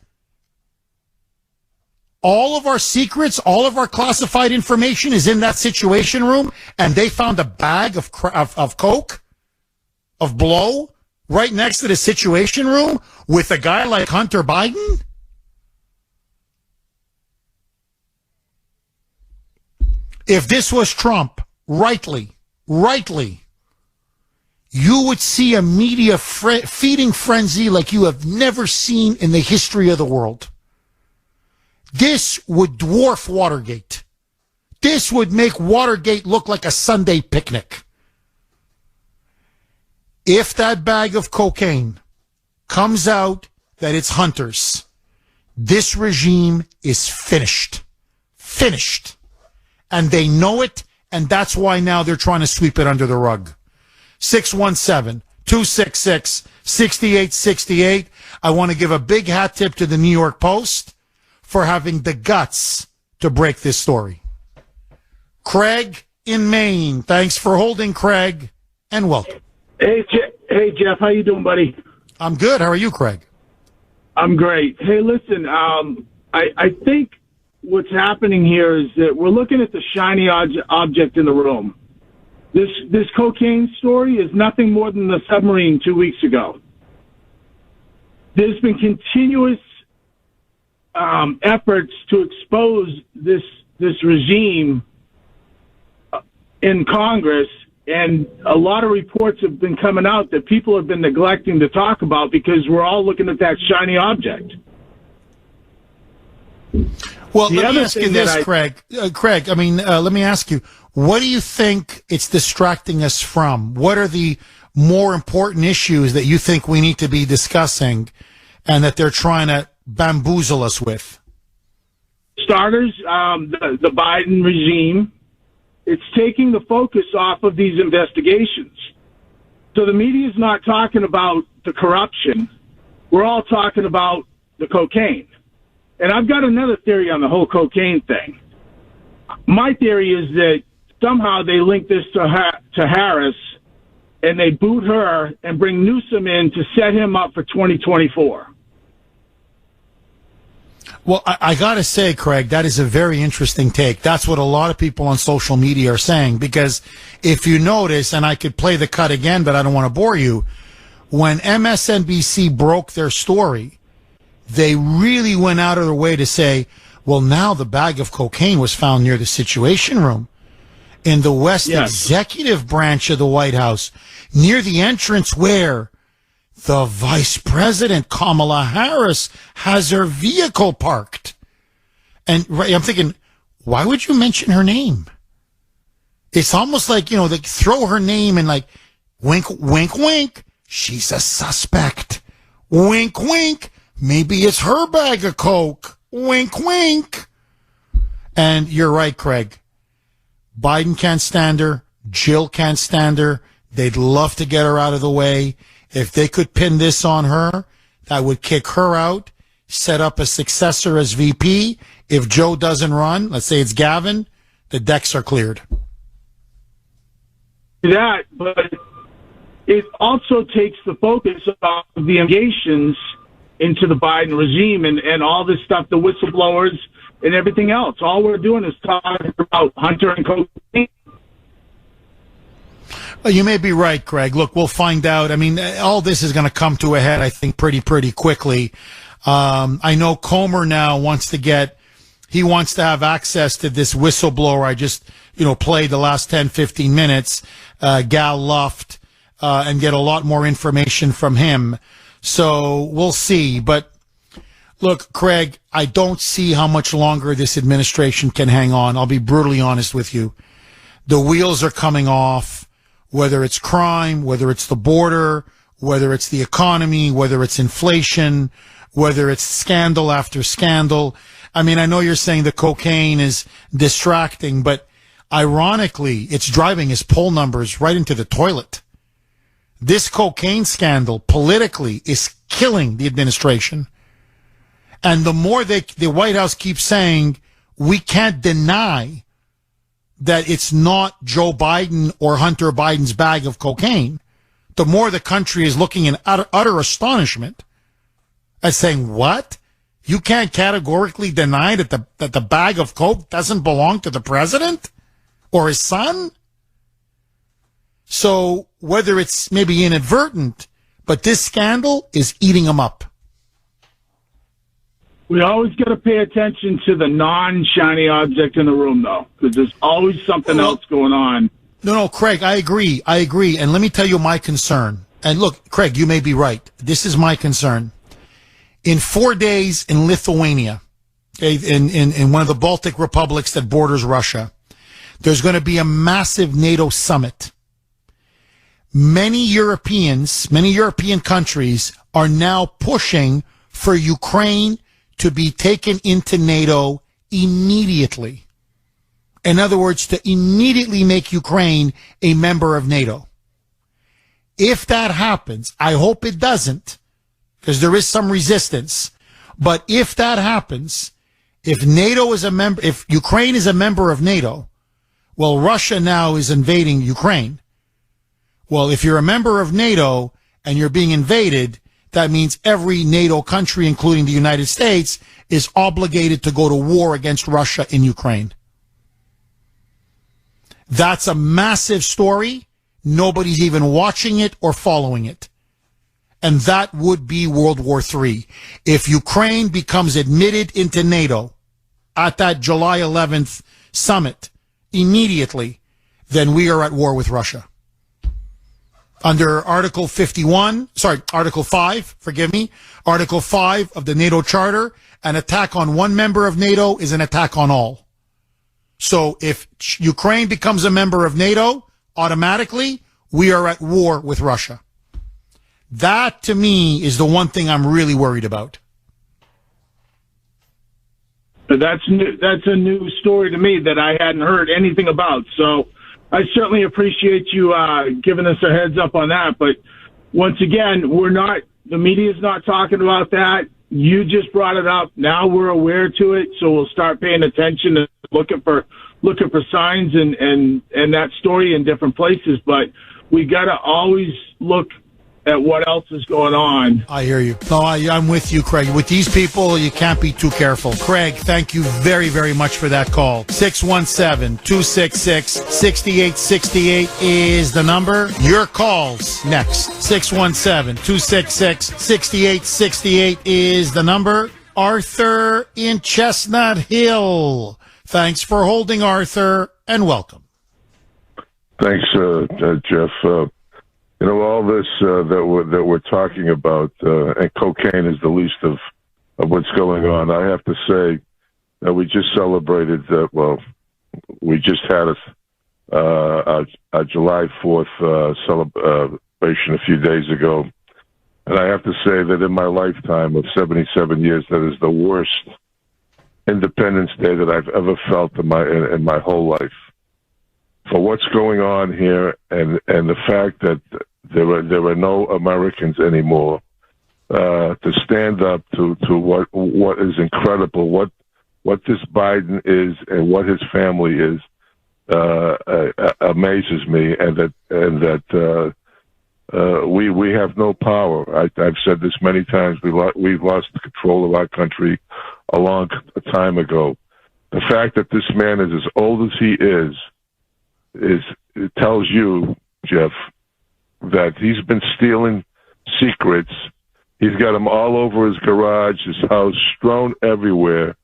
All of our secrets, all of our classified information is in that Situation Room, and they found a bag of coke, of blow, right next to the Situation Room with a guy like Hunter Biden? If this was Trump, rightly, you would see a media feeding frenzy like you have never seen in the history of the world. This would dwarf Watergate. This would make Watergate look like a Sunday picnic. If that bag of cocaine comes out that it's Hunter's, this regime is finished. Finished. And they know it, and that's why now they're trying to sweep it under the rug. 617-266-6868. I want to give a big hat tip to the New York Post for having the guts to break this story. Craig in Maine. Thanks for holding, Craig, and welcome. Hey, Jeff. How you doing, buddy? I'm good. How are you, Craig? I'm great. Hey, listen, I think what's happening here is that we're looking at the shiny object in the room. This cocaine story is nothing more than the submarine 2 weeks ago. There's been continuous efforts to expose this regime in Congress, and a lot of reports have been coming out that people have been neglecting to talk about because we're all looking at that shiny object. Well, let me ask you this, Craig. Craig, let me ask you, what do you think it's distracting us from? What are the more important issues that you think we need to be discussing and that they're trying to bamboozle us with? Starters, the Biden regime, it's taking the focus off of these investigations. So the media is not talking about the corruption. We're all talking about the cocaine. And I've got another theory on the whole cocaine thing. My theory is that somehow they link this to Harris, and they boot her and bring Newsom in to set him up for 2024. Well, I got to say, Craig, that is a very interesting take. That's what a lot of people on social media are saying, because if you notice, and I could play the cut again, but I don't want to bore you, when MSNBC broke their story, they really went out of their way to say, well, now the bag of cocaine was found near the Situation Room in the West Executive Branch of the White House, near the entrance where the Vice President, Kamala Harris, has her vehicle parked. And I'm thinking, why would you mention her name? It's almost like, they throw her name and like, wink, wink, wink. She's a suspect. Wink, wink. Maybe it's her bag of coke. Wink, wink. And you're right, Craig. Biden can't stand her. Jill can't stand her. They'd love to get her out of the way. If they could pin this on her, that would kick her out, set up a successor as VP. If Joe doesn't run, let's say it's Gavin, the decks are cleared. That, but it also takes the focus off of the investigations into the Biden regime and all this stuff, the whistleblowers and everything else. All we're doing is talking about Hunter and cocaine. Well, you may be right, Craig. Look, we'll find out. I mean, all this is going to come to a head, I think, pretty quickly. I know Kuhner now wants to have access to this whistleblower I just, played the last 10, 15 minutes, Gal Luft, and get a lot more information from him. So we'll see. But look, Craig, I don't see how much longer this administration can hang on. I'll be brutally honest with you. The wheels are coming off. Whether it's crime, whether it's the border, whether it's the economy, whether it's inflation, whether it's scandal after scandal. I mean, I know you're saying the cocaine is distracting, but ironically, it's driving his poll numbers right into the toilet. This cocaine scandal politically is killing the administration. And the more the White House keeps saying, we can't deny that it's not Joe Biden or Hunter Biden's bag of cocaine, the more the country is looking in utter astonishment and saying, what? You can't categorically deny that the bag of coke doesn't belong to the president or his son? So whether it's maybe inadvertent, but this scandal is eating them up. We always got to pay attention to the non-shiny object in the room, though, because there's always something else going on. No, Craig, I agree. And let me tell you my concern. And look, Craig, you may be right. This is my concern. In 4 days in Lithuania, in one of the Baltic republics that borders Russia, there's going to be a massive NATO summit. Many European countries are now pushing for Ukraine to be taken into NATO immediately. In other words, to immediately make Ukraine a member of NATO. If that happens, I hope it doesn't, because there is some resistance. But if that happens, if Ukraine is a member of NATO, well, Russia now is invading Ukraine. Well, if you're a member of NATO and you're being invaded, that means every NATO country, including the United States, is obligated to go to war against Russia in Ukraine. That's a massive story. Nobody's even watching it or following it. And that would be World War III. If Ukraine becomes admitted into NATO at that July 11th summit immediately, then we are at war with Russia. Under Article 5, Article 5 of the NATO Charter, an attack on one member of NATO is an attack on all. So if Ukraine becomes a member of NATO, automatically, we are at war with Russia. That, to me, is the one thing I'm really worried about. That's a new story to me that I hadn't heard anything about. So I certainly appreciate you giving us a heads up on that. But once again, the media's not talking about that. You just brought it up. Now we're aware to it, so we'll start paying attention and looking for signs and that story in different places. But we got to always look at what else is going on. I hear you. No, I'm with you, Craig. With these people, you can't be too careful. Craig, thank you very, very much for that call. 617-266-6868 is the number. Your calls next. 617-266-6868 is the number. Arthur in Chestnut Hill. Thanks for holding, Arthur, and welcome. Thanks, Jeff. All this that we're talking about, and cocaine is the least of what's going on. I have to say that we just celebrated. We just had a July 4th celebration a few days ago, and I have to say that in my lifetime of 77 years, that is the worst Independence Day that I've ever felt in my whole life. For what's going on here, and the fact that there are no Americans anymore to stand up to what is incredible, what this Biden is and what his family is, amazes me, and that we have no power. I've said this many times. We've lost control of our country a long time ago. The fact that this man is as old as he is it tells you, Jeff, that he's been stealing secrets. He's got them all over his garage, his house, strewn everywhere.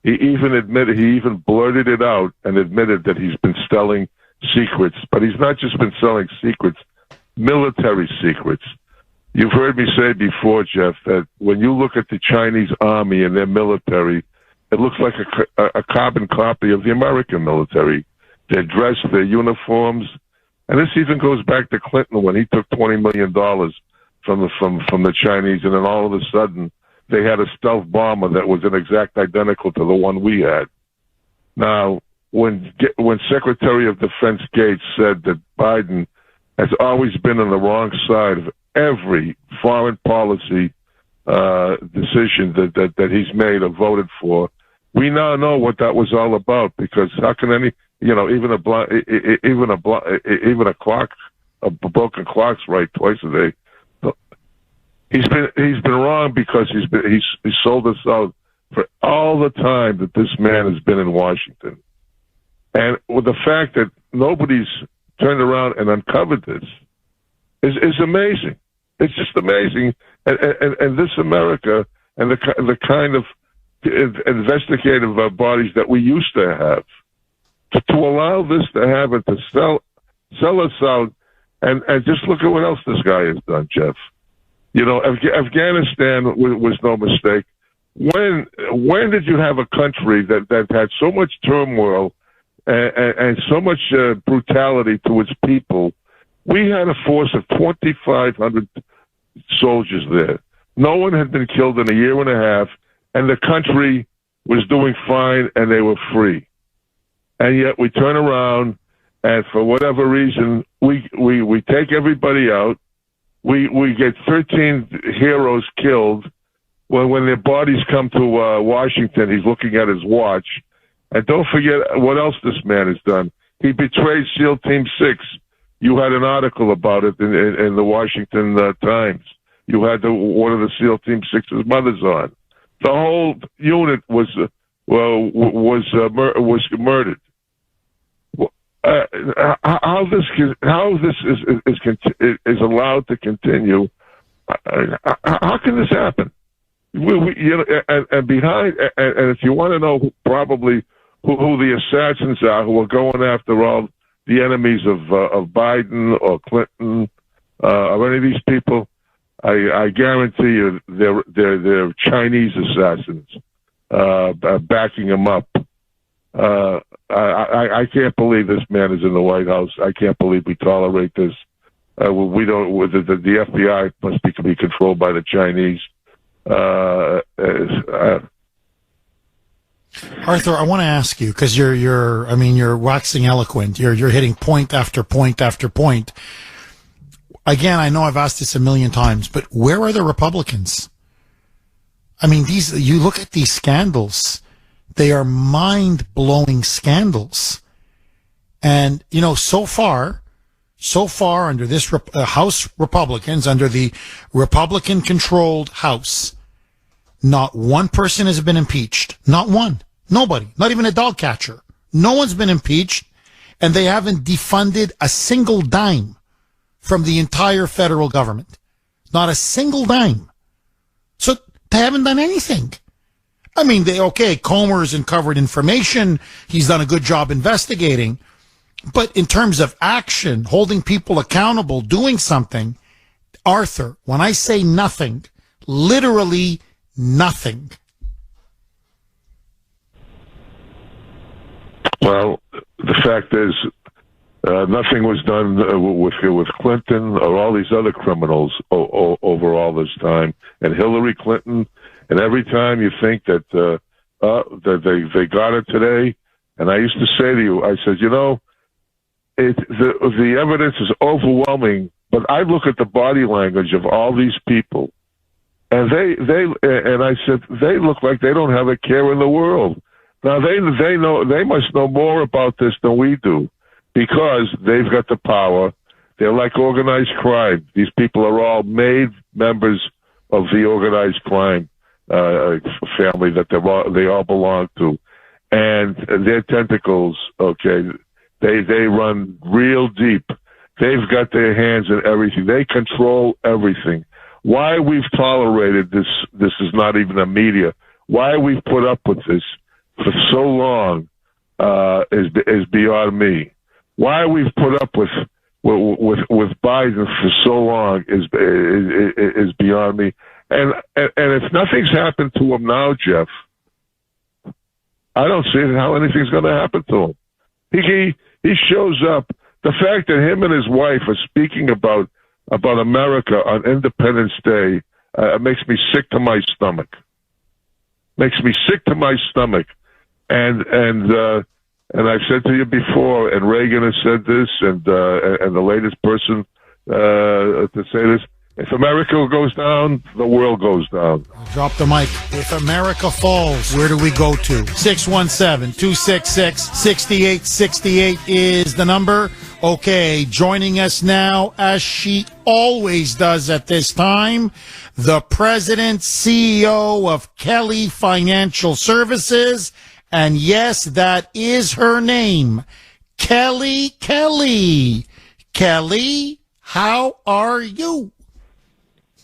He even blurted it out and admitted that he's been selling secrets. But he's not just been selling secrets, military secrets. You've heard me say before, Jeff, that when you look at the Chinese army and their military, it looks like a carbon copy of the American military. Their dress, their uniforms, and this even goes back to Clinton when he took $20 million from the Chinese, and then all of a sudden they had a stealth bomber that was an exact identical to the one we had. Now, when Secretary of Defense Gates said that Biden has always been on the wrong side of every foreign policy decision that he's made or voted for, we now know what that was all about. Because how can even a broken clock's right twice a day. He's been wrong because he's sold us out for all the time that this man has been in Washington, and with the fact that nobody's turned around and uncovered this is amazing. It's just amazing, and this America and the kind of investigative bodies that we used to have. To allow this to happen, to sell us out, and just look at what else this guy has done, Jeff. Afghanistan was no mistake. When did you have a country that had so much turmoil and so much brutality to its people? We had a force of 2,500 soldiers there. No one had been killed in a year and a half, and the country was doing fine, and they were free. And yet we turn around, and for whatever reason, we take everybody out. We get 13 heroes killed. When their bodies come to Washington, he's looking at his watch. And don't forget what else this man has done. He betrayed SEAL Team 6. You had an article about it in the Washington Times. You had one of the SEAL Team 6's mothers on. The whole unit was murdered. How this is allowed to continue? How can this happen? And if you want to know probably who the assassins are, who are going after all the enemies of Biden or Clinton or any of these people, I guarantee you they're Chinese assassins backing them up. I can't believe this man is in the White House. I can't believe we tolerate this. We don't. The FBI must be controlled by the Chinese. Arthur, I want to ask you, because you're waxing eloquent. You're hitting point after point after point. Again, I know I've asked this a million times, but where are the Republicans? I mean, you look at these scandals. They are mind-blowing scandals. And, so far, so far under this House Republicans, under the Republican-controlled House, not one person has been impeached. Not one. Nobody. Not even a dog catcher. No one's been impeached, and they haven't defunded a single dime from the entire federal government. Not a single dime. So they haven't done anything. I mean, Comer's uncovered information. He's done a good job investigating. But in terms of action, holding people accountable, doing something, Arthur, when I say nothing, literally nothing. Well, the fact is, nothing was done with Clinton or all these other criminals over all this time, and Hillary Clinton. And every time you think that they got it today, and I used to say to you, I said, the evidence is overwhelming, but I look at the body language of all these people, and I said they look like they don't have a care in the world. Now they must know more about this than we do, because they've got the power. They're like organized crime. These people are all made members of the organized crime family that they all belong to, and their tentacles, they run real deep. They've got their hands in everything. They control everything. Why we've tolerated this is not even a media. Why we've put up with this for so long is beyond me. Why we've put up with Biden for so long is beyond me. And if nothing's happened to him now, Jeff, I don't see how anything's going to happen to him. He shows up. The fact that him and his wife are speaking about America on Independence Day makes me sick to my stomach. Makes me sick to my stomach. And I've said to you before, and Reagan has said this, and the latest person to say this. If America goes down, the world goes down. Drop the mic. If America falls, where do we go to? 617-266-6868 is the number. Okay, joining us now, as she always does at this time, the president, CEO of Kelly Financial Services. And yes, that is her name, Kelly. Kelly, how are you?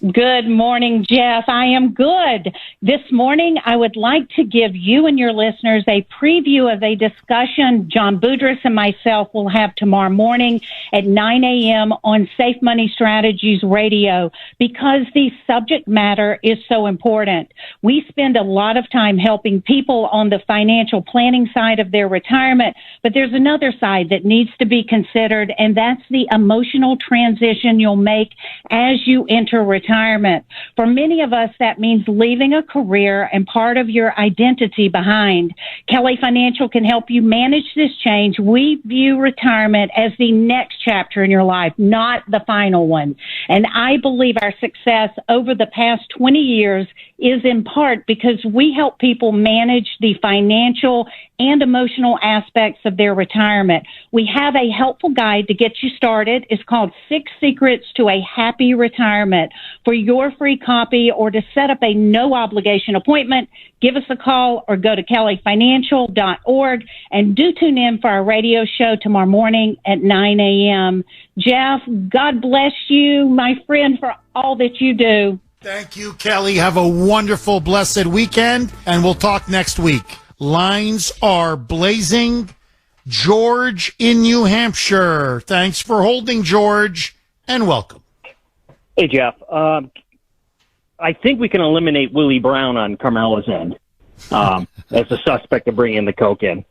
Good morning, Jeff. I am good. This morning, I would like to give you and your listeners a preview of a discussion John Boudris and myself will have tomorrow morning at 9 a.m. on Safe Money Strategies Radio, because the subject matter is so important. We spend a lot of time helping people on the financial planning side of their retirement, but there's another side that needs to be considered, and that's the emotional transition you'll make as you enter retirement. For many of us, that means leaving a career and part of your identity behind. Kelly Financial can help you manage this change. We view retirement as the next chapter in your life, not the final one. And I believe our success over the past 20 years is in part because we help people manage the financial and emotional aspects of their retirement. We have a helpful guide to get you started. It's called 6 Secrets to a Happy Retirement. For your free copy or to set up a no obligation appointment, give us a call or go to kellyfinancial.org, and do tune in for our radio show tomorrow morning at 9 a.m. Jeff, God bless you, my friend, for all that you do. Thank you, Kelly. Have a wonderful, blessed weekend, and we'll talk next week. Lines are blazing. George in New Hampshire. Thanks for holding, George, and welcome. Hey, Jeff. I think we can eliminate Willie Brown on Carmela's end as a suspect of bringing the coke in.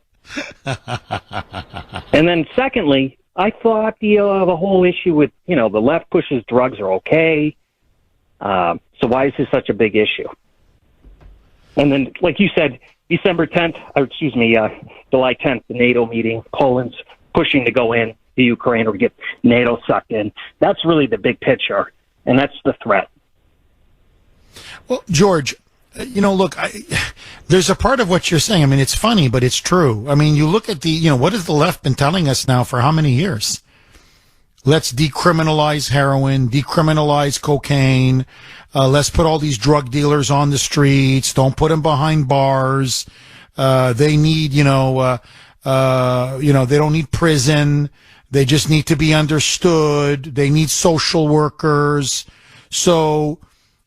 And then secondly, I thought the whole issue with, the left pushes drugs are okay. So why is this such a big issue? And then, like you said, July 10th, the NATO meeting, Poland's pushing to go in the Ukraine or get NATO sucked in. That's really the big picture, and that's the threat. Well, George, look, there's a part of what you're saying. I mean, it's funny, but it's true. I mean, you look at what has the left been telling us now for how many years? Let's decriminalize heroin, decriminalize cocaine. Let's put all these drug dealers on the streets. Don't put them behind bars. They need, they don't need prison. They just need to be understood. They need social workers. So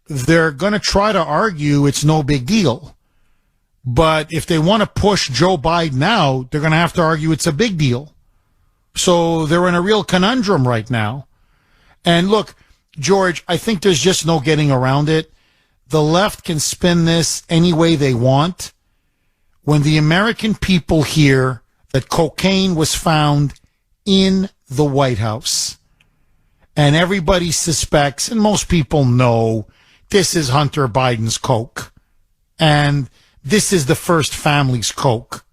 they're going to try to argue it's no big deal. But if they want to push Joe Biden out, they're going to have to argue it's a big deal. So they're in a real conundrum right now. And look, George, I think there's just no getting around it. The left can spin this any way they want. When the American people hear that cocaine was found in the White House, and everybody suspects, and most people know, this is Hunter Biden's coke, and this is the first family's coke.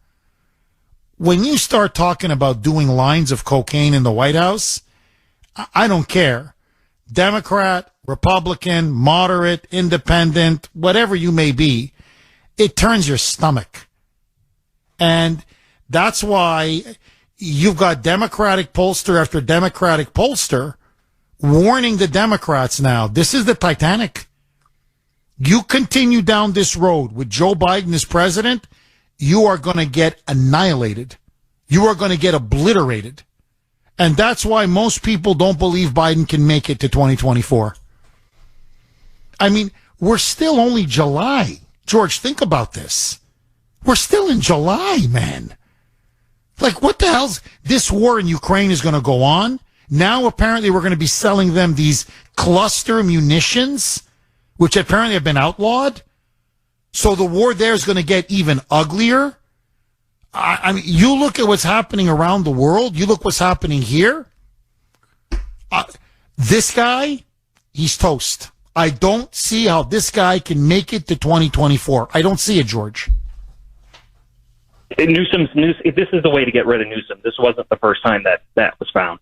When you start talking about doing lines of cocaine in the White House, I don't care. Democrat, Republican, moderate, independent, whatever you may be, it turns your stomach. And that's why you've got Democratic pollster after Democratic pollster warning the Democrats now, this is the Titanic. You continue down this road with Joe Biden as president, you are going to get annihilated. You are going to get obliterated. And that's why most people don't believe Biden can make it to 2024. I mean, we're still only July. George, think about this. We're still in July, man. Like, what the hell's this war in Ukraine is going to go on? Now, apparently, we're going to be selling them these cluster munitions, which apparently have been outlawed. So the war there is going to get even uglier. I mean, you look at what's happening around the world. You look what's happening here. This guy, he's toast. I don't see how this guy can make it to 2024. I don't see it, George. This is the way to get rid of Newsom. This wasn't the first time that was found.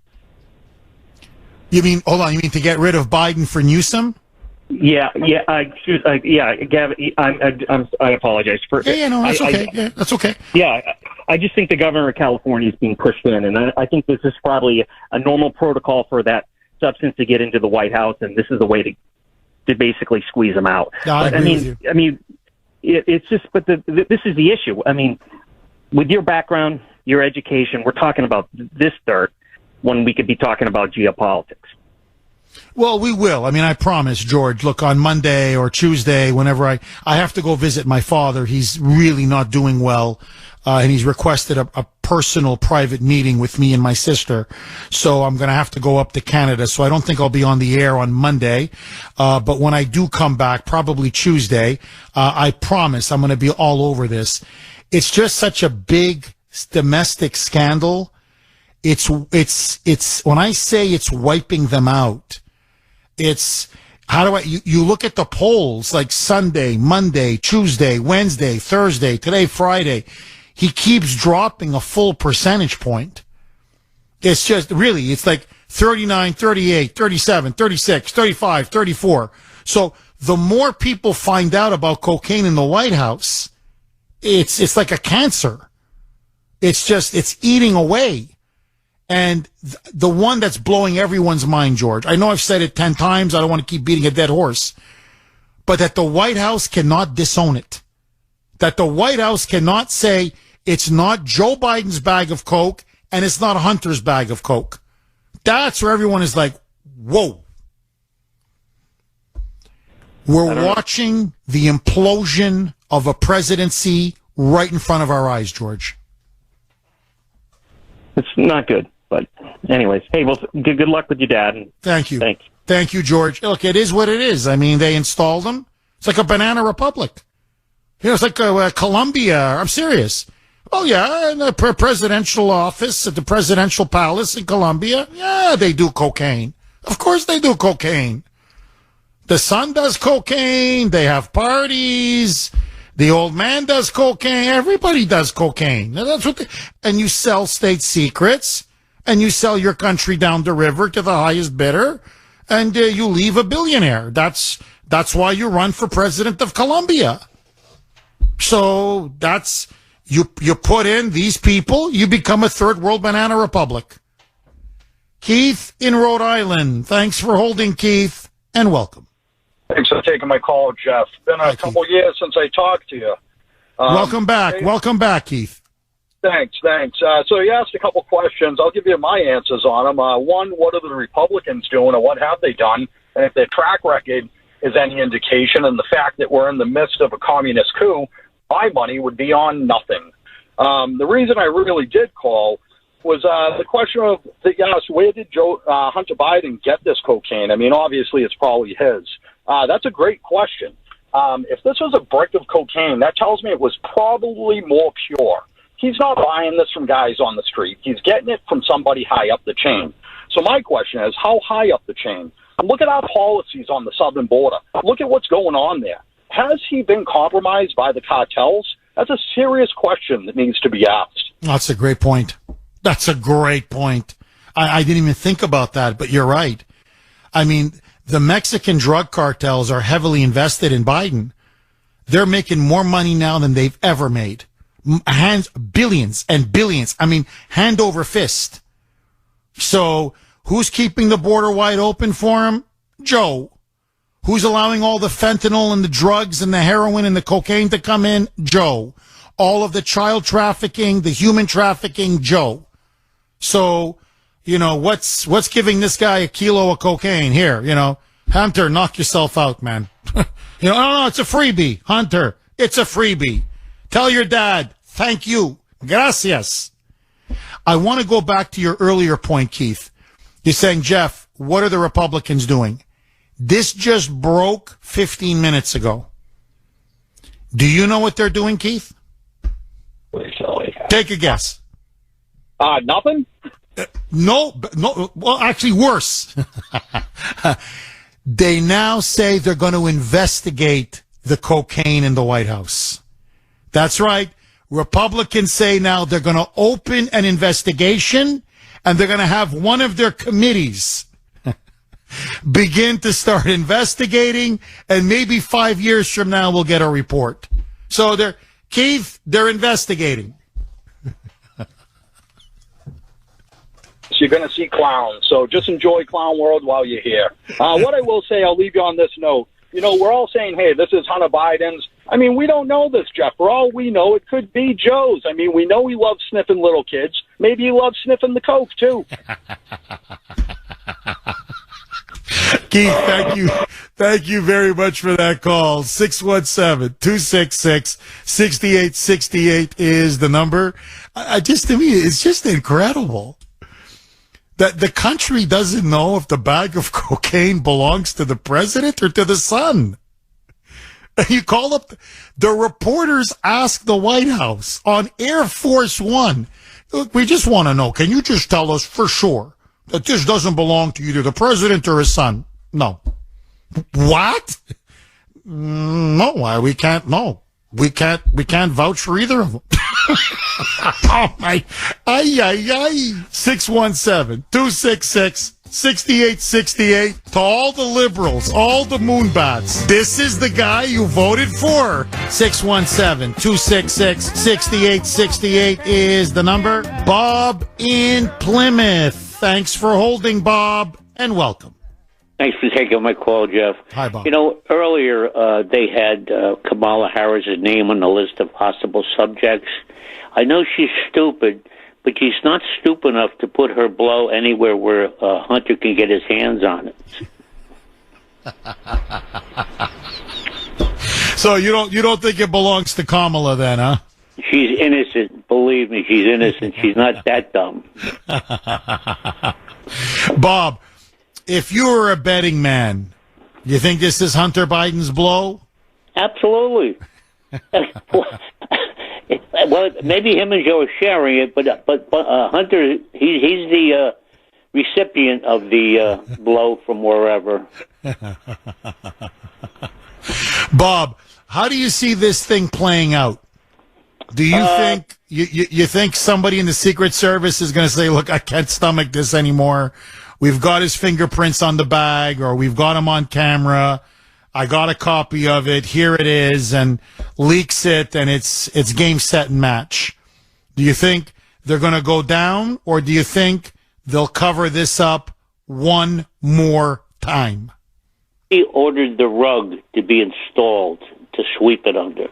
You mean, hold on, you mean to get rid of Biden for Newsom? Yeah, Gavin, I apologize for. No, that's okay. That's okay. Yeah, I just think the governor of California is being pushed in, and I think this is probably a normal protocol for that substance to get into the White House, and this is the way to basically squeeze them out. No, I mean, it's just, but this is the issue. I mean, with your background, your education, we're talking about this dirt when we could be talking about geopolitics. Well, we will. I mean, I promise, George. Look, on Monday or Tuesday, whenever I have to go visit my father, he's really not doing well, and he's requested a personal private meeting with me and my sister. So I'm going to have to go up to Canada. So I don't think I'll be on the air on Monday. But when I do come back, probably Tuesday, I promise I'm going to be all over this. It's just such a big domestic scandal. It's when I say it's wiping them out, it's, you look at the polls like Sunday, Monday, Tuesday, Wednesday, Thursday, today, Friday. He keeps dropping a full percentage point. It's just really, it's like 39, 38, 37, 36, 35, 34. So the more people find out about cocaine in the White House, it's like a cancer. It's eating away. And the one that's blowing everyone's mind, George, I know I've said it 10 times. I don't want to keep beating a dead horse, but that the White House cannot disown it. That the White House cannot say it's not Joe Biden's bag of coke and it's not Hunter's bag of coke. That's where everyone is like, whoa. We're watching the implosion of a presidency right in front of our eyes, George. It's not good. But anyways, hey, well, good luck with your dad. And thank you. Thanks. Thank you, George. Look, it is what it is. I mean, they installed him. It's like a banana republic. It's like Colombia. I'm serious. Oh, yeah, in the presidential office at the presidential palace in Colombia. Yeah, they do cocaine. Of course they do cocaine. The son does cocaine. They have parties. The old man does cocaine. Everybody does cocaine. That's what and you sell state secrets. And you sell your country down the river to the highest bidder, and you leave a billionaire. That's why you run for president of Colombia. So that's you put in these people, you become a third world banana republic. Keith in Rhode Island. Thanks for holding, Keith, and welcome. Thanks for taking my call, Jeff. Been a couple years since I talked to you. Welcome back. Hey, welcome back, Keith. Thanks. So you asked a couple questions. I'll give you my answers on them. One, what are the Republicans doing, or what have they done? And if their track record is any indication, and the fact that we're in the midst of a communist coup, my money would be on nothing. The reason I really did call was the question of that you asked, where did Hunter Biden get this cocaine? I mean, obviously it's probably his. That's a great question. If this was a brick of cocaine, that tells me it was probably more pure. He's not buying this from guys on the street. He's getting it from somebody high up the chain. So my question is, how high up the chain? Look at our policies on the southern border. Look at what's going on there. Has he been compromised by the cartels? That's a serious question that needs to be asked. That's a great point. That's a great point. I didn't even think about that, but you're right. I mean, the Mexican drug cartels are heavily invested in Biden. They're making more money now than they've ever made. Billions and billions. I mean, hand over fist. So who's keeping the border wide open for him? Joe. Who's allowing all the fentanyl and the drugs and the heroin and the cocaine to come in? Joe. All of the child trafficking, the human trafficking? Joe. So, what's giving this guy a kilo of cocaine? Here, Hunter, knock yourself out, man. No, it's a freebie. Hunter, it's a freebie. Tell your dad, thank you. Gracias. I want to go back to your earlier point, Keith. You're saying, Jeff, what are the Republicans doing? This just broke 15 minutes ago. Do you know what they're doing, Keith? Take a guess. Nothing? No. Well, actually worse. They now say they're going to investigate the cocaine in the White House. That's right. Republicans say now they're going to open an investigation, and they're going to have one of their committees begin to start investigating, and maybe 5 years from now we'll get a report. So they're investigating. You're going to see clowns, so just enjoy Clown World while you're here. What I will say, I'll leave you on this note. We're all saying, hey, this is Hunter Biden's. I mean, we don't know this, Jeff. For all we know, it could be Joe's. I mean, we know he loves sniffing little kids. Maybe he loves sniffing the coke, too. Keith, thank you. Thank you very much for that call. 617-266-6868 is the number. To me, it's just incredible that the country doesn't know if the bag of cocaine belongs to the president or to the son. You call up, the reporters ask the White House on Air Force One, look, we just want to know, can you just tell us for sure that this doesn't belong to either the president or his son? No. What? No, we can't, no. We can't vouch for either of them. Oh my, 617-266-6868 to all the liberals, all the moonbats. This is the guy you voted for. 617-266-6868 is the number. Bob in Plymouth. Thanks for holding, Bob, and welcome. Thanks for taking my call, Jeff. Hi, Bob. Earlier they had Kamala Harris's name on the list of possible subjects. I know she's stupid, but she's not stupid enough to put her blow anywhere where Hunter can get his hands on it. So you don't think it belongs to Kamala then, huh? She's innocent. Believe me, she's innocent. She's not that dumb. Bob, if you were a betting man, you think this is Hunter Biden's blow? Absolutely. Well, maybe him and Joe are sharing it, but Hunter, he's the recipient of the blow from wherever. Bob, how do you see this thing playing out? Do you think you think somebody in the Secret Service is going to say, "Look, I can't stomach this anymore. We've got his fingerprints on the bag, or we've got him on camera. I got a copy of it. Here it is," and leaks it, and it's game, set, and match. Do you think they're going to go down, or do you think they'll cover this up one more time. He ordered the rug to be installed to sweep it under.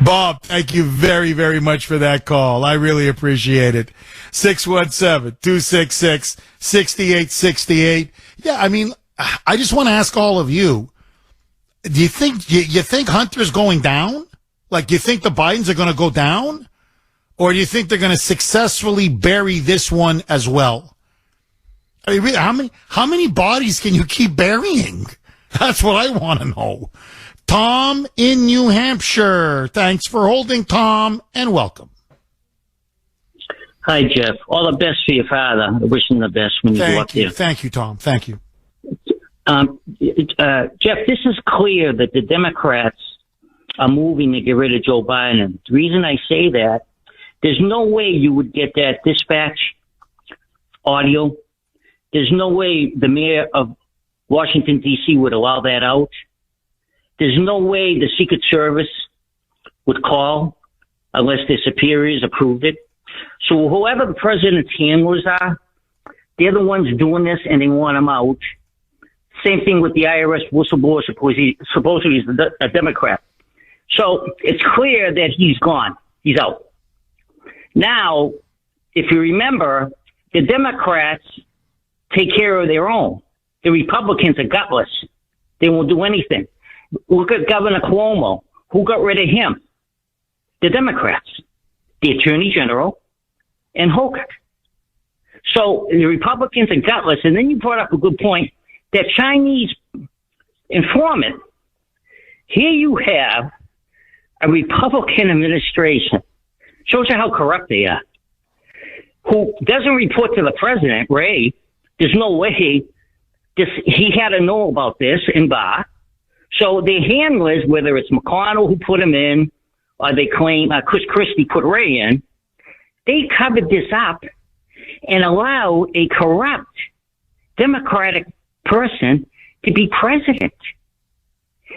Bob, thank you very, very much for that call. I really appreciate it. 617-266-6868. Yeah, I mean, I just want to ask all of you, do you think Hunter's going down? Like, do you think the Bidens are going to go down? Or do you think they're going to successfully bury this one as well? I mean, really, how many bodies can you keep burying? That's what I want to know. Tom in New Hampshire. Thanks for holding, Tom, and welcome. Hi, Jeff. All the best for your father. I wish him the best when you go up there. Thank you, Tom. Thank you. Jeff, this is clear that the Democrats are moving to get rid of Joe Biden. The reason I say that, there's no way you would get that dispatch audio. There's no way the mayor of Washington, D.C. would allow that out. There's no way the Secret Service would call unless their superiors approved it. So whoever the president's handlers are, they're the ones doing this and they want him out. Same thing with the IRS whistleblower, supposedly he's a Democrat. So it's clear that he's gone. He's out. Now, if you remember, the Democrats take care of their own. The Republicans are gutless. They won't do anything. Look at Governor Cuomo. Who got rid of him? The Democrats, the Attorney General, and Holker. So the Republicans are gutless. And then you brought up a good point, that Chinese informant. Here you have a Republican administration. Shows you how corrupt they are. Who doesn't report to the president, Ray. There's no way he had to know about this in Barr. So the handlers, whether it's McConnell who put him in, or they claim Chris Christie put Ray in, they covered this up and allow a corrupt Democratic person to be president.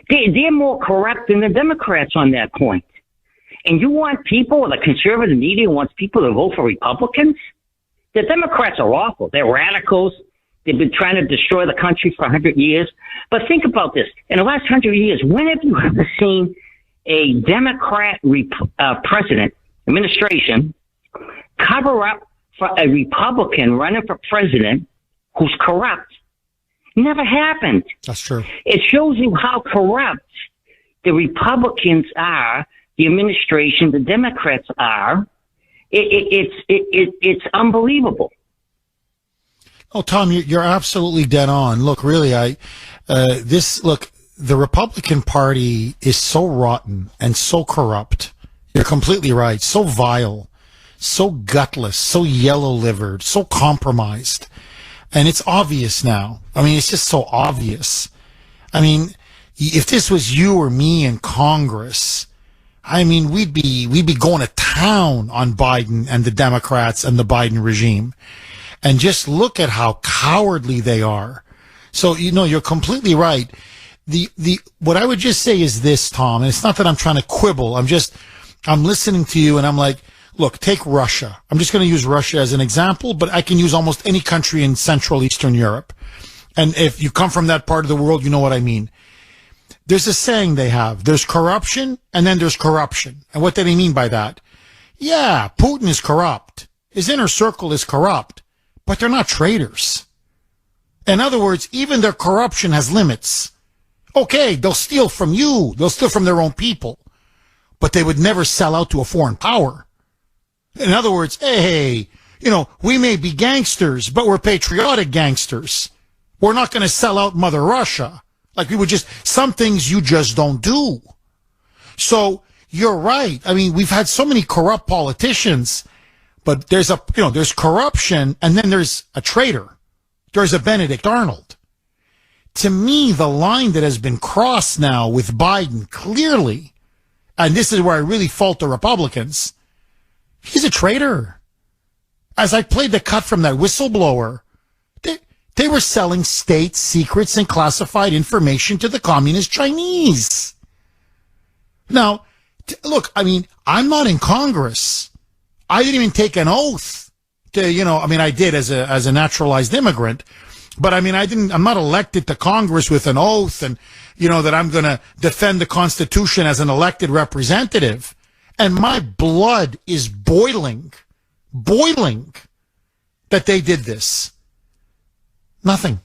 They're more corrupt than the Democrats on that point. And you want people, the conservative media wants people to vote for Republicans? The Democrats are awful. They're radicals. They've been trying to destroy the country for 100 years. But think about this. In the last 100 years, when have you ever seen a Democrat president, administration, cover up for a Republican running for president who's corrupt? Never happened. That's true. It shows you how corrupt the Republicans are, the administration, the Democrats are. It's unbelievable. Oh, Tom, you're absolutely dead on. Look, really, the Republican Party is so rotten and so corrupt. You're completely right. So vile, so gutless, so yellow-livered, so compromised. And it's obvious now. I mean, it's just so obvious. I mean, if this was you or me in Congress, I mean, we'd be going to town on Biden and the Democrats and the Biden regime. And just look at how cowardly they are. So, you're completely right. What I would just say is this, Tom, and it's not that I'm trying to quibble. I'm listening to you and I'm like, look, take Russia. I'm just going to use Russia as an example, but I can use almost any country in Central Eastern Europe. And if you come from that part of the world, you know what I mean. There's a saying they have. There's corruption and then there's corruption. And what do they mean by that? Yeah, Putin is corrupt. His inner circle is corrupt. But they're not traitors. In other words, even their corruption has limits. Okay, they'll steal from you. They'll steal from their own people. But they would never sell out to a foreign power. In other words, hey, we may be gangsters, but we're patriotic gangsters. We're not going to sell out Mother Russia. Like some things you just don't do. So you're right. I mean, we've had so many corrupt politicians. But there's there's corruption and then there's a traitor. There's a Benedict Arnold. To me, the line that has been crossed now with Biden clearly, and this is where I really fault the Republicans, he's a traitor. As I played the cut from that whistleblower, they were selling state secrets and classified information to the communist Chinese. Now, look, I mean, I'm not in Congress. I didn't even take an oath to, I did as a naturalized immigrant, but I'm not elected to Congress with an oath and, that I'm going to defend the Constitution as an elected representative. And my blood is boiling that they did this. Nothing.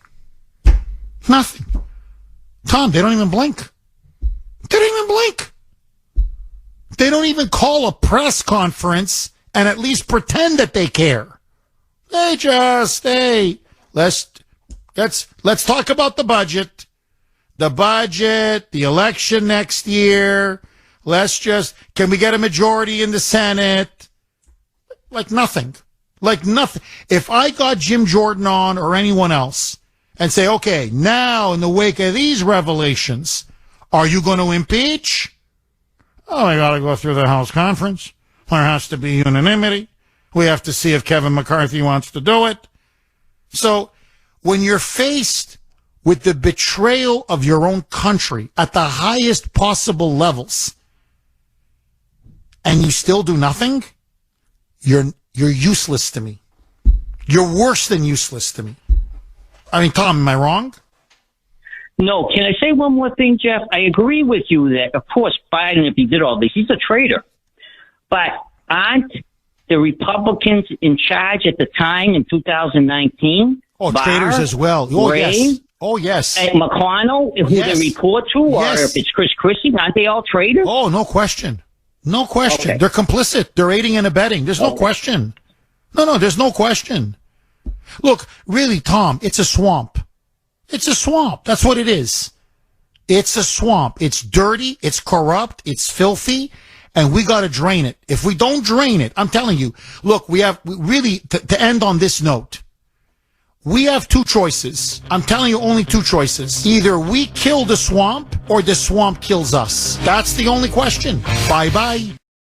Tom, they don't even blink. They don't even call a press conference and at least pretend that they care. They just, let's talk about the budget, the election next year. Can we get a majority in the Senate? Like nothing. If I got Jim Jordan on or anyone else and say, okay, now in the wake of these revelations, are you going to impeach? Oh, I got to go through the House conference. There has to be unanimity. We have to see if Kevin McCarthy wants to do it. So when you're faced with the betrayal of your own country at the highest possible levels and you still do nothing, you're useless to me. You're worse than useless to me. Tom, am I wrong? No. Can I say one more thing, Jeff? I agree with you that, of course, Biden, if he did all this, he's a traitor. But aren't the Republicans in charge at the time in 2019? Traitors as well. Oh, Ray, yes. Oh, yes. And McConnell, who they report to, or if it's Chris Christie, aren't they all traitors? Oh, no question. No question. Okay. They're complicit. They're aiding and abetting. There's no question. No, there's no question. Look, really, Tom, it's a swamp. It's a swamp. That's what it is. It's a swamp. It's dirty. It's corrupt. It's filthy. And we got to drain it. If we don't drain it, I'm telling you, look, to end on this note, we have two choices. I'm telling you, only two choices. Either we kill the swamp or the swamp kills us. That's the only question. Bye-bye.